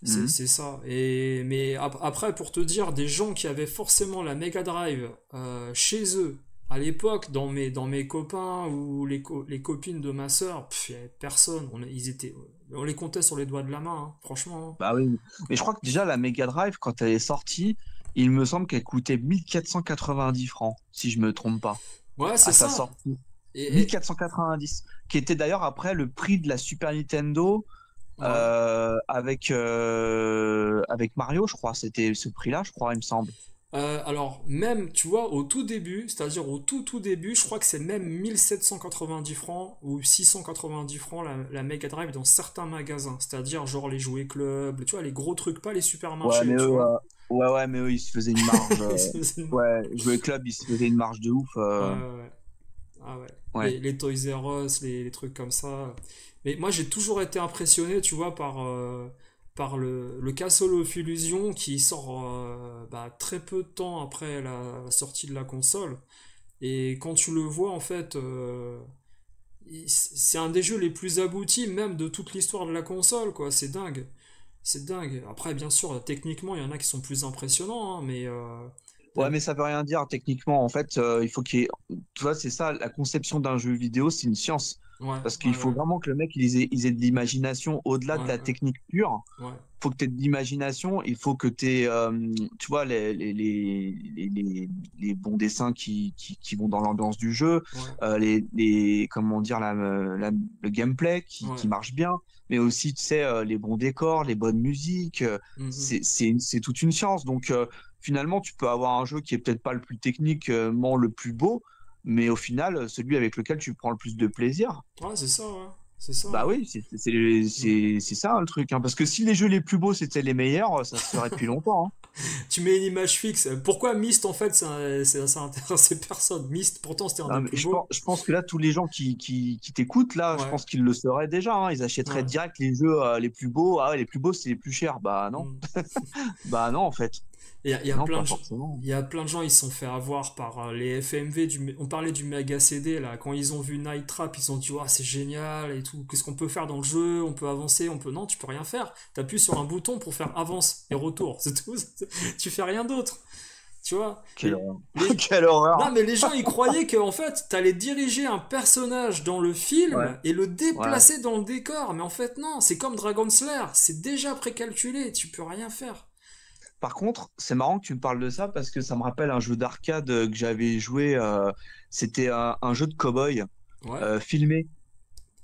Mhm. C'est ça. Mais après, pour te dire, des gens qui avaient forcément la Mega Drive chez eux, à l'époque, dans mes copains ou les copines de ma sœur, il n'y avait personne. On les comptait sur les doigts de la main, hein, franchement. Bah oui. Mais je crois que déjà la Mega Drive, quand elle est sortie, il me semble qu'elle coûtait 1490 francs, si je me trompe pas, Ouais, c'est à sa ça. sortie. Et 1490, qui était d'ailleurs après le prix de la Super Nintendo ouais. avec Mario, je crois. C'était ce prix-là, je crois, il me semble. Alors, même, tu vois, au tout début, c'est-à-dire au tout début, je crois que c'est même 1790 francs ou 690 francs la Mega Drive dans certains magasins. C'est-à-dire, genre les jouets club, tu vois, les gros trucs, pas les Ouais, supermarchés, mais tu eux, vois. mais eux, ils se faisaient une marge. Ouais, jouer club, ils se faisaient une marge de ouf. Ouais, ouais, ouais. Ah ouais. Ouais. Les Toys R Us, les trucs comme ça. Mais moi, j'ai toujours été impressionné, tu vois, par le Castle of Illusion qui sort bah, très peu de temps après la sortie de la console. Et quand tu le vois, en fait, c'est un des jeux les plus aboutis, même de toute l'histoire de la console, quoi. C'est dingue. C'est dingue. Après, bien sûr, techniquement, il y en a qui sont plus impressionnants, hein, mais la- Ouais, mais ça veut rien dire techniquement. En fait, il faut qu'il y ait... Tu vois, c'est ça, la conception d'un jeu vidéo, c'est une science. ouais, Parce ouais, qu'il faut vraiment que le mec, il ait de l'imagination au-delà ouais, de la ouais, technique pure. ouais, Faut que tu aies de l'imagination, il faut que tu aies, tu vois, les bons dessins qui vont dans l'ambiance du jeu, ouais, comment dire, le gameplay ouais. qui marche bien, mais aussi, tu sais, les bons décors, les bonnes musiques, Mhm. c'est toute une science. Donc, finalement, tu peux avoir un jeu qui est peut-être pas le plus techniquement le plus beau, mais au final, celui avec lequel tu prends le plus de plaisir. Ouais, c'est ça, ouais. C'est ça, Bah hein. oui, Mm. c'est ça le truc, hein. Parce que si les jeux les plus beaux c'était les meilleurs, ça se ferait depuis longtemps, hein. Tu mets une image fixe. Pourquoi Myst, en fait, ça intéressait personne. Myst, pourtant, c'était un Non, des mais plus beaux. je pense que là, tous les gens qui t'écoutent, là, je Ouais, pense qu'ils le sauraient déjà, hein. Ils achèteraient ouais. direct les jeux les plus beaux. Ah ouais, les plus beaux, c'est les plus chers. Bah non. Mm. Bah non, en fait. Et il y a Non, plein pas de gens. forcément. Il y a plein de gens, ils se sont fait avoir par les FMV. On parlait du Mega CD, là. Quand ils ont vu Night Trap, ils ont dit, oh, c'est génial et tout. Qu'est-ce qu'on peut faire dans le jeu? On peut avancer, on peut. Non, tu peux rien faire. T'appuies sur un bouton pour faire avance et retour. C'est tout. Tu fais rien d'autre. Tu vois? Quelle horreur. Les... Quelle Non, horreur. mais les gens, ils croyaient que en fait, t'allais diriger un personnage dans le Ouais, film et le ouais. déplacer dans le décor. Mais en fait, non, c'est comme Dragon Slayer. C'est déjà précalculé. Tu peux rien faire. Par contre, c'est marrant que tu me parles de ça parce que ça me rappelle un jeu d'arcade que j'avais joué. C'était un jeu de cow-boy Ouais. filmé.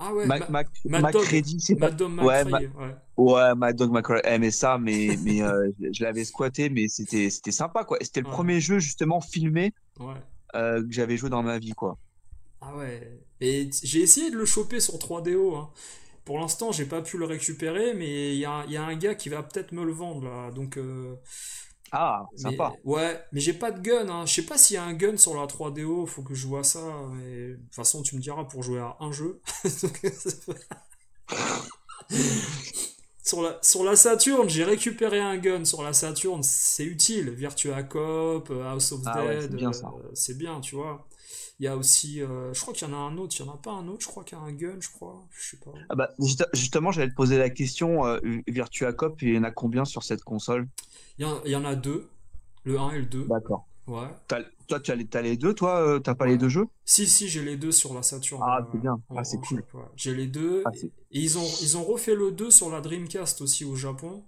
Ah ouais, Mad Dog. MacReady, c'est pas. Mad Dog Ouais, McCree, ouais. ouais, Mad Dog McCray aimait ça, mais je l'avais squatté, mais c'était sympa, quoi. C'était le Ouais, premier jeu, justement, filmé ouais. que j'avais joué dans ma vie, quoi. Ah ouais. Et j'ai essayé de le choper sur 3DO, hein. Pour l'instant, j'ai pas pu le récupérer, mais il y a un gars qui va peut-être me le vendre, là. Donc, Ah, sympa. mais ouais, mais j'ai pas de gun, hein. Je sais pas s'il y a un gun sur la 3DO, faut que je vois ça. Et de toute façon, tu me diras pour jouer à un jeu. Donc, sur la Saturn, j'ai récupéré un gun sur la Saturn, c'est utile. Virtua Cop, House of Ah ouais, Dead, c'est bien ça. c'est bien, tu vois. Il y a aussi, je crois qu'il y en a un autre, il y en a pas un autre, je crois qu'il y a un gun, je crois, je sais pas. Ah bah, justement, j'allais te poser la question, Virtua Cop, il y en a combien sur cette console? Il y en a deux, le un et le 2. D'accord. Ouais, Toi, t'as les deux, toi, t'as pas les ouais. deux jeux? Si, j'ai les deux sur la Saturn, Ah, c'est bien. Ah, c'est en cool. jeu, ouais. J'ai les deux, Ah, et ils ont refait le 2 sur la Dreamcast aussi au Japon,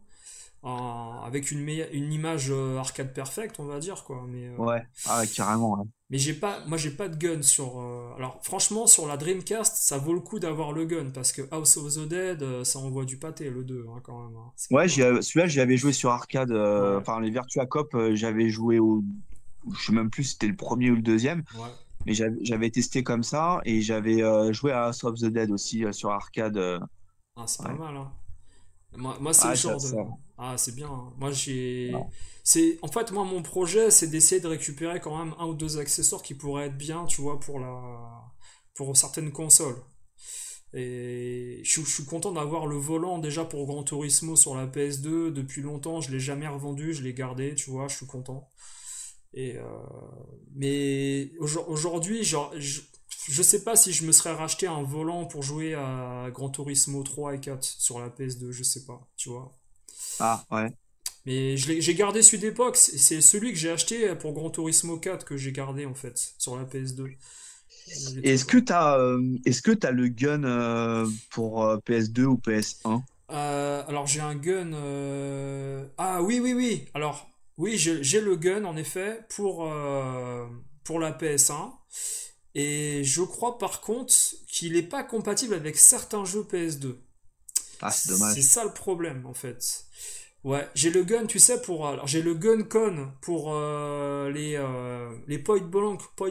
avec une image arcade perfect, on va dire, quoi. ouais, ah, carrément, ouais. Mais moi j'ai pas de gun sur. Alors franchement sur la Dreamcast, ça vaut le coup d'avoir le gun parce que House of the Dead, ça envoie du pâté le 2 hein, quand même, hein. C'est Ouais, pas. celui-là, j'y avais joué sur arcade. Ouais, Enfin, les Virtua Cop, j'avais joué au. Je sais même plus si c'était le premier ou le deuxième, ouais. mais j'avais testé comme ça et j'avais joué à House of the Dead aussi sur arcade. Ah, c'est pas Ouais. mal, hein. Moi c'est le Ah, ça, genre de. ça. Ah, c'est bien, hein. Moi j'ai. Ouais. En fait, moi mon projet c'est d'essayer de récupérer quand même un ou deux accessoires qui pourraient être bien, tu vois, pour certaines consoles. Et je suis content d'avoir le volant déjà pour Gran Turismo sur la PS2. Depuis longtemps, je l'ai jamais revendu, je l'ai gardé, tu vois, je suis content. Et mais aujourd'hui, je sais pas si je me serais racheté un volant pour jouer à Gran Turismo 3 et 4 sur la PS2, je sais pas, tu vois. Ah, ouais. Mais j'ai gardé celui d'époque, c'est celui que j'ai acheté pour Gran Turismo 4 que j'ai gardé en fait sur la PS2. Les Et trucs. est-ce que t'as le gun pour PS2 ou PS1? Alors j'ai un gun. Ah oui, oui, oui. Alors oui, j'ai le gun en effet pour la PS1. Et je crois par contre qu'il n'est pas compatible avec certains jeux PS2. Ah, c'est C'est dommage. ça le problème en fait. Ouais, j'ai le gun, tu sais, alors j'ai le gun con pour les point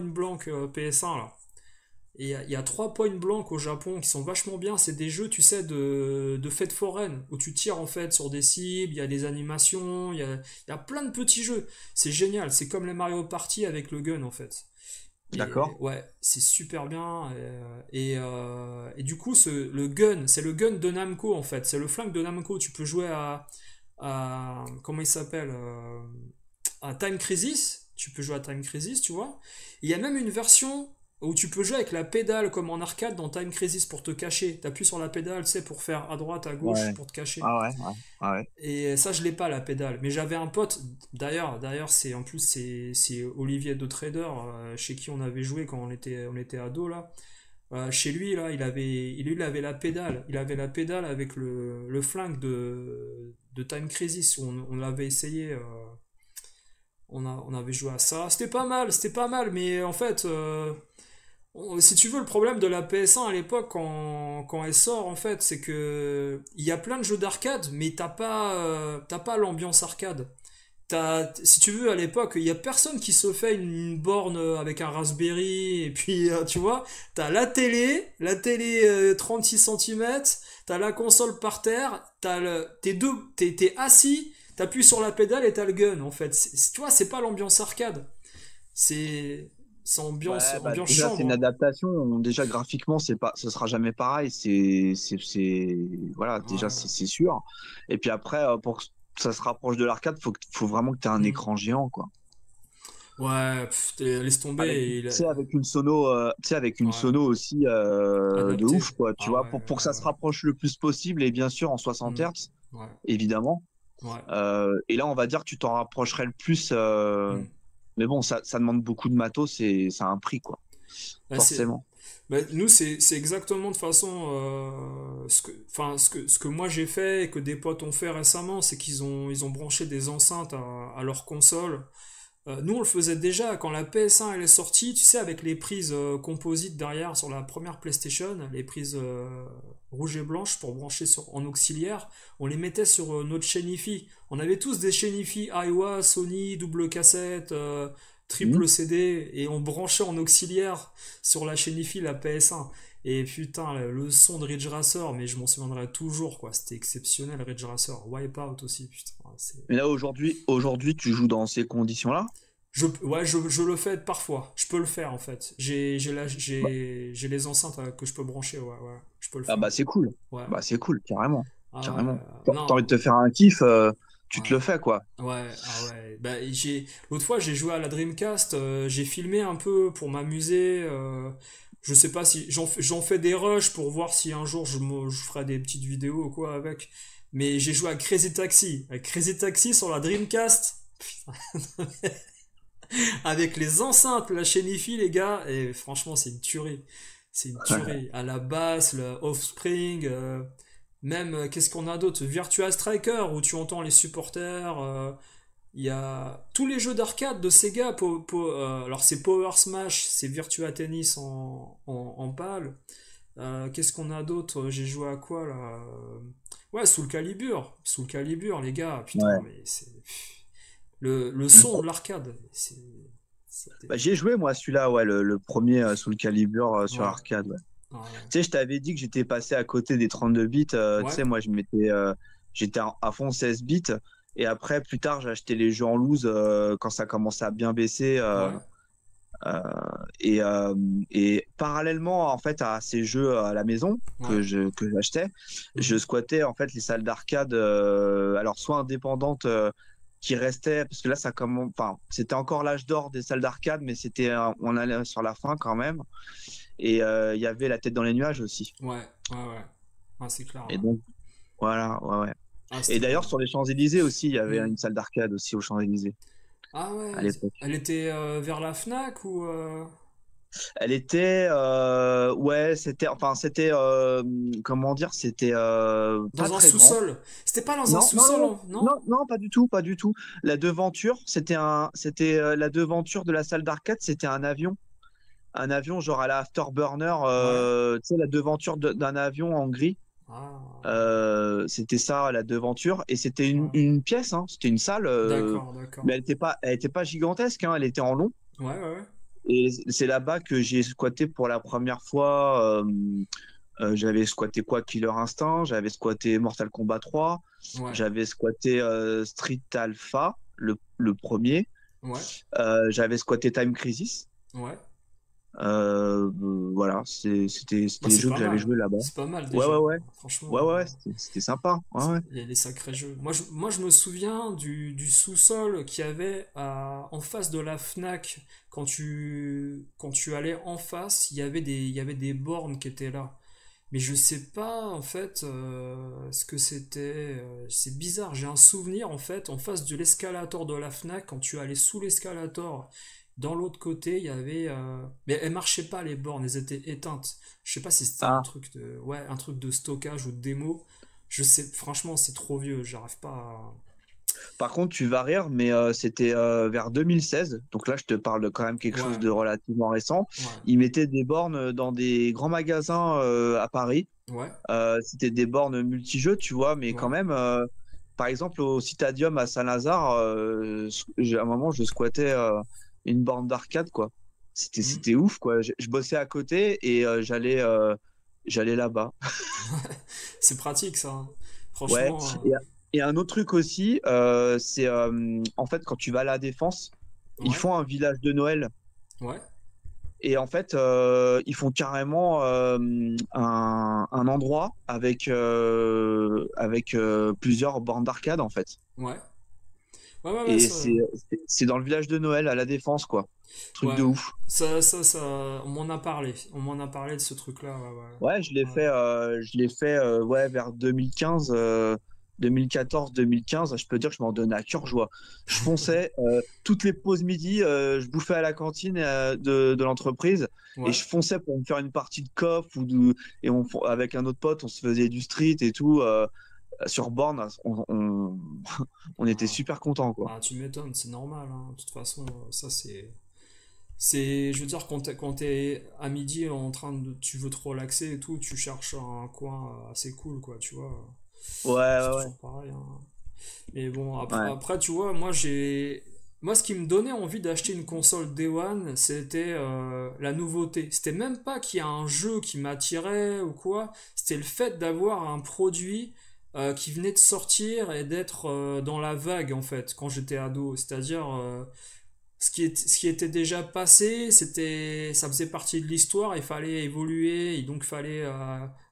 blank PS1 là. Et il y a 3 Point Blank au Japon qui sont vachement bien. C'est des jeux, tu sais, de fêtes foraines où tu tires en fait sur des cibles. Il y a des animations, il y a plein de petits jeux. C'est génial. C'est comme les Mario Party avec le gun en fait. Et D'accord. ouais, c'est super bien. Et du coup, le gun, c'est le gun de Namco en fait. C'est le flingue de Namco. Tu peux jouer comment il s'appelle à Time Crisis. Tu peux jouer à Time Crisis, tu vois. Il y a même une version où tu peux jouer avec la pédale comme en arcade dans Time Crisis pour te cacher. T'appuies sur la pédale, tu sais, pour faire à droite, à gauche, Ouais. pour te cacher. Ah ouais, ouais, ah ouais. Et ça, je l'ai pas, la pédale. Mais j'avais un pote, d'ailleurs, en plus, c'est Olivier de Trader, chez qui on avait joué quand on était ado, là. Chez lui, là, il avait la pédale. Il avait la pédale avec le flingue de Time Crisis. On l'avait essayé. On avait joué à ça. C'était pas mal, mais en fait, si tu veux, le problème de la PS1 à l'époque, quand elle sort, en fait, c'est que il y a plein de jeux d'arcade, mais t'as pas l'ambiance arcade. Si tu veux, à l'époque, il y a personne qui se fait une borne avec un Raspberry, et puis, tu vois, t'as la télé 36 cm, t'as la console par terre, t'es assis, t'appuies sur la pédale et t'as le gun, en fait. Tu vois, c'est pas l'ambiance arcade. C'est, c'est ambiance, Ouais, bah ambiance déjà c'est une chambre. adaptation. Déjà graphiquement, ce sera jamais pareil. Voilà, déjà Ouais. c'est sûr. Et puis après, pour que ça se rapproche de l'arcade, faut vraiment que tu aies un Hmm. écran géant, quoi. Ouais, laisse Avec, tomber. avec une sono, avec une Ouais, sono aussi de ouf, adapté. quoi. Tu Ah vois, ouais, pour que ah ça se ouais. rapproche le plus possible et bien sûr en 60 Hmm. Hz, Ouais, évidemment. ouais. Et là, on va dire que tu t'en rapprocherais le plus. Hmm. Mais bon, ça demande beaucoup de matos et ça a un prix, quoi. Bah, Forcément. nous, c'est exactement de façon enfin, ce que moi j'ai fait et que des potes ont fait récemment, c'est qu'ils ont branché des enceintes à leur console. Nous, on le faisait déjà quand la PS1 elle est sortie, tu sais, avec les prises composites derrière sur la première PlayStation, les prises rouges et blanches pour brancher en auxiliaire, on les mettait sur notre chaîne IFI. On avait tous des chaînes IFI Aiwa, Sony, double cassette, Mhm. triple CD, et on branchait en auxiliaire sur la chaîne IFI la PS1. Et putain, le son de Ridge Racer, mais je m'en souviendrai toujours, quoi. C'était exceptionnel, Ridge Racer. Wipeout aussi, putain. Mais là, aujourd'hui, tu joues dans ces conditions-là? Ouais, je le fais parfois. Je peux le faire en fait. Bah, j'ai les enceintes que je peux brancher. Ouais, ouais. Je peux le ah faire. bah c'est cool. Ouais. Bah c'est cool, carrément. Ah ouais. Carrément. T'as envie de Non. te faire un kiff, tu te le Ouais. fais, quoi. Ouais. Ah ouais. Bah, l'autre fois, j'ai joué à la Dreamcast. J'ai filmé un peu pour m'amuser. Je sais pas si j'en fais des rushs pour voir si un jour je ferai des petites vidéos ou quoi avec. Mais j'ai joué à Crazy Taxi. À Crazy Taxi sur la Dreamcast. Avec les enceintes, la chaîne IFI, les gars, et franchement, c'est une tuerie. C'est une tuerie. À la basse, le Offspring, même, qu'est-ce qu'on a d'autre? Virtua Striker, où tu entends les supporters. Il y a tous les jeux d'arcade de Sega. Alors, c'est Power Smash, c'est Virtua Tennis en pâle. Qu'est-ce qu'on a d'autre? J'ai joué à quoi là? Ouais, Soul Calibur. Soul Calibur, les gars, putain, Ouais. mais c'est. Le Le son de pro- l'arcade, c'était. Bah, j'ai joué, moi, celui-là, ouais, le premier Soul Calibur sur Ouais, arcade, ouais. ouais, Tu sais, je t'avais dit que j'étais passé à côté des 32 bits. Tu ouais, sais, moi, j'étais à fond 16 bits. Et après, plus tard, j'ai acheté les jeux en loose quand ça commençait à bien baisser. ouais. Euh, et, euh, et parallèlement, en fait, à ces jeux à la maison Ouais. que j'achetais, je Mhm. squattais, en fait, les salles d'arcade, alors soit indépendantes, qui restaient, parce que là, enfin, c'était encore l'âge d'or des salles d'arcade, mais on allait sur la fin quand même. Et il y avait la tête dans les nuages aussi. Ouais, ouais, ouais. Ah, c'est clair, Et ouais. donc, voilà, ouais, ouais. Ah, Et c'était. d'ailleurs, sur les Champs-Élysées aussi, il y avait Hmm. une salle d'arcade aussi aux Champs-Élysées Ah à ouais, l'époque. elle était vers la Fnac ou Elle était, ouais, comment dire, c'était pas dans un très grand. sous-sol? C'était pas dans un Non, non, sous-sol, non, non? non, non, pas du tout, pas du tout. La devanture, c'était la devanture de la salle d'arcade, c'était un avion. un avion genre à la Afterburner, Ouais. tu sais, la devanture d'un avion en gris. Ah, C'était ça, la devanture. Et c'était ouais. une pièce, hein, c'était une salle, D'accord, d'accord. mais elle était pas gigantesque, hein, elle était en long. Ouais, ouais, ouais. Et c'est là-bas que j'ai squatté pour la première fois. J'avais squatté quoi? Killer Instinct, j'avais squatté Mortal Kombat 3, Ouais, j'avais squatté Street Alpha, le premier. ouais, J'avais squatté Time Crisis. ouais. Voilà, Bah, c'était les c'est jeux que pas j'avais mal. joués là-bas. C'est pas mal Ouais, déjà. ouais, ouais. Ouais, Franchement, ouais, c'était sympa. Ouais, ouais. il y a des sacrés jeux. Moi, je me souviens du sous-sol qu'il y avait en face de la Fnac. Quand tu allais en face, il y avait des bornes qui étaient là. Mais je sais pas en fait ce que c'était. C'est bizarre. J'ai un souvenir en fait en face de l'escalator de la Fnac. Quand tu allais sous l'escalator, dans l'autre côté, il y avait. Mais elles marchaient pas les bornes. Elles étaient éteintes. Je sais pas si c'était un Ah, truc de. Ouais, un truc de stockage ou de démo. Je sais. Franchement, c'est trop vieux. J'arrive pas à. par contre, tu vas rire, mais c'était vers 2016. Donc là, je te parle de quand même quelque chose Ouais, de relativement récent. ouais, Ils mettaient des bornes dans des grands magasins à Paris. ouais, C'était des bornes multijeux, tu vois, mais quand ouais. même, par exemple, au Citadium à Saint-Lazare, à un moment, je squattais une borne d'arcade, quoi. Hmm. C'était ouf, quoi. Je bossais à côté et j'allais là-bas. C'est pratique ça, hein. Ouais. Franchement. Et un autre truc aussi, c'est en fait, quand tu vas à la Défense, ils Ouais, font un village de Noël. ouais, Et en fait, ils font carrément un endroit avec plusieurs bornes d'arcade, en fait. ouais. Ouais, ouais, ouais, Et ça. c'est dans le village de Noël, à La Défense, quoi. Truc de Ouais, ouf. ça, on m'en a parlé. On m'en a parlé de ce truc-là, ouais, Ouais, ouais. je l'ai fait ouais, vers 2015, 2014, 2015. Je peux dire que je m'en donnais à cœur joie. Je fonçais toutes les pauses midi, je bouffais à la cantine de l'entreprise et Ouais, je fonçais pour me faire une partie de coff et avec un autre pote, on se faisait du street et tout sur borne. On était ah, super contents, quoi. bah, tu m'étonnes, c'est normal, hein. De toute façon, ça c'est. Je veux dire, quand t'es à midi en train de. Tu veux te relaxer et tout, tu cherches un coin assez cool, quoi, tu vois. Ouais, C'est ouais, ouais. toujours pareil, hein. Mais bon, Ouais. après, tu vois, moi j'ai. Moi, ce qui me donnait envie d'acheter une console Day One, c'était la nouveauté. C'était même pas qu'il y a un jeu qui m'attirait ou quoi, c'était le fait d'avoir un produit qui venait de sortir et d'être dans la vague, en fait, quand j'étais ado. C'est-à-dire, ce qui était déjà passé, ça faisait partie de l'histoire, il fallait évoluer, et donc il fallait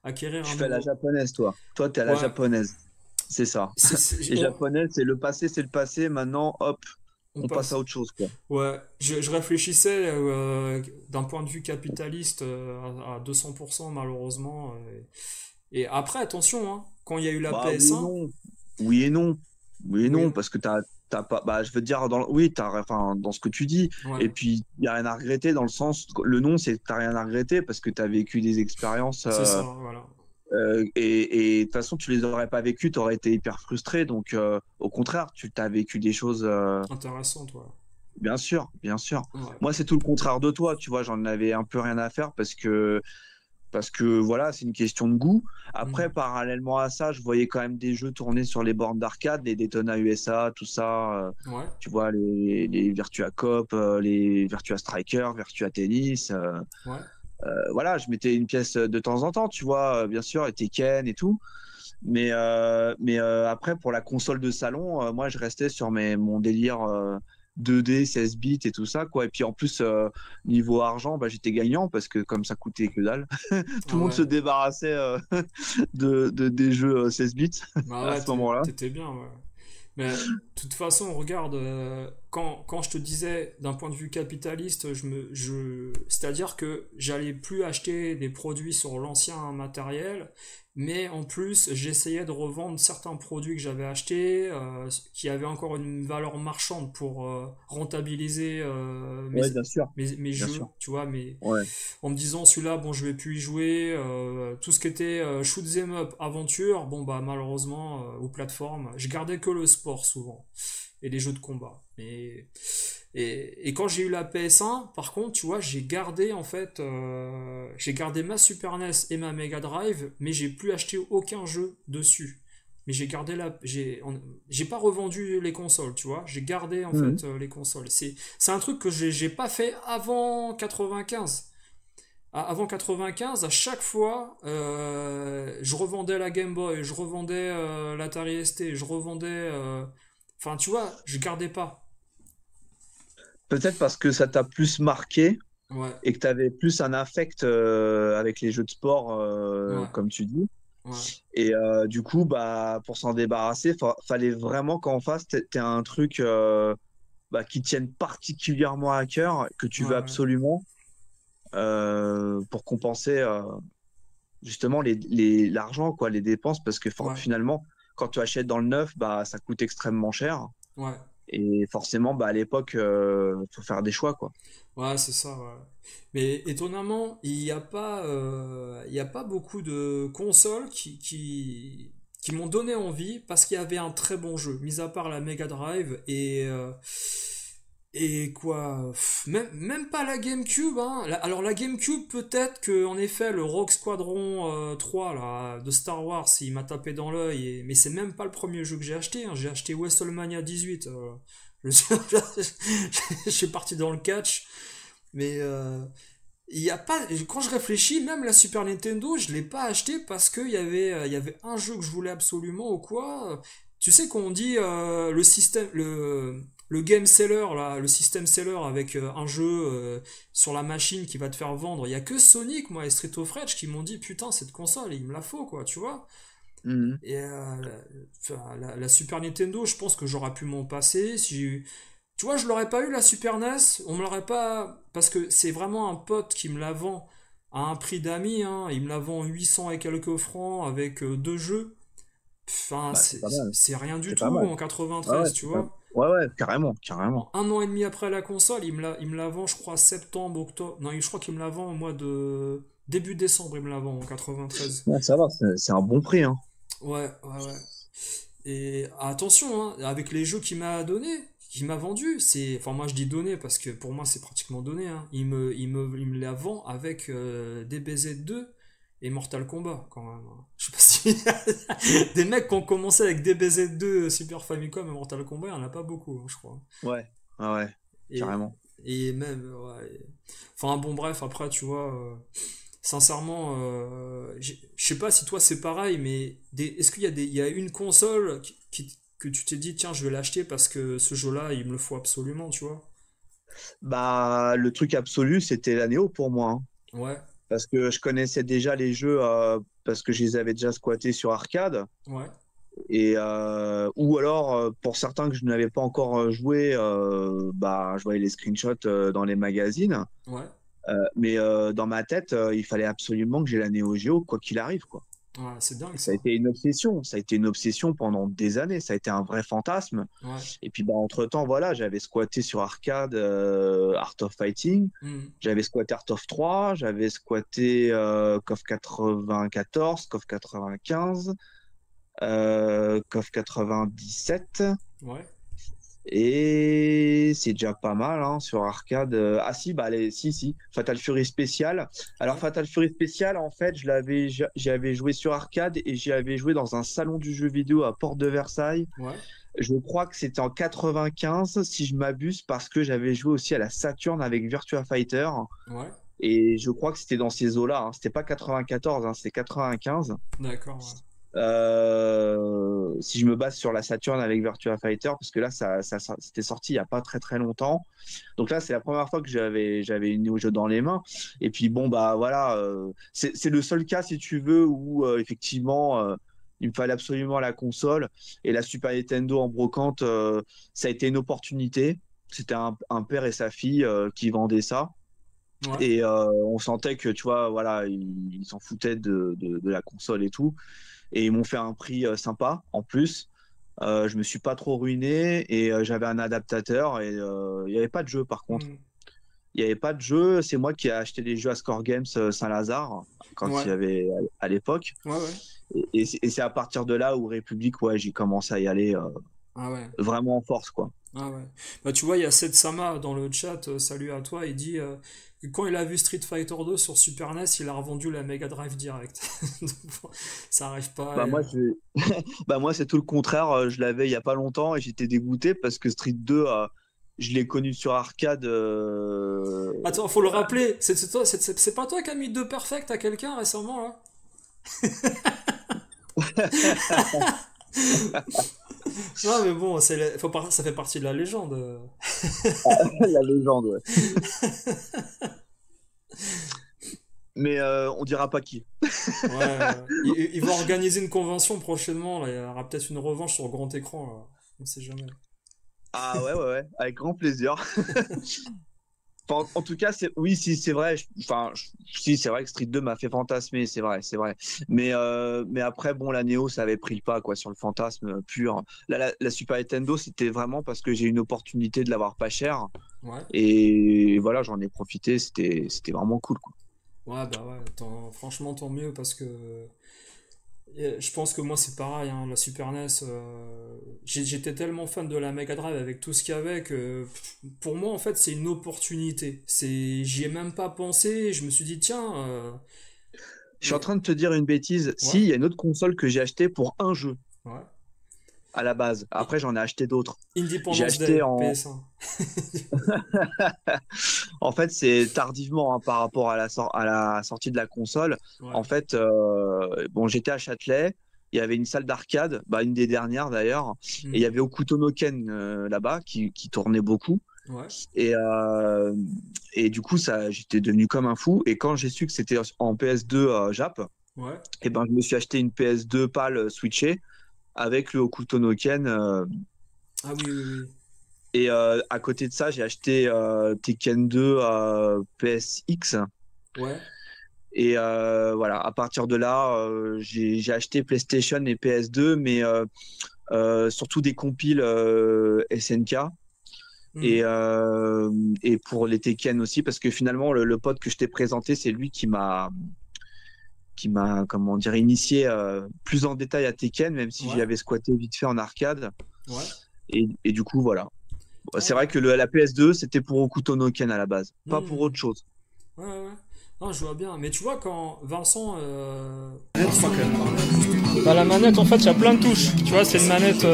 acquérir Tu un fais à la nouveau. japonaise, toi. Toi, t'es à la Ouais, japonaise. C'est ça. Les on, japonais, c'est le passé. Maintenant, hop, on on passe passe. à autre chose, quoi. Ouais, je réfléchissais d'un point de vue capitaliste à 200% malheureusement. Et après, attention, hein, quand il y a eu la Bah oui et PS1, non. Oui et non. Oui et oui, non, parce que t'as pas. Bah, je veux dire, oui, enfin, dans ce que tu dis. ouais, Et puis, il n'y a rien à regretter dans le sens. Le non, c'est que t'as rien à regretter parce que t'as vécu des expériences. c'est ça, voilà. Et de toute façon, tu les aurais pas vécues, t'aurais été hyper frustré. Donc, au contraire, tu t'as vécu des choses. Intéressant, toi. Bien sûr, bien sûr. Ouais. Moi, c'est tout le contraire de toi, tu vois, j'en avais un peu rien à faire parce que voilà, c'est une question de goût. Après, Hmm. parallèlement à ça, je voyais quand même des jeux tourner sur les bornes d'arcade, les Daytona USA, tout ça, Ouais, tu vois, les Virtua Cop, les Virtua Striker, Virtua Tennis, ouais. voilà, je mettais une pièce de temps en temps, tu vois, bien sûr, et Tekken et tout. Mais après, pour la console de salon, moi, je restais sur mon délire 2D, 16 bits et tout ça, quoi. Et puis en plus, niveau argent, bah, j'étais gagnant parce que comme ça coûtait que dalle, tout Ah le monde ouais. se débarrassait des jeux 16 bits Bah à ouais, ce moment-là. t'étais bien, ouais. Mais de toute façon, regarde, quand je te disais d'un point de vue capitaliste, c'est-à-dire que j'allais plus acheter des produits sur l'ancien matériel, mais en plus, j'essayais de revendre certains produits que j'avais achetés, qui avaient encore une valeur marchande pour rentabiliser Ouais, bien sûr, mes bien jeux, sûr. tu vois, Ouais. en me disant celui-là, bon, je vais plus y jouer. Tout ce qui était shoot 'em up, aventure, bon, bah, malheureusement, aux plateformes, je gardais que le sport souvent. et les jeux de combat. Et quand j'ai eu la PS1, par contre, tu vois, j'ai gardé en fait, j'ai gardé ma Super NES et ma Mega Drive, mais j'ai plus acheté aucun jeu dessus. Mais j'ai gardé j'ai pas revendu les consoles, tu vois. J'ai gardé en Mhm. fait les consoles. C'est un truc que j'ai pas fait avant 95. Avant 95, à chaque fois, je revendais la Game Boy, je revendais l'Atari ST, je revendais. Enfin, tu vois, je gardais pas. Peut-être parce que ça t'a plus marqué Ouais, et que tu avais plus un affect avec les jeux de sport, ouais, comme tu dis. ouais, Et du coup, bah, pour s'en débarrasser, fallait vraiment qu'en face, t'aies un truc bah, qui tienne particulièrement à cœur, que tu veux ouais, absolument, pour compenser justement l'argent, quoi, les dépenses, parce que ouais, finalement, quand tu achètes dans le neuf, bah, ça coûte extrêmement cher. ouais. Et forcément, bah, à l'époque, faut faire des choix, quoi. Ouais, c'est ça, ouais. Mais étonnamment, il y a pas beaucoup de consoles qui m'ont donné envie parce qu'il y avait un très bon jeu, mis à part la Mega Drive et quoi, même pas la GameCube, hein. Alors la GameCube, peut-être que en effet le Rogue Squadron 3 là, de Star Wars, il m'a tapé dans l'œil, mais c'est même pas le premier jeu que j'ai acheté, hein. J'ai acheté WrestleMania 18. Je, je suis parti dans le catch, mais il y a pas. Quand je réfléchis, même la Super Nintendo, je l'ai pas acheté parce il y avait un jeu que je voulais absolument ou quoi. Tu sais qu'on dit le game seller là, le system seller avec un jeu sur la machine qui va te faire vendre. Il y a que Sonic, moi, et Street of Rage qui m'ont dit putain cette console, il me la faut quoi, tu vois. Mhm. Et enfin, la Super Nintendo, je pense que j'aurais pu m'en passer si tu vois, je l'aurais pas eu la Super NES, on me l'aurait pas. Parce que c'est vraiment un pote qui me la vend à un prix d'ami, hein. Il me la vend 800 et quelques francs avec deux jeux. Enfin, Bah, c'est pas mal. c'est rien du C'est pas tout mal. en Ouais, ouais, 93, tu c'est pas... vois. ouais, ouais, carrément, carrément. Un an et demi après la console, il me la vend, je crois, septembre, octobre. Non, je crois qu'il me la vend au mois de. Début décembre, il me la vend en 93. Ouais, ça va, c'est un bon prix, hein. Ouais, ouais, ouais. Et attention, hein, avec les jeux qu'il m'a donné, qu'il m'a vendu, c'est, enfin moi je dis donné parce que pour moi c'est pratiquement donné. Hein. Il me la vend avec DBZ2 et Mortal Kombat quand même. Hein. Je sais pas si des mecs qui ont commencé avec DBZ2, Super Famicom et Mortal Kombat, il y en a pas beaucoup, hein, je crois. Ouais, ouais, ouais, Et carrément. et même, ouais. Enfin bon bref, après tu vois. Sincèrement, je sais pas si toi c'est pareil, mais est-ce il y a une console que tu t'es dit, tiens, je vais l'acheter parce que ce jeu-là, il me le faut absolument, tu vois? Bah, le truc absolu, c'était la Néo pour moi, hein. Ouais, Parce que je connaissais déjà les jeux, parce que je les avais déjà squattés sur arcade. ouais, Et, ou alors, pour certains que je n'avais pas encore joué, bah, je voyais les screenshots dans les magazines. ouais, Mais dans ma tête, il fallait absolument que j'ai la Neo Geo, quoi qu'il arrive, quoi. ouais, c'est dingue Et ça a ça. été une obsession. Ça a été une obsession pendant des années. Ça a été un vrai fantasme. Ouais. Et puis, bah, entre-temps, voilà, j'avais squatté sur arcade Art of Fighting. Hmm. J'avais squatté Art of 3. J'avais squatté KOF 94, KOF 95, KOF 97. Ouais, Et c'est déjà pas mal hein, sur arcade. Ah si, bah si, Fatal Fury Spécial. Alors ouais, Fatal Fury Spécial, en fait, j'y avais joué sur arcade et j'y avais joué dans un salon du jeu vidéo à Porte de Versailles. ouais, Je crois que c'était en 95, si je m'abuse, parce que j'avais joué aussi à la Saturn avec Virtua Fighter. ouais. Et je crois que c'était dans ces eaux-là. Hein. C'était pas 94, hein, c'était 95. D'accord, Si je me base sur la Saturn avec Virtua Fighter, parce que là, c'était sorti il n'y a pas très très longtemps. Donc là, c'est la première fois que j'avais une Neo Geo dans les mains. Et puis bon, bah voilà, c'est le seul cas, si tu veux, où effectivement, il me fallait absolument la console. Et la Super Nintendo en brocante, ça a été une opportunité. C'était un père et sa fille qui vendaient ça. ouais. Ouais. Et on sentait que, tu vois, voilà, ils s'en foutaient de la console et tout. Et ils m'ont fait un prix sympa en plus. Je me suis pas trop ruiné et j'avais un adaptateur et il n'y avait pas de jeu par contre. Hmm. Il n'y avait pas de jeu. C'est moi qui ai acheté les jeux à Score Games Saint-Lazare quand il y Ouais, avait à l'époque. ouais, ouais. Et c'est à partir de là où République, ouais, j'ai commencé à y aller. Ah ouais. vraiment en force, quoi. Ah ouais. Bah tu vois, il y a Seth Sama dans le chat, salut à toi, il dit que quand il a vu Street Fighter 2 sur Super NES, il a revendu la Mega Drive direct. Donc, bon, ça arrive pas. Bah moi, bah moi c'est tout le contraire. Je l'avais il y a pas longtemps et j'étais dégoûté parce que Street 2, je l'ai connu sur arcade. Attends, faut le rappeler, c'est pas toi qui as mis 2 perfect à quelqu'un récemment là? Non mais bon, ça fait partie de la légende. La légende, ouais. Mais on dira pas qui. Ouais, ouais. Ils vont organiser une convention prochainement, là. Il y aura peut-être une revanche sur grand écran, là. On sait jamais. Ah ouais, ouais, ouais, avec grand plaisir. Enfin, en tout cas, oui, si c'est vrai. Enfin, si c'est vrai que Street 2 m'a fait fantasmer, c'est vrai, c'est vrai. Mais après, bon, la Neo, ça avait pris le pas, quoi, sur le fantasme pur. Là, la Super Nintendo, c'était vraiment parce que j'ai eu une opportunité de l'avoir pas cher. Ouais. Et voilà, j'en ai profité. C'était vraiment cool, quoi. Ouais, bah ouais. Franchement, tant mieux parce que je pense que moi, c'est pareil, hein, la Super NES. J'étais tellement fan de la Mega Drive avec tout ce qu'il y avait que pour moi, en fait, c'est une opportunité. J'y ai même pas pensé. Je me suis dit, tiens, Je suis en train de te dire une bêtise. ouais, Si, il y a une autre console que j'ai achetée pour un jeu ouais. à la base. I- Après, j'en ai acheté d'autres. J'ai Independence acheté Day, en. PS1. En fait, c'est tardivement hein, par rapport à la sortie de la console. Ouais. En fait, bon, j'étais à Châtelet. Il y avait une salle d'arcade, bah, une des dernières d'ailleurs. Et il y Mhm. avait Hokuto no Ken là-bas qui tournait beaucoup. Ouais. Et, euh, et du coup, j'étais devenu comme un fou. Et quand j'ai su que c'était en PS2 Jap, Ouais. et ben, je me suis acheté une PS2 PAL switchée avec le Hokuto no Ken. Ah oui, oui, oui. Et à côté de ça, j'ai acheté Tekken 2 PSX. Ouais. Et voilà, à partir de là, j'ai acheté PlayStation et PS2, mais surtout des compiles SNK. Et, Mhm. euh, et pour les Tekken aussi, parce que finalement, le pote que je t'ai présenté, c'est lui qui m'a, comment dire, initié plus en détail à Tekken, même si j'y Ouais. avais squatté vite fait en arcade. Ouais. Et du coup, voilà. C'est vrai Ah. que la PS2, c'était pour Hokuto no Ken à la base, pas pour Hmm. autre chose. Ouais, ouais. Non, je vois bien. Mais tu vois, quand Vincent bah, la manette, en fait, il y a plein de touches. Tu vois, c'est une manette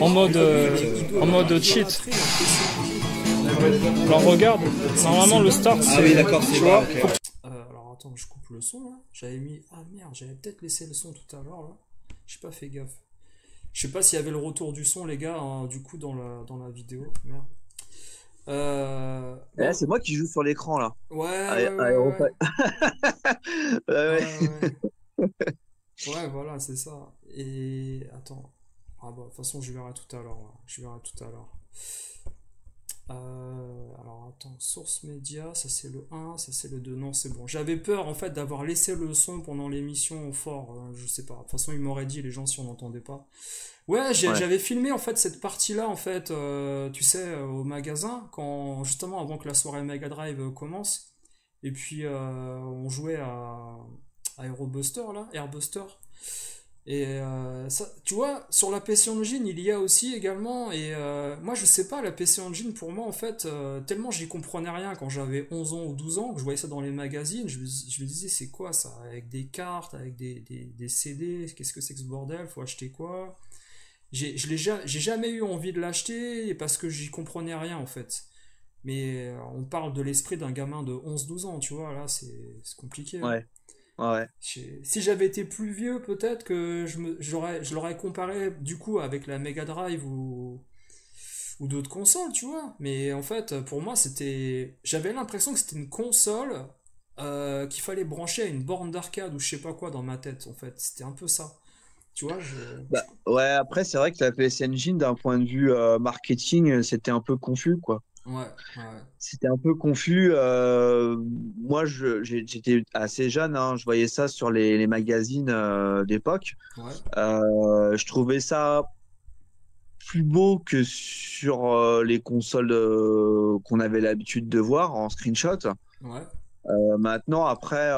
en mode cheat. Alors regarde, normalement le start c'est. Ah oui, d'accord, Tu c'est vois, bon, ok. alors attends, je coupe le son là. J'avais mis. Ah merde, j'avais peut-être laissé le son tout à l'heure là. J'ai pas fait gaffe. Je sais pas s'il y avait le retour du son, les gars, hein, du coup, dans la vidéo. Merde. Et là, Bon, c'est moi qui joue sur l'écran, là. ouais, ouais, ouais, ouais. Europa. Ouais, Ouais, ouais, ouais. Ouais, voilà, c'est ça. Et attends. Ah bah, de toute façon, je verrai tout à l'heure, là. Je verrai tout à l'heure. Alors attends, source média, ça c'est le un, ça c'est le 2. Non, c'est bon. J'avais peur en fait d'avoir laissé le son pendant l'émission fort. Je sais pas. De toute façon, ils m'auraient dit les gens si on n'entendait pas. Ouais, ouais. j'avais filmé en fait cette partie-là en fait, tu sais, au magasin, quand justement avant que la soirée Mega Drive commence. Et puis on jouait à Aerobuster là, Airbuster. Et ça, tu vois, sur la PC Engine, il y a aussi également, et moi je sais pas, la PC Engine pour moi en fait, tellement j'y comprenais rien quand j'avais 11 ans ou 12 ans, que je voyais ça dans les magazines, je me disais c'est quoi ça, avec des cartes, avec des CD, qu'est-ce que c'est que ce bordel, faut acheter quoi? J'ai jamais eu envie de l'acheter parce que j'y comprenais rien en fait. Mais on parle de l'esprit d'un gamin de 11-12 ans, tu vois, là c'est compliqué, hein. Ouais. Ouais. Si j'avais été plus vieux, peut-être que je l'aurais comparé du coup avec la Mega Drive ou d'autres consoles, tu vois. Mais en fait, pour moi, j'avais l'impression que c'était une console qu'il fallait brancher à une borne d'arcade ou je sais pas quoi dans ma tête, en fait. C'était un peu ça. Tu vois, Bah, ouais, après, c'est vrai que la PS Engine, d'un point de vue marketing, c'était un peu confus, quoi. ouais, ouais, C'était un peu confus. Moi, j'étais assez jeune, hein, je voyais ça sur les magazines d'époque. ouais, Je trouvais ça plus beau que sur les consoles qu'on avait l'habitude de voir en screenshot. ouais. Maintenant, après,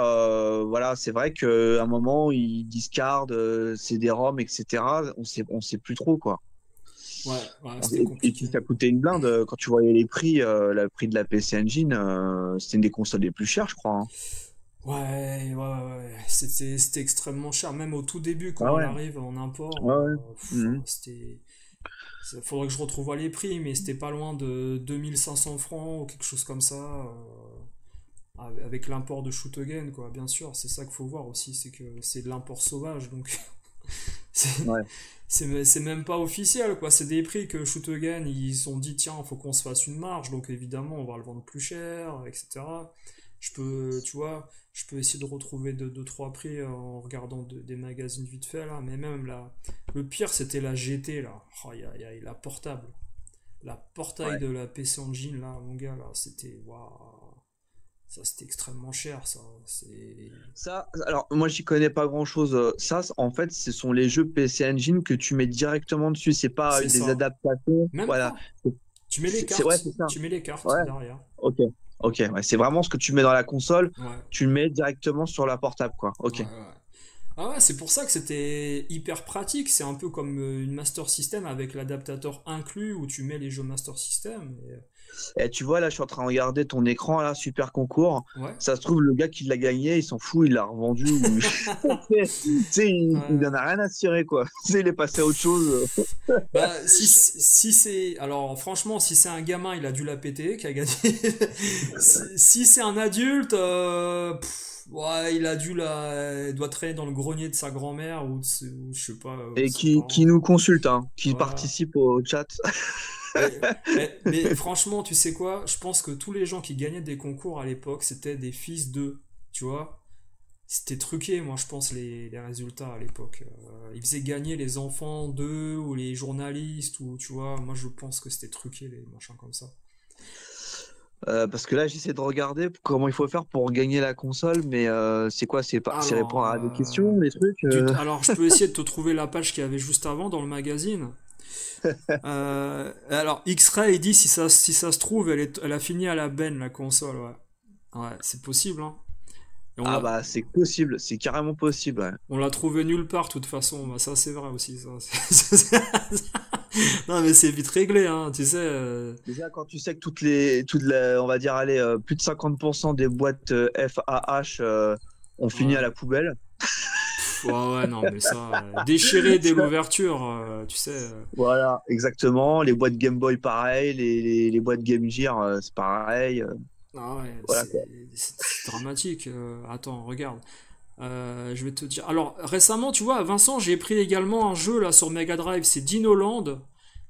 voilà, c'est vrai qu'à un moment, ils discardent CD-ROM, etc. On sait plus trop, quoi. Ouais, c'était Et puis compliqué. ça coûtait une blinde. Quand tu voyais les prix, le prix de la PC Engine, c'était une des consoles les plus chères, je crois, hein. Ouais. C'était extrêmement cher. Même au tout début, quand Ah elle ouais, arrive en import, ouais, ouais. Mhm. c'était. Faudrait que je retrouve les prix, mais c'était pas loin de 2500 francs ou quelque chose comme ça. Avec l'import de Shoot Again, quoi, bien sûr. C'est ça qu'il faut voir aussi, c'est que c'est de l'import sauvage, donc c'est Ouais, c'est même pas officiel, quoi. C'est des prix que Shoot Again, ils ont dit, tiens, faut qu'on se fasse une marge, donc évidemment, on va le vendre plus cher, etc. Tu vois, je peux essayer de retrouver deux trois prix en regardant des magazines vite fait, là, mais même là, le pire, c'était la GT, là. Oh, la portable. La portail ouais. de la PC Engine, là, mon gars, là, c'était. Waouh. Ça, c'était extrêmement cher, ça. C'est. Ça, alors moi j'y connais pas grand-chose. En fait, ce sont les jeux PC Engine que tu mets directement dessus. C'est pas C'est des ça. adaptations. Même Voilà. pas. Tu mets les Ouais, cartes. c'est ça. Tu mets les cartes Ouais. derrière. Ok. Ok. Ouais. C'est vraiment ce que tu mets dans la console. Ouais. Tu le mets directement sur la portable, quoi. Ok. Ouais. Ah ouais, c'est pour ça que c'était hyper pratique. C'est un peu comme une Master System avec l'adaptateur inclus où tu mets les jeux Master System. Et tu vois, là, je suis en train de regarder ton écran, là, super concours. Ouais. Ça se trouve, le gars qui l'a gagné, il s'en fout, il l'a revendu. Ou... tu sais, il en Ouais. a rien à cirer, quoi. Tu sais, il est passé à autre chose. Bah, si c'est. Alors, franchement, si c'est un gamin, il a dû la péter, qui a gagné. Si c'est un adulte, ouais, il doit traîner dans le grenier de sa grand-mère ou je sais pas, de Et ses qui parents. nous consulte, hein, qui Voilà. participe au chat. Mais franchement, tu sais quoi? Je pense que tous les gens qui gagnaient des concours à l'époque, c'était des fils d'eux. Tu vois? C'était truqué, moi, je pense, les résultats à l'époque. Ils faisaient gagner les enfants d'eux ou les journalistes, ou tu vois, moi, je pense que c'était truqué, les machins comme ça. Parce que là, j'essaie de regarder comment il faut faire pour gagner la console, mais c'est quoi? C'est Alors, répondre à des questions, des trucs alors, je peux essayer de te trouver la page qu'il y avait juste avant dans le magazine. Alors, X-Ray, il dit si ça se trouve, elle a fini à la benne, la console, ouais. Ouais, c'est possible, hein. Et Ah bah, c'est possible, c'est carrément possible. Ouais. on l'a trouvé nulle part, de toute façon. Bah, ça, c'est vrai aussi, ça. Non, mais c'est vite réglé, hein, tu sais. Déjà, quand tu sais que on va dire, allez, plus de 50% des boîtes FAH ont fini à Ouais. la poubelle. Ouais, non, mais ça, déchirer dès l'ouverture, tu sais. Voilà, exactement. Les boîtes Game Boy, pareil. Les boîtes Game Gear, c'est pareil. Ah ouais, Voilà, quoi. c'est dramatique. Attends, regarde. Je vais te dire. Alors, récemment, tu vois, Vincent, j'ai pris également un jeu là sur Mega Drive, c'est Dinoland.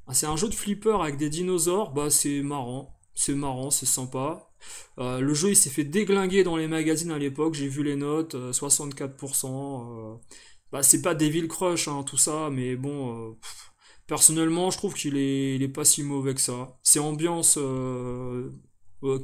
Ah, c'est un jeu de flipper avec des dinosaures. Bah, c'est marrant. C'est marrant, c'est sympa. Le jeu, il s'est fait déglinguer dans les magazines à l'époque. J'ai vu les notes, 64%. Bah, c'est pas Devil Crush, hein, tout ça, mais bon. Personnellement, je trouve qu'il est pas si mauvais que ça. C'est ambiance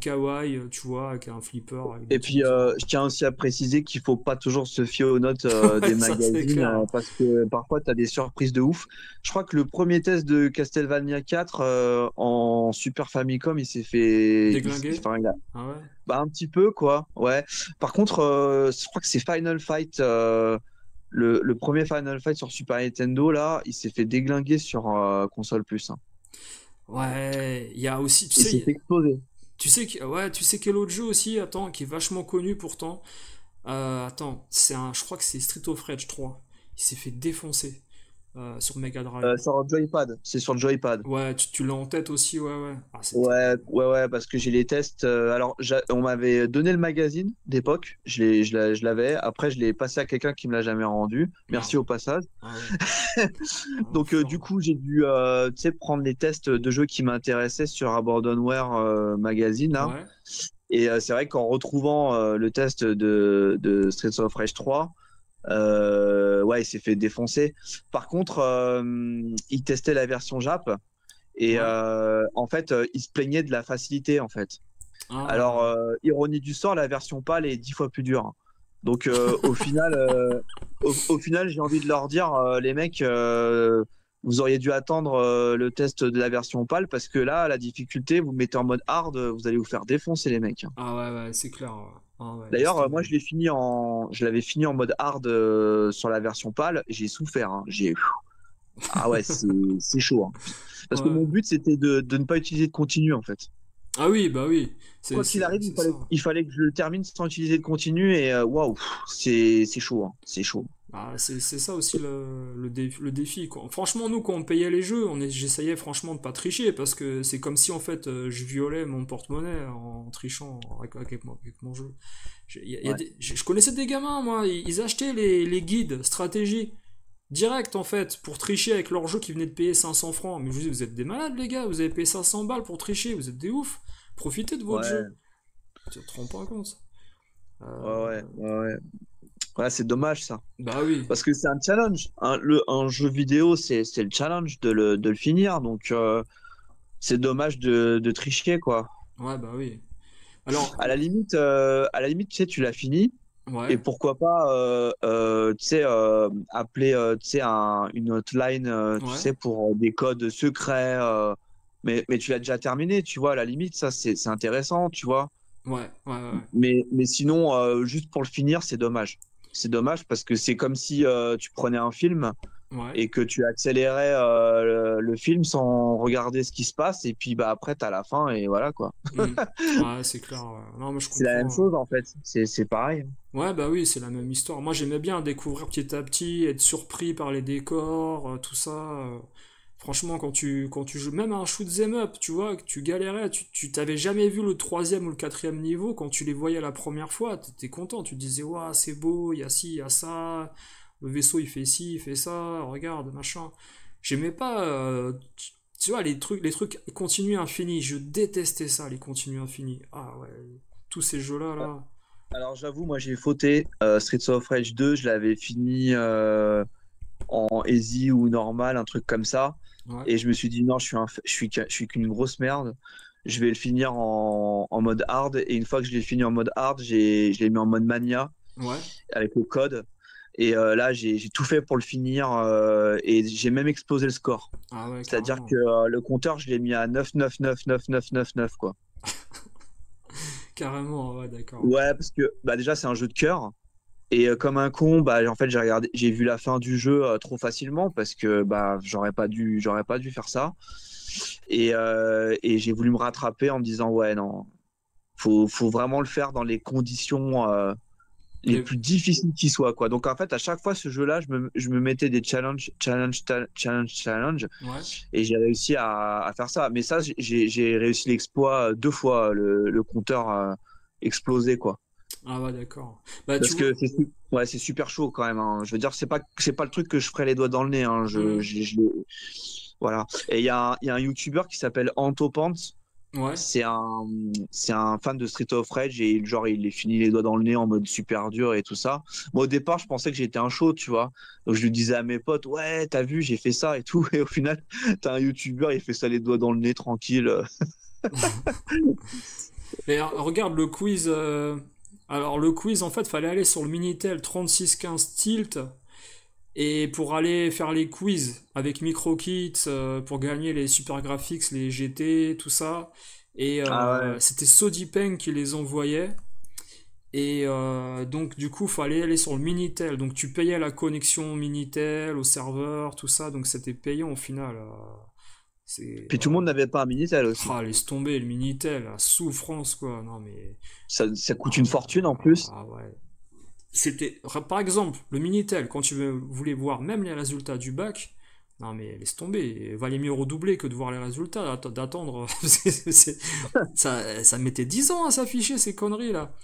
kawaii, tu vois, avec un flipper, avec des Et puis, dinosaures. je tiens aussi à préciser qu'il faut pas toujours se fier aux notes Ouais, des ça c'est magazines clair. parce que parfois, tu as des surprises de ouf. Je crois que le premier test de Castlevania 4 en Super Famicom, il s'est fait. Déglingué? Enfin, Ah ouais? bah, un petit peu, quoi. Ouais. Par contre, je crois que c'est Final Fight. Le premier Final Fight sur Super Nintendo, là, il s'est fait déglinguer sur console plus, hein. Ouais, il y a aussi, Il s'est fait exploser. ouais, tu sais quel autre jeu aussi, attends, qui est vachement connu pourtant. Attends, je crois que c'est Street of Rage 3. Il s'est fait défoncer sur Mega Drive. Sur le Joypad. C'est sur le Joypad. Ouais, tu l'as en tête aussi, ouais. Ah, c'était. Ouais, ouais, parce que j'ai les tests. Alors, on m'avait donné le magazine d'époque, je l'avais. Après, je l'ai passé à quelqu'un qui me l'a jamais rendu. Merci Merde. au passage. Ah ouais. Ah, Donc, du fort. coup, j'ai dû, tu sais, prendre les tests de jeux qui m'intéressaient sur Abandonware magazine là. Ouais. Et c'est vrai qu'en retrouvant le test de Streets of Rage 3, ouais, il s'est fait défoncer. Par contre, il testait la version Jap. Et Ouais. en fait, il se plaignait de la facilité, en fait. Alors, Ah. ironie du sort, la version PAL est 10 fois plus dure. Donc, au final, j'ai envie de leur dire, les mecs, vous auriez dû attendre le test de la version PAL parce que là, la difficulté, vous mettez en mode hard, vous allez vous faire défoncer, les mecs. Ah ouais, c'est clair. Ouais. Ah ouais, laisse D'ailleurs, moi, tomber. je l'avais fini en mode hard sur la version PAL. J'ai souffert, hein. Ah ouais, c'est chaud, hein. Parce que Ouais. mon but, c'était de ne pas utiliser de continu, en fait. Ah oui, bah oui, Quoi qu'il arrive, c'est ça. il fallait que je le termine sans utiliser de continu et waouh, c'est chaud, hein. C'est chaud. Ah, c'est ça aussi le défi, quoi. Franchement, nous, quand on payait les jeux, j'essayais franchement de pas tricher parce que c'est comme si en fait je violais mon porte-monnaie en trichant avec mon jeu. Ouais. Je connaissais des gamins, moi, ils achetaient les guides stratégie direct en fait pour tricher avec leur jeu qui venait de payer 500 francs. Mais je vous dis, vous êtes des malades, les gars, vous avez payé 500 balles pour tricher, vous êtes des oufs. Profitez de votre jeu. Ouais, Tu te rends pas compte. ouais, Euh, ouais, ouais, ouais. Ouais, c'est dommage ça. Bah oui. Parce que c'est un challenge. Un jeu vidéo, c'est le challenge de le finir. Donc, c'est dommage de tricher, quoi. Ouais, bah oui. Alors, À la limite, tu sais, tu l'as fini. Et ouais, pourquoi pas, tu sais, appeler, tu sais, une hotline, tu ouais, sais, pour des codes secrets. Mais tu l'as déjà terminé, tu vois. À la limite, ça, c'est intéressant, tu vois. ouais. Mais sinon, juste pour le finir, c'est dommage. C'est dommage parce que c'est comme si tu prenais un film Ouais. et que tu accélérais le film sans regarder ce qui se passe et puis bah après t'as la fin et voilà quoi. Hmm. Ouais, c'est clair. Ouais. Non, mais je C'est la même comprends. chose en fait. C'est pareil. Ouais, bah oui, c'est la même histoire. Moi, j'aimais bien découvrir petit à petit, être surpris par les décors, tout ça. Franchement, quand tu joues même à un shoot 'em up, tu vois, que tu galérais, tu t'avais jamais vu le troisième ou le quatrième niveau, quand tu les voyais la première fois, t'étais content, tu te disais, waouh, c'est beau, il y a ci, il y a ça, le vaisseau il fait ci, il fait ça, regarde, machin. J'aimais pas, tu vois, les trucs continus infinis, je détestais ça, les continus infinis. Ah ouais, tous ces jeux-là, là. Alors j'avoue, moi j'ai fauté. Streets of Rage 2, je l'avais fini en easy ou normal, un truc comme ça. Ouais, Et je me suis dit non, je suis qu'une grosse merde. Je vais le finir en mode hard. Et une fois que je l'ai fini en mode hard, je l'ai mis en mode mania ouais. avec le code. Et là, j'ai tout fait pour le finir et j'ai même explosé le score. Ah ouais, C'est-à-dire carrément. que le compteur, je l'ai mis à 9 quoi. Carrément, ouais, d'accord. Ouais, parce que bah, déjà, c'est un jeu de cœur. Et comme un con, bah, en fait, j'ai vu la fin du jeu trop facilement parce que bah, j'aurais pas dû faire ça. Et j'ai voulu me rattraper en me disant, ouais, non, faut vraiment le faire dans les conditions les Les... plus difficiles qui soient, quoi. Donc, en fait, à chaque fois, ce jeu-là, je me mettais des challenges, Ouais. et j'ai réussi à faire ça. Mais ça, j'ai réussi l'exploit deux fois, le compteur explosé, quoi. Ah ouais, d'accord. Bah, tu Parce vois. que ouais, c'est super chaud quand même, hein. Je veux dire, c'est pas le truc que je ferais les doigts dans le nez, hein. Hmm. Voilà. Et il y a un YouTuber qui s'appelle Antopant. Ouais. C'est c'est un fan de Street of Rage et genre il est fini les doigts dans le nez en mode super dur et tout ça. Moi au départ je pensais que j'étais un show, tu vois. Donc je lui disais à mes potes, ouais, t'as vu, j'ai fait ça et tout. Et au final, t'as un YouTuber, il fait ça les doigts dans le nez tranquille. Mais regarde le quiz. Alors, le quiz, en fait, fallait aller sur le Minitel 3615 Tilt. Et pour aller faire les quiz avec MicroKit, pour gagner les super graphics, les GT, tout ça. Et Ah ouais. c'était Sodipeng qui les envoyait. Et donc du coup, fallait aller sur le Minitel. Donc tu payais la connexion Minitel au serveur, tout ça. Donc c'était payant au final. C'est Puis tout le monde n'avait pas un Minitel aussi. ah, laisse tomber le Minitel, la souffrance quoi. Non mais Ça coûte une fortune en plus. ah ouais. C'était par exemple le Minitel quand voulais voir même les résultats du bac. Non mais laisse tomber, valait mieux redoubler que de voir les résultats, d'attendre. Ça mettait 10 ans à s'afficher ces conneries là.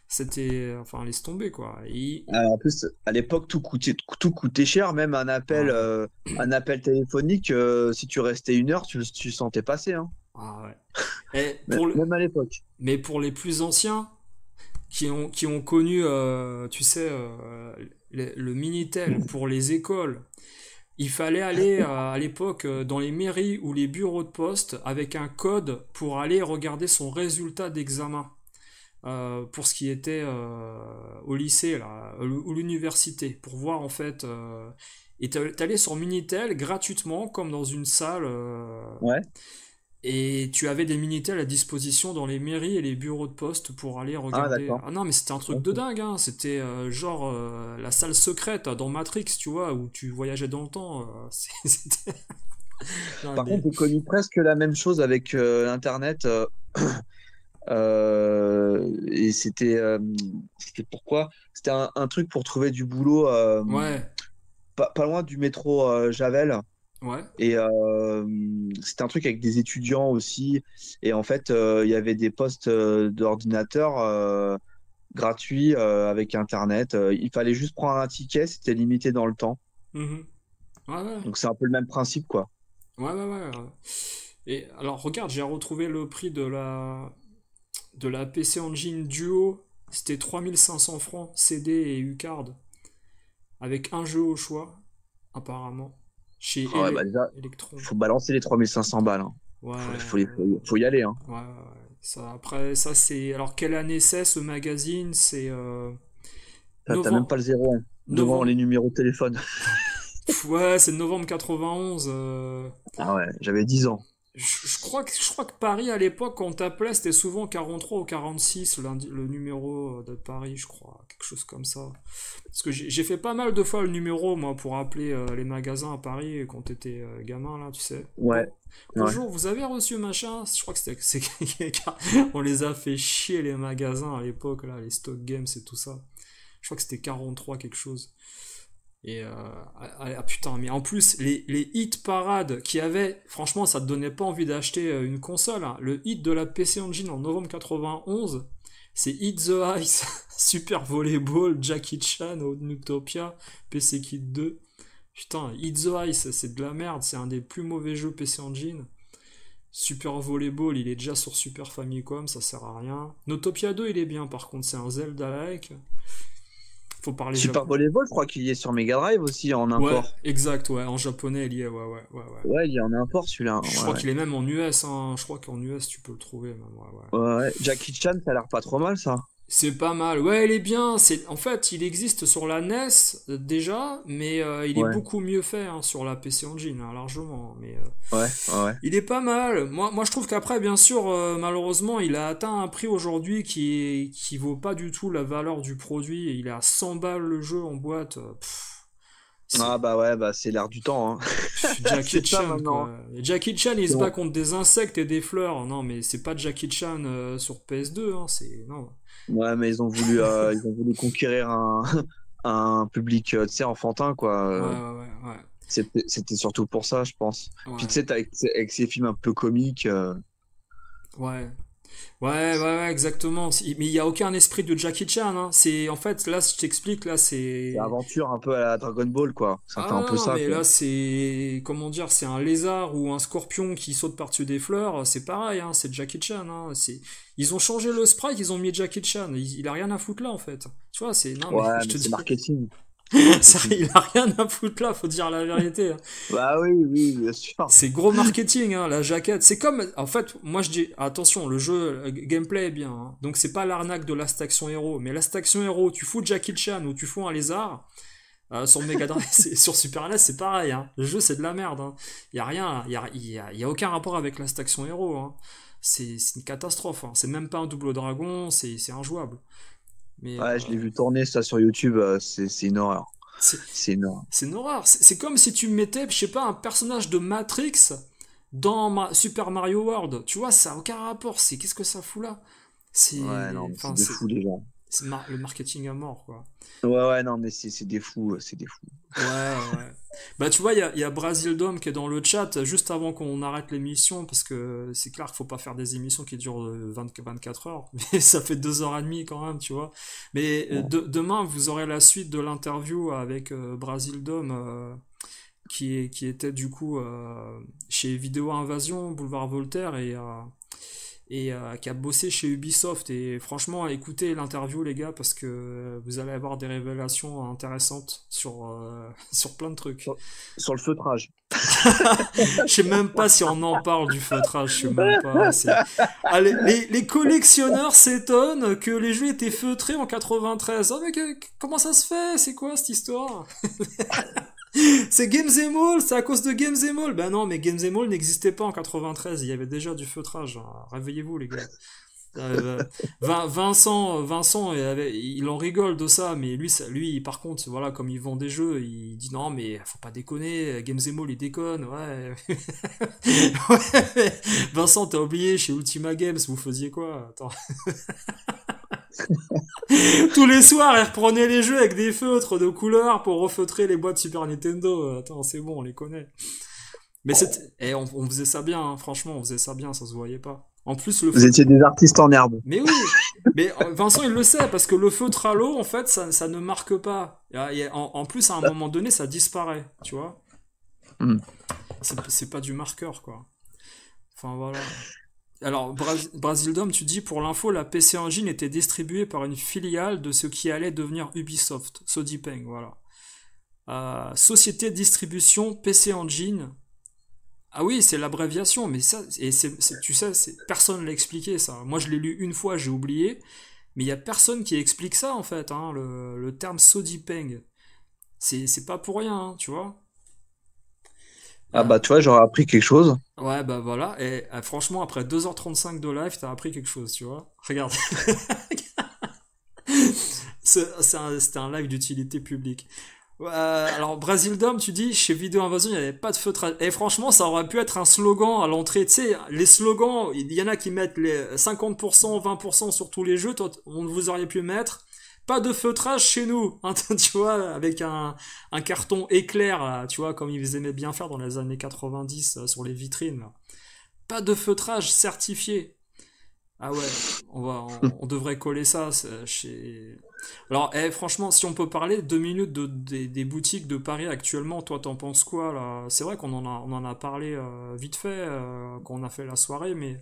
C'était enfin laisse tomber quoi. En plus, à l'époque, tout coûtait cher, même Ouais. un appel téléphonique, si tu restais une heure, tu le sentais passer, hein. Ah ouais. Et Même à l'époque. mais pour les plus anciens qui ont connu, tu sais, le Minitel pour les écoles, il fallait aller à l'époque dans les mairies ou les bureaux de poste avec un code pour aller regarder son résultat d'examen. Pour ce qui était au lycée là, ou l'université, pour voir en fait. Et t'allais sur Minitel gratuitement, comme dans une salle. Ouais. Et tu avais des Minitel à disposition dans les mairies et les bureaux de poste pour aller Ah, regarder. d'accord. Ah non, mais c'était un truc de Ok. dingue, hein. C'était genre la salle secrète dans Matrix, tu vois, où tu voyageais dans le temps. C'était. Non, Par contre, mais. j'ai connu presque la même chose avec Internet. Et c'était pourquoi? C'était un truc pour trouver du boulot Ouais, pas loin du métro Javel. ouais. Et c'était un truc avec des étudiants aussi. Et en fait, il y avait des postes d'ordinateur gratuits avec Internet. Il fallait juste prendre un ticket, c'était limité dans le temps. Mhm. Ouais, ouais. Donc c'est un peu le même principe, quoi. Ouais, ouais, ouais. Et alors, regarde, j'ai retrouvé le prix de la PC Engine Duo. C'était 3500 francs, CD et U-Card, avec un jeu au choix, apparemment, chez Ah ouais, bah déjà, Electron. faut balancer les 3500 balles, hein. Ouais, Faut y aller, hein. ouais, ouais. Ça, après, ça c'est. Alors, quelle année c'est ce magazine? C'est T'as même novembre. pas le 01 devant les Novembre. numéros de téléphone. Ouais, c'est novembre 91. Ah ouais, j'avais 10 ans. Je crois que Paris, à l'époque, quand on t'appelait, c'était souvent 43 ou 46, le numéro de Paris, je crois. Quelque chose comme ça. Parce que j'ai fait pas mal de fois le numéro, moi, pour appeler les magasins à Paris quand t'étais gamin, là, tu sais. Ouais, ouais. Bonjour, vous avez reçu machin? Je crois que on les a fait chier, les magasins, à l'époque, là, les Stock Games et tout ça. Je crois que c'était 43 quelque chose. Et putain, mais en plus, les hit parades qui avaient, franchement, ça te donnait pas envie d'acheter une console, hein. Le hit de la PC Engine en novembre 91, c'est Hit the Ice, Super Volleyball, Jackie Chan, Utopia, PC Kit 2. Putain, Hit the Ice, c'est de la merde, c'est un des plus mauvais jeux PC Engine. Super Volleyball, il est déjà sur Super Famicom, ça sert à rien. Notopia 2, il est bien, par contre, c'est un Zelda-like. Faut parler Super japonais. Volleyball, je crois qu'il y est sur Mega Drive aussi en Ouais, import. exact, ouais, en japonais, il y est, ouais, ouais, ouais, ouais. Ouais, il y en a import celui-là. Je Ouais, crois ouais. qu'il est même en US, hein. Je crois qu'en US, tu peux le trouver, même, ouais, ouais. Ouais, ouais. Jackie Chan, ça a l'air pas trop mal ça. C'est pas mal. Ouais, il est bien. En fait, il existe sur la NES déjà, mais il est Ouais, beaucoup mieux fait hein, sur la PC Engine, hein, largement. Mais ouais, ouais, ouais. il est pas mal. Moi, je trouve qu'après, bien sûr, malheureusement, il a atteint un prix aujourd'hui qui vaut pas du tout la valeur du produit. Il est à 100 balles le jeu en boîte. Ah C'est bah ouais, bah c'est l'air du temps, hein. Jackie C'est ça Chan, maintenant, hein. quoi. Et Jackie Chan, il C'est se bat bon. contre des insectes et des fleurs. Non, mais c'est pas Jackie Chan sur PS2, hein. C'est. Non. Ouais, mais ils ont voulu conquérir un public, tu sais, enfantin, quoi. Ouais, ouais, ouais, C'était surtout pour ça, je pense. Puis tu ouais. sais, avec ces films un peu comiques, Ouais. Ouais, ouais, ouais, exactement. Mais il n'y a aucun esprit de Jackie Chan, hein. En fait, là, je t'explique, là, c'est c'est. aventure un peu à la Dragon Ball, quoi. Ça fait Ah un non, peu non, ça, mais quoi. là, c'est. Comment dire, c'est un lézard ou un scorpion qui saute par-dessus des fleurs. C'est pareil, hein, c'est Jackie Chan, hein. Ils ont changé le sprite, ils ont mis Jackie Chan. Il a rien à foutre là, en fait. Tu vois, c'est. Non, mais Ouais, je mais te c'est dis. marketing. C'est marketing. Il a rien à foutre là, faut dire la vérité, hein. Bah oui, oui, bien sûr. C'est gros marketing, hein, la jaquette. C'est comme, en fait, moi je dis, attention, le jeu, gameplay est bien, hein. Donc c'est pas l'arnaque de Last Action Hero. Mais Last Action Hero, tu fous Jackie Chan ou tu fous un lézard, sur Mega Drive, sur Super NES, c'est pareil, hein. Le jeu, c'est de la merde, hein. Y a rien, y a aucun rapport avec Last Action Hero, hein. C'est une catastrophe, hein. C'est même pas un double dragon, c'est injouable. Mais Ouais, je l'ai vu tourner ça sur YouTube, c'est une horreur. c'est C'est une horreur. c'est une horreur. C'est comme si tu mettais, je sais pas, un personnage de Matrix dans Super Mario World. Tu vois, ça n'a aucun rapport. Qu'est-ce que ça fout là? Ouais, non, C'est, mais c'est enfin, des fous, les gens. le marketing à mort, quoi. Ouais, ouais, non, mais c'est des fous, c'est des fous. Ouais, ouais. Bah, tu vois, il y a Brasil Dom qui est dans le chat juste avant qu'on arrête l'émission, parce que c'est clair qu'il faut pas faire des émissions qui durent 24 heures, mais ça fait 2h30 quand même, tu vois. Mais Ouais. demain, vous aurez la suite de l'interview avec Brasil Dom, qui était du coup chez Vidéo Invasion, Boulevard Voltaire, et qui a bossé chez Ubisoft. Et franchement, écoutez l'interview, les gars, parce que vous allez avoir des révélations intéressantes sur plein de trucs. Sur le feutrage. Je sais même pas si on en parle du feutrage, je sais même pas. Ah, les collectionneurs s'étonnent que les jeux étaient feutrés en 93. Oh, mais comment ça se fait? C'est quoi cette histoire? C'est Games All, c'est à cause de Games All. Ben non, mais Games All n'existait pas en 93, il y avait déjà du feutrage. Réveillez-vous, les gars. Vincent, il en rigole de ça, mais lui, par contre, voilà, comme il vend des jeux, il dit non, mais faut pas déconner, Games All, il déconne, ouais. Ouais. Vincent, t'as oublié, chez Ultima Games, vous faisiez quoi? Attends. Tous les soirs, il reprenait les jeux avec des feutres de couleur pour refeutrer les boîtes Super Nintendo. Attends, c'est bon, on les connaît. Mais on faisait ça bien, hein, franchement, on faisait ça bien, ça se voyait pas. En plus, Vous étiez des artistes en herbe. Mais oui, mais Vincent il le sait, parce que le feutre à l'eau, en fait, ça ne marque pas. En plus, à un moment donné, ça disparaît, tu vois. Mm. C'est pas du marqueur, quoi. Enfin, voilà. Alors, Brasildom, tu dis, pour l'info, la PC Engine était distribuée par une filiale de ce qui allait devenir Ubisoft, Sodipeng, voilà. Société de distribution PC Engine. Ah oui, c'est l'abréviation, mais ça, tu sais, personne l'a expliqué, ça. Moi, je l'ai lu une fois, j'ai oublié, mais il y a personne qui explique ça, en fait, hein, le terme Sodipeng. C'est pas pour rien, hein, tu vois. Ah bah tu vois, j'aurais appris quelque chose. Ouais, bah voilà, et franchement, après 2h35 de live, t'as appris quelque chose, tu vois. Regarde. C'était un live d'utilité publique. Alors, Brasildom, tu dis, chez Vidéo Invasion, il n'y avait pas de feutrage. Et franchement, ça aurait pu être un slogan à l'entrée. Tu sais, les slogans, il y en a qui mettent les 50%, 20% sur tous les jeux. Toi, vous auriez pu mettre pas de feutrage chez nous. Hein, tu vois, avec un carton éclair, là, tu vois, comme ils aimaient bien faire dans les années 90 sur les vitrines. Là. Pas de feutrage certifié. Ah ouais, on devrait coller ça chez. Alors, franchement, si on peut parler 2 minutes des boutiques de Paris actuellement, toi, t'en penses quoi là? C'est vrai qu'on en a parlé vite fait quand on a fait la soirée, mais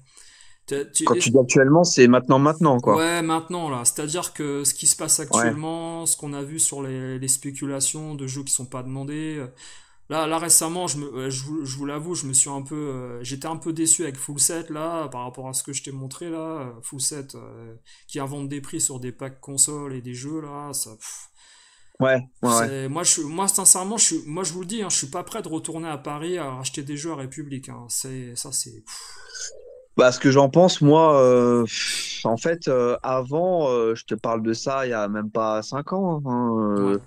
Quand tu dis actuellement, c'est maintenant, quoi. ouais, maintenant là, c'est-à-dire que ce qui se passe Ouais. actuellement, ce qu'on a vu sur les spéculations de jeux qui sont pas demandés. Là récemment, je vous l'avoue, j'étais un peu déçu avec Full Set là, par rapport à ce que je t'ai montré là, Full Set qui invente des prix sur des packs consoles et des jeux là, ça, Ouais, ouais, ouais. moi sincèrement, moi je vous le dis, hein, je suis pas prêt de retourner à Paris à acheter des jeux à République, hein, c'est, Bah, ce que j'en pense, moi, en fait, avant, je te parle de ça il y a même pas 5 ans, hein,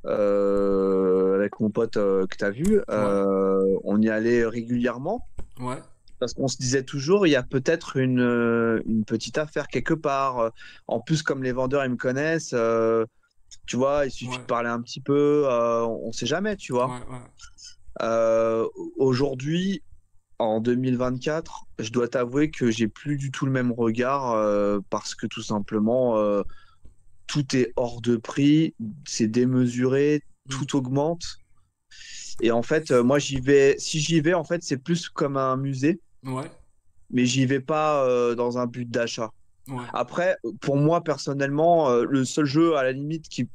ouais, avec mon pote que tu as vu, ouais, on y allait régulièrement ouais, parce qu'on se disait toujours, il y a peut-être une petite affaire quelque part. En plus, comme les vendeurs, ils me connaissent, tu vois, il suffit de ouais, parler un petit peu, on sait jamais, tu vois. ouais, ouais. Euh, Aujourd'hui, en 2024, je dois t'avouer que j'ai plus du tout le même regard parce que tout simplement, tout est hors de prix, c'est démesuré, Hmm. tout augmente. Et en fait, moi, j'y vais, si j'y vais, en fait, c'est plus comme un musée, Ouais, mais j'y vais pas dans un but d'achat. ouais, Après, pour moi, personnellement, le seul jeu à la limite qui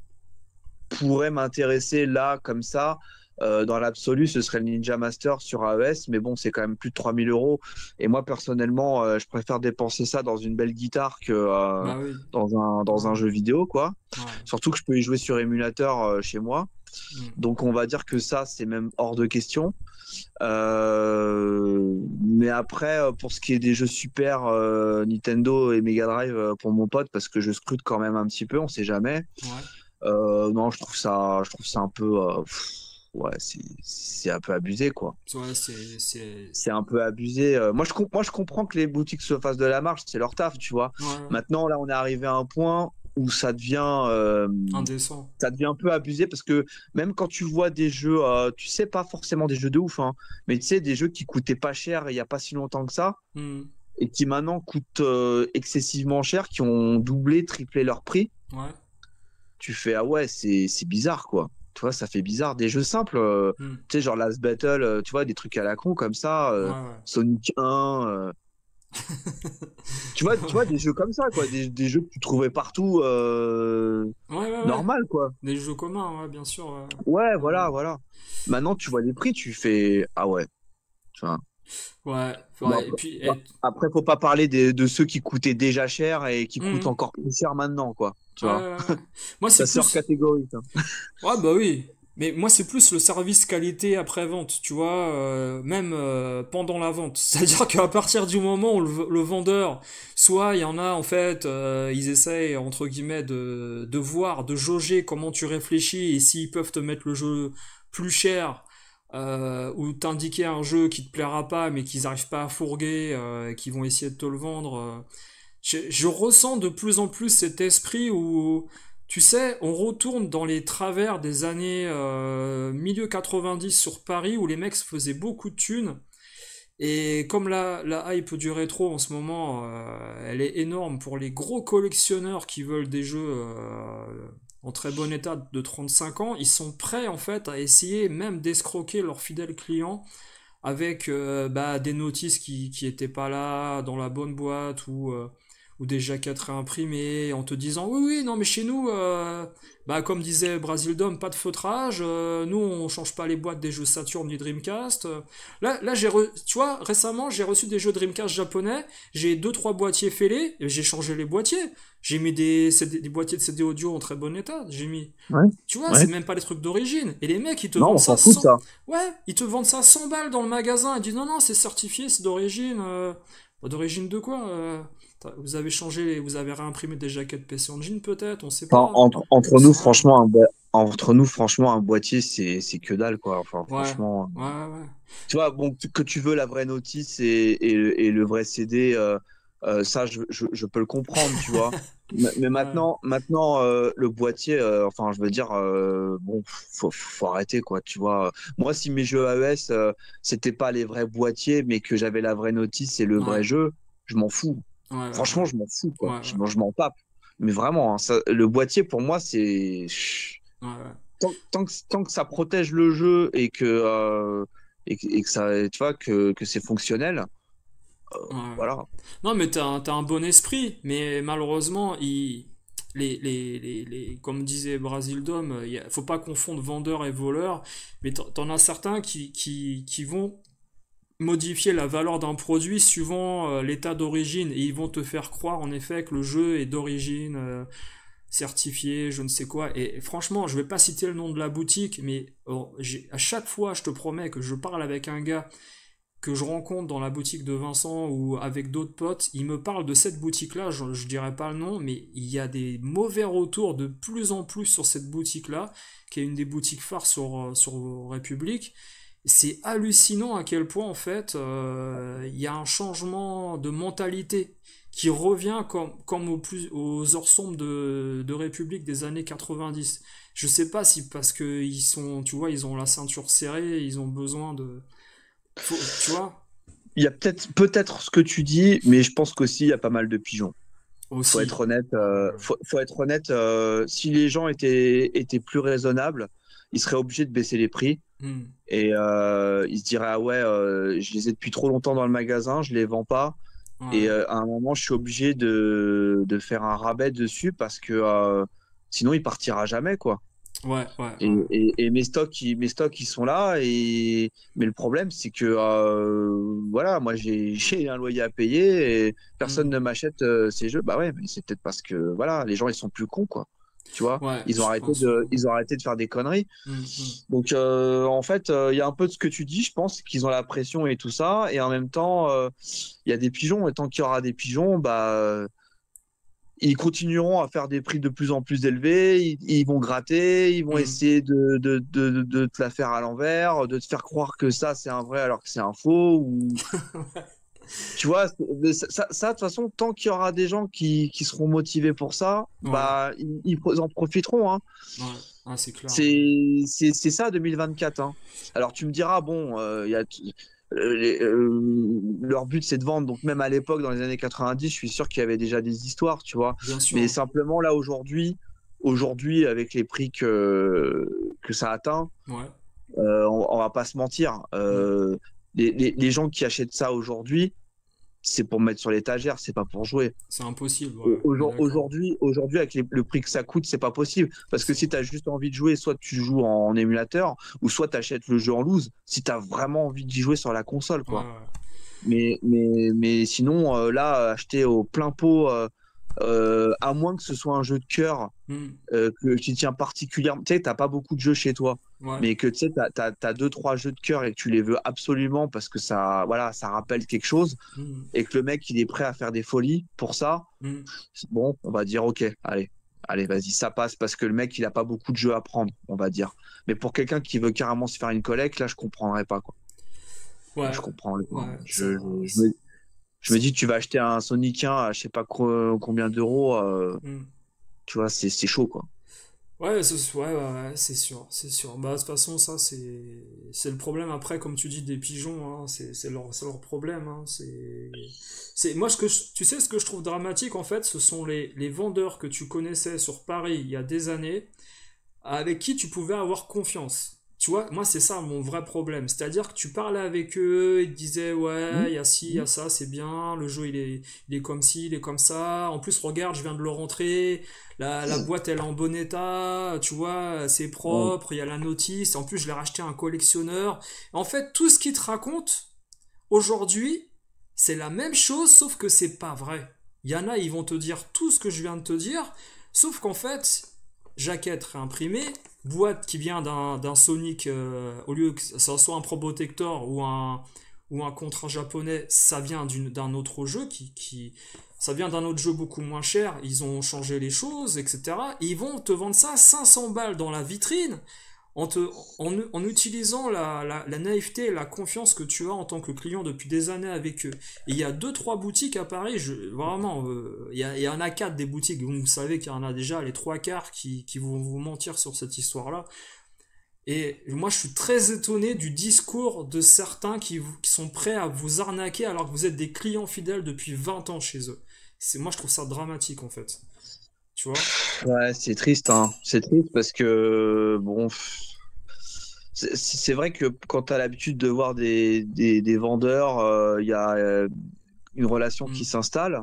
pourrait m'intéresser là, comme ça, dans l'absolu, ce serait le Ninja Master sur AES, mais bon, c'est quand même plus de 3 000 euros. Et moi, personnellement, je préfère dépenser ça dans une belle guitare que bah oui, dans un ouais, jeu vidéo, quoi. ouais. Surtout que je peux y jouer sur émulateur chez moi. Hmm. Donc, on va dire que ça, c'est même hors de question. Mais après, pour ce qui est des jeux super Nintendo et Mega Drive pour mon pote, parce que je scrute quand même un petit peu, on sait jamais. Ouais. Non, je trouve ça un peu, ouais, c'est un peu abusé, quoi. Ouais, c'est... C'est un peu abusé. Moi, je comprends que les boutiques se fassent de la marge, c'est leur taf, tu vois. Ouais, ouais. Maintenant, là, on est arrivé à un point où Indécent. ça devient un peu abusé parce que même quand tu vois des jeux, tu sais, pas forcément des jeux de ouf, hein, mais tu sais, des jeux qui coûtaient pas cher il y a pas si longtemps que ça Hmm. et qui maintenant coûtent excessivement cher, qui ont doublé, triplé leur prix. Ouais. Tu fais ah ouais, c'est bizarre quoi. Tu vois, ça fait bizarre. Des jeux simples, Hmm. tu sais, genre Last Battle, tu vois, des trucs à la con comme ça, Ouais, ouais. Sonic 1, tu vois, des jeux comme ça, quoi, des jeux que tu trouvais partout, Ouais, ouais, ouais. normal, quoi. Des jeux communs, ouais, bien sûr. Ouais. Ouais, Ouais. voilà, voilà. Maintenant, tu vois les prix, tu fais ah ouais, tu vois. Ouais, Bon, ouais, et puis... après, faut pas parler de ceux qui coûtaient déjà cher et qui coûtent Hmm. encore plus cher maintenant, quoi. Tu Ouais, vois, ouais, ouais. Moi, ça c'est sort plus... catégorie, ça. Ouais, bah oui. Mais moi, c'est plus le service qualité après-vente, tu vois, même pendant la vente. C'est-à-dire qu'à partir du moment où le vendeur, soit il y en a, en fait, ils essayent, entre guillemets, de voir, de jauger comment tu réfléchis et s'ils peuvent te mettre le jeu plus cher, ou t'indiquer un jeu qui te plaira pas, mais qu'ils arrivent pas à fourguer, et qu'ils vont essayer de te le vendre. Je ressens de plus en plus cet esprit où, tu sais, on retourne dans les travers des années milieu 90 sur Paris où les mecs se faisaient beaucoup de thunes. Et comme la hype du rétro en ce moment, elle est énorme pour les gros collectionneurs qui veulent des jeux en très bon état de 35 ans, ils sont prêts en fait à essayer même d'escroquer leurs fidèles clients avec des notices qui étaient pas là dans la bonne boîte ou des jaquettes réimprimées en te disant oui oui non mais chez nous comme disait Brasildom pas de feutrage, nous on change pas les boîtes des jeux Saturn ni Dreamcast. Là tu vois récemment j'ai reçu des jeux Dreamcast japonais, j'ai deux trois boîtiers fêlés et j'ai changé les boîtiers, j'ai mis des boîtiers de CD audio en très bon état, j'ai mis, Ouais, tu vois, c'est ouais. même pas les trucs d'origine. Et les mecs, ils te Non, vendent on s'en ça fout de 100... ça. Ouais, ils te vendent ça 100 balles dans le magasin. Ils disent non, non, c'est certifié, c'est d'origine. D'origine de quoi vous avez changé, vous avez réimprimé des jaquettes PC Engine peut-être, on sait Enfin, pas. entre On nous, sait rien. franchement, entre nous, franchement, un boîtier, c'est que dalle, quoi. Enfin, Ouais, franchement. ouais, ouais. Tu vois, bon, que tu veux la vraie notice et le vrai CD, ça, je peux le comprendre, tu vois. Mais Ouais, maintenant le boîtier, enfin, je veux dire, bon, faut arrêter, quoi, tu vois. Moi, si mes jeux AES, c'était pas les vrais boîtiers, mais que j'avais la vraie notice et le ouais, vrai jeu, je m'en fous. ouais, Franchement, je m'en fous, ouais, quoi. ouais, Je m'en tape. Mais vraiment, hein, le boîtier, pour moi, c'est ouais, ouais. tant que ça protège le jeu et que ça, tu vois, que c'est fonctionnel, Ouais. voilà. Non, mais t'as un bon esprit, mais malheureusement, comme disait Brasildom, faut pas confondre vendeur et voleur, mais t'en as certains qui vont modifier la valeur d'un produit suivant l'état d'origine, et ils vont te faire croire en effet que le jeu est d'origine certifié, je ne sais quoi. Et franchement, je vais pas citer le nom de la boutique, mais à chaque fois, je te promets que je parle avec un gars que je rencontre dans la boutique de Vincent ou avec d'autres potes, ils me parlent de cette boutique-là, je dirais pas le nom, mais il y a des mauvais retours de plus en plus sur cette boutique-là, qui est une des boutiques phares sur République. C'est hallucinant à quel point, en fait, il y a un changement de mentalité qui revient comme aux heures sombres de République des années 90. Je sais pas si parce que ils sont, tu vois, ils ont la ceinture serrée, ils ont besoin tu vois, Il y a peut-être ce que tu dis, mais je pense qu'aussi il y a pas mal de pigeons. Faut aussi. être honnête. Faut être honnête. Si les gens étaient plus raisonnables, ils seraient obligés de baisser les prix Hmm. et ils se diraient ah ouais, je les ai depuis trop longtemps dans le magasin, je les vends pas. Et Ouais, à un moment, je suis obligé de faire un rabais dessus parce que sinon, il partira jamais, quoi. ouais, ouais, Et, ouais. et mes stocks, ils sont là. Mais le problème, c'est que voilà, moi, j'ai un loyer à payer et personne Hmm. ne m'achète ces jeux. Bah ouais, mais c'est peut-être parce que voilà, les gens, ils sont plus cons, quoi. Tu vois, Ouais, je pense. ils ont arrêté de faire des conneries. Hmm, hmm. Donc, en fait, il y a un peu de ce que tu dis, je pense, qu'ils ont la pression et tout ça. Et en même temps, il y a des pigeons. Et tant qu'il y aura des pigeons, bah, ils continueront à faire des prix de plus en plus élevés. Ils vont gratter, ils vont Hmm. essayer de te la faire à l'envers, de te faire croire que ça, c'est un vrai alors que c'est un faux. Ou... Tu vois, de toute façon, tant qu'il y aura des gens qui seront motivés pour ça, Ouais, bah, ils en profiteront, hein. ouais. Ah, c'est clair. C'est ça 2024, hein. Alors tu me diras, bon, leur but c'est de vendre, donc même à l'époque, dans les années 90, je suis sûr qu'il y avait déjà des histoires, tu vois. Bien Mais sûr. simplement là aujourd'hui, avec les prix que ça atteint, Ouais. on va pas se mentir. Hmm. Les gens qui achètent ça aujourd'hui, c'est pour mettre sur l'étagère, c'est pas pour jouer. C'est impossible, ouais. On est d'accord. Aujourd'hui, avec le prix que ça coûte, c'est pas possible. Parce que C'est si vrai. tu as juste envie de jouer, soit tu joues en émulateur, ou soit tu achètes le jeu en loose, si tu as vraiment envie d'y jouer sur la console, Ouais, quoi. ouais. Mais sinon, là, acheter au plein pot, à moins que ce soit un jeu de cœur Hmm. que tu tiens particulièrement. Tu sais, t'as pas beaucoup de jeux chez toi. Ouais. mais que tu sais, t'as deux, trois jeux de cœur et que tu les veux absolument parce que ça, voilà, ça rappelle quelque chose Mm, et que le mec, il est prêt à faire des folies pour ça, mm. bon, on va dire, ok, allez, vas-y, ça passe parce que le mec, il a pas beaucoup de jeux à prendre, on va dire. Mais pour quelqu'un qui veut carrément se faire une collecte, là, je comprendrais pas, quoi. Là, Ouais, je comprends. ouais, Je me dis, tu vas acheter un Sonic 1 à je sais pas combien d'euros, mm. tu vois, c'est chaud, quoi. Ouais, c'est sûr, c'est sûr. Bah, de toute façon, ça, c'est le problème après, comme tu dis, des pigeons, hein, c'est leur problème, hein, moi, tu sais, ce que je trouve dramatique, en fait, ce sont les vendeurs que tu connaissais sur Paris il y a des années, avec qui tu pouvais avoir confiance. Tu vois, moi, c'est ça mon vrai problème. C'est-à-dire que tu parlais avec eux, ils te disaient, Mmh, ouais, il y a ci, il y mmh, a ça, c'est bien, le jeu, il est comme ci, il est comme ça. En plus, regarde, je viens de le rentrer, la boîte, elle est en bon état, tu vois, c'est ouais. propre, il y a la notice. En plus, je l'ai racheté à un collectionneur. En fait, tout ce qu'ils te racontent, aujourd'hui, c'est la même chose, sauf que c'est pas vrai. Il y en a, ils vont te dire tout ce que je viens de te dire, sauf qu'en fait, jaquette réimprimée, boîte qui vient d'un Sonic, au lieu que ça soit un Probotector ou un contrat japonais, ça vient d'un autre jeu ça vient d'un autre jeu beaucoup moins cher, ils ont changé les choses, etc. Et ils vont te vendre ça 500 balles dans la vitrine, en utilisant la naïveté et la confiance que tu as en tant que client depuis des années avec eux. Et il y a deux trois boutiques à Paris, vraiment, il y en a quatre des boutiques, donc vous savez qu'il y en a déjà les trois quarts qui vont vous mentir sur cette histoire-là. Et moi, je suis très étonné du discours de certains qui sont prêts à vous arnaquer alors que vous êtes des clients fidèles depuis 20 ans chez eux. Moi, je trouve ça dramatique en fait. Tu vois? Ouais, c'est triste, hein. C'est triste parce que, bon, c'est vrai que quand tu as l'habitude de voir des vendeurs, il y a une relation qui Mm. s'installe.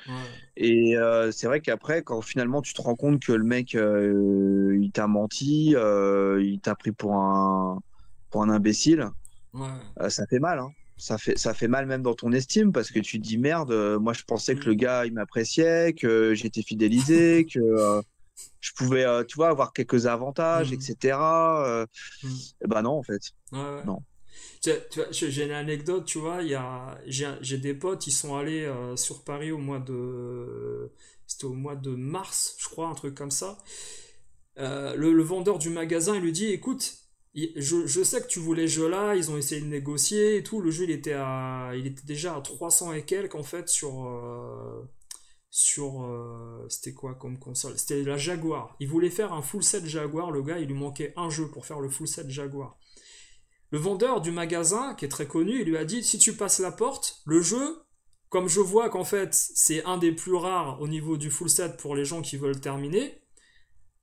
Ouais. Et c'est vrai qu'après, quand finalement tu te rends compte que le mec, il t'a menti, il t'a pris pour un imbécile, Ouais. ça fait mal, hein. Ça fait mal même dans ton estime parce que tu te dis merde, moi je pensais que le Mm. gars il m'appréciait, que j'étais fidélisé, que je pouvais, tu vois, avoir quelques avantages, Mm. etc. Mm. Et ben non, en fait. Ouais, ouais. Non. Tu vois, j'ai une anecdote, tu vois, j'ai des potes, ils sont allés sur Paris c'était au mois de mars, je crois, un truc comme ça. Le vendeur du magasin, il lui dit, écoute, je sais que tu voulais ce jeu-là, ils ont essayé de négocier et tout, le jeu, il était déjà à 300 et quelques, en fait, c'était quoi comme console? C'était la Jaguar. Il voulait faire un full set Jaguar, le gars, il lui manquait un jeu pour faire le full set Jaguar. Le vendeur du magasin, qui est très connu, il lui a dit, si tu passes la porte, le jeu, comme je vois qu'en fait c'est un des plus rares au niveau du full set pour les gens qui veulent terminer,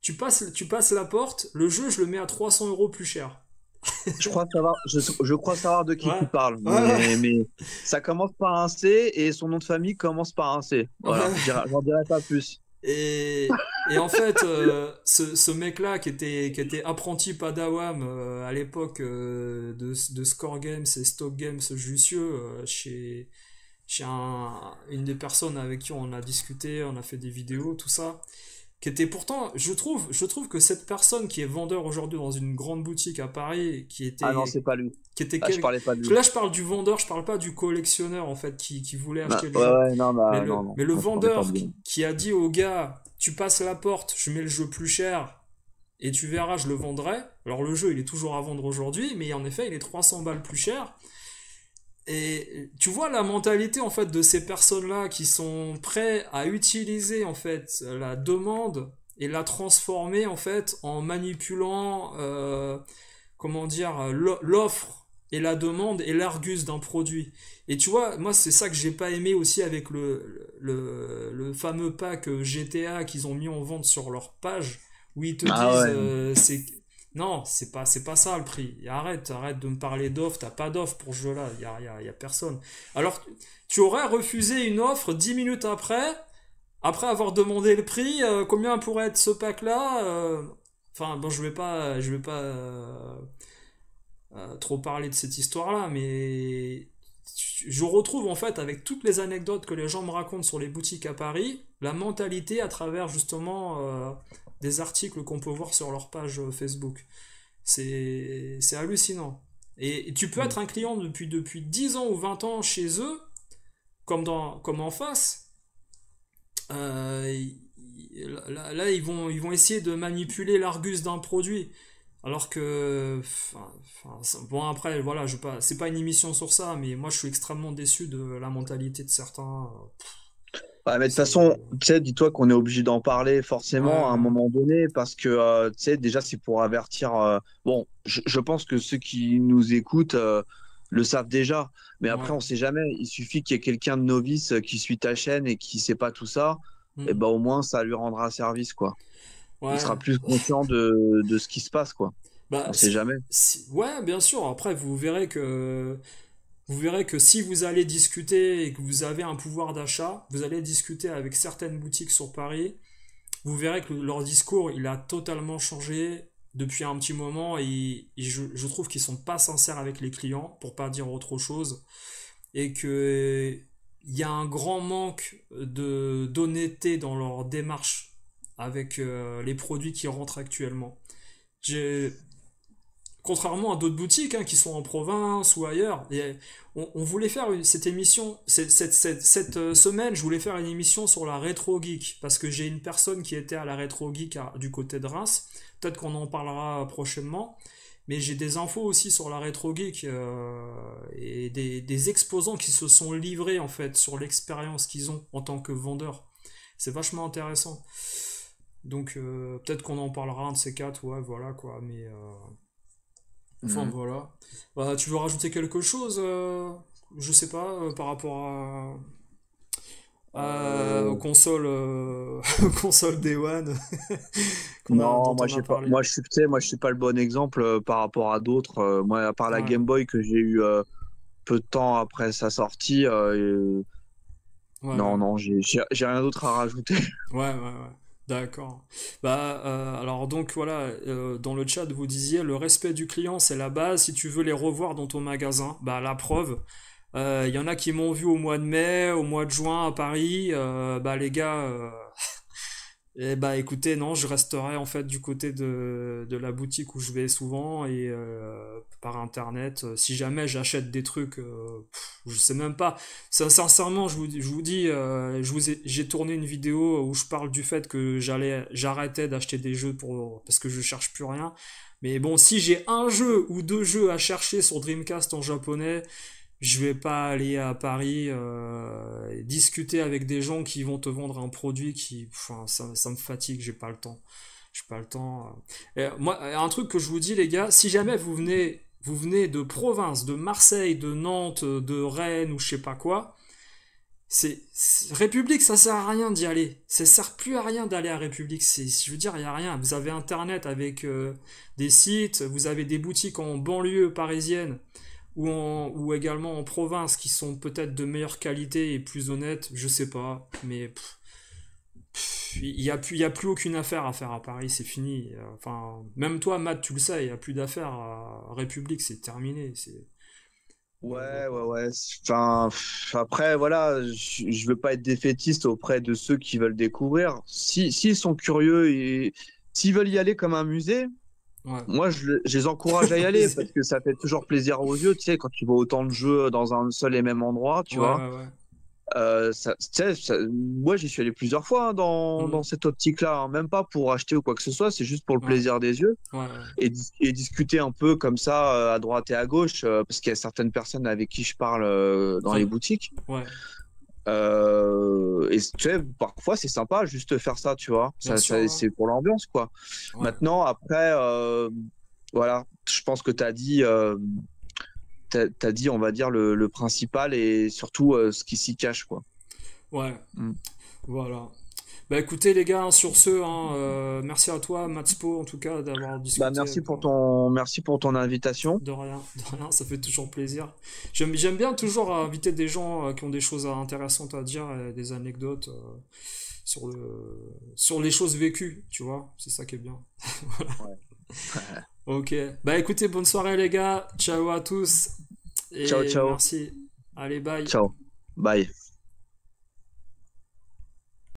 tu passes la porte, le jeu je le mets à 300 euros plus cher. Je crois savoir de qui tu Ouais, parles, ouais, mais ça commence par un C et son nom de famille commence par un C. Voilà, ouais. j'en dirai pas plus. Et en fait, ce mec-là qui était apprenti Padawan à l'époque de Score Games et Stock Games Jussieu, chez une des personnes avec qui on a discuté, on a fait des vidéos, tout ça, qui était pourtant, je trouve que cette personne qui est vendeur aujourd'hui dans une grande boutique à Paris, Ah non, c'est pas lui. qui était Ah, je parlais pas de parce que lui. là je parle du vendeur, je parle pas du collectionneur en fait qui voulait Bah, acheter le ouais, jeu. ouais, non, Mais bah, non, le, non, mais le moi, je parlais pas de vendeur qui, lui. qui a dit au gars, tu passes la porte, je mets le jeu plus cher et tu verras, je le vendrai. Alors le jeu, il est toujours à vendre aujourd'hui, mais en effet, il est 300 balles plus cher. Et tu vois la mentalité en fait de ces personnes-là qui sont prêts à utiliser en fait la demande et la transformer en fait en manipulant comment dire l'offre et la demande et l'argus d'un produit. Et tu vois, moi c'est ça que j'ai pas aimé aussi avec le fameux pack GTA qu'ils ont mis en vente sur leur page où ils te Ah disent ouais. c'est non, c'est pas ça le prix. Et arrête de me parler d'offre. T'as pas d'offre pour ce jeu-là. Y a personne. Alors, tu aurais refusé une offre 10 minutes après avoir demandé le prix. Combien pourrait être ce pack-là? Enfin, bon, je vais pas trop parler de cette histoire-là, mais je retrouve en fait avec toutes les anecdotes que les gens me racontent sur les boutiques à Paris, la mentalité à travers justement des articles qu'on peut voir sur leur page Facebook. C'est hallucinant. Et tu peux être un client depuis 10 ans ou 20 ans chez eux, comme en face. Là, ils vont essayer de manipuler l'argus d'un produit. Alors que, bon après, voilà, c'est pas une émission sur ça, mais moi je suis extrêmement déçu de la mentalité de certains. Ouais, mais de toute C'est, façon, tu sais, dis-toi qu'on est obligé d'en parler forcément à un ouais, moment donné parce que, tu sais, déjà, c'est pour avertir. Bon, je pense que ceux qui nous écoutent le savent déjà, mais après, ouais, on sait jamais. Il suffit qu'il y ait quelqu'un de novice qui suit ta chaîne et qui sait pas tout ça, et hmm, ben au moins, ça lui rendra service, quoi. Il ouais. sera plus conscient de ce qui se passe, quoi. Bah, On sait jamais. ouais, bien sûr. Après, vous verrez que si vous allez discuter et que vous avez un pouvoir d'achat, vous allez discuter avec certaines boutiques sur Paris. Vous verrez que leur discours, il a totalement changé depuis un petit moment et je trouve qu'ils sont pas sincères avec les clients, pour pas dire autre chose, et que il y a un grand manque de d'honnêteté dans leur démarche avec les produits qui rentrent actuellement. J'ai Contrairement à d'autres boutiques qui sont en province ou ailleurs. Et on voulait faire cette émission, cette semaine, je voulais faire une émission sur la rétro geek, parce que j'ai une personne qui était à la rétro geek du côté de Reims. Peut-être qu'on en parlera prochainement. Mais j'ai des infos aussi sur la rétro geek et des exposants qui se sont livrés en fait sur l'expérience qu'ils ont en tant que vendeurs. C'est vachement intéressant. Donc peut-être qu'on en parlera un de ces quatre, ouais, voilà quoi. Mais enfin Mhm. voilà. Bah, tu veux rajouter quelque chose, je sais pas, par rapport aux Euh, consoles, aux consoles Day One non, dont moi on je a sais pas. parlé. Moi je suis, tu sais, moi je suis pas le bon exemple par rapport à d'autres. Moi, à part la Ouais, Game Boy que j'ai eu peu de temps après sa sortie, ouais, non, ouais. non, j'ai rien d'autre à rajouter. Ouais, ouais, ouais. D'accord. Bah, alors donc voilà, dans le chat vous disiez le respect du client c'est la base si tu veux les revoir dans ton magasin. Bah la preuve, il y en a qui m'ont vu au mois de mai, au mois de juin à Paris. Bah les gars, eh bah écoutez, non, je resterai en fait du côté de la boutique où je vais souvent et par internet. Si jamais j'achète des trucs, je sais même pas. Sincèrement, je vous dis, j'ai tourné une vidéo où je parle du fait que j'arrêtais d'acheter des jeux parce que je cherche plus rien. Mais bon, si j'ai un jeu ou deux jeux à chercher sur Dreamcast en japonais, je vais pas aller à Paris discuter avec des gens qui vont te vendre un produit enfin, ça me fatigue, j'ai pas le temps. J'ai pas le temps. Moi, un truc que je vous dis, les gars, si jamais vous venez de province, de Marseille, de Nantes, de Rennes ou je sais pas quoi, République, ça sert à rien d'y aller. Ça sert plus à rien d'aller à République. Je veux dire, il y a rien. Vous avez Internet avec des sites, vous avez des boutiques en banlieue parisienne ou également en province qui sont peut-être de meilleure qualité et plus honnêtes, je sais pas, mais il y a plus aucune affaire à faire à Paris, c'est fini. Enfin, même toi, Matt, tu le sais, il y a plus d'affaires à République, c'est terminé. Je vois Ouais, ouais, pas. ouais. Enfin, après, voilà, je veux pas être défaitiste auprès de ceux qui veulent découvrir. S'ils sont curieux et s'ils veulent y aller comme un musée, Ouais. moi, je les encourage à y aller parce C'est- que ça fait toujours plaisir aux yeux, tu sais, quand tu vois autant de jeux dans un seul et même endroit, tu Ouais, vois. ouais, ouais. Tu sais, moi, j'y suis allé plusieurs fois dans Hmm. cette optique-là, hein, même pas pour acheter ou quoi que ce soit, c'est juste pour le Ouais, plaisir des yeux ouais, ouais. et discuter un peu comme ça à droite et à gauche, parce qu'il y a certaines personnes avec qui je parle dans les Rem- boutiques. Ouais, Et tu sais, parfois c'est sympa juste faire ça, tu vois. bien sûr, ouais. C'est pour l'ambiance, quoi. Ouais, Maintenant, après, voilà, je pense que t'as dit, on va dire, le principal et surtout ce qui s'y cache, quoi. ouais, Mm. voilà. Bah écoutez les gars, sur ce, merci à toi, Matspo, en tout cas, d'avoir Bah, discuté. merci pour ton invitation. De rien, de rien, ça fait toujours plaisir. j'aime bien toujours inviter des gens qui ont des choses intéressantes à dire, des anecdotes sur les choses vécues, tu vois, c'est ça qui est bien. Ouais. Ok, bah écoutez, bonne soirée les gars, ciao à tous, Ciao, et ciao. merci. Allez, bye. Ciao. Bye.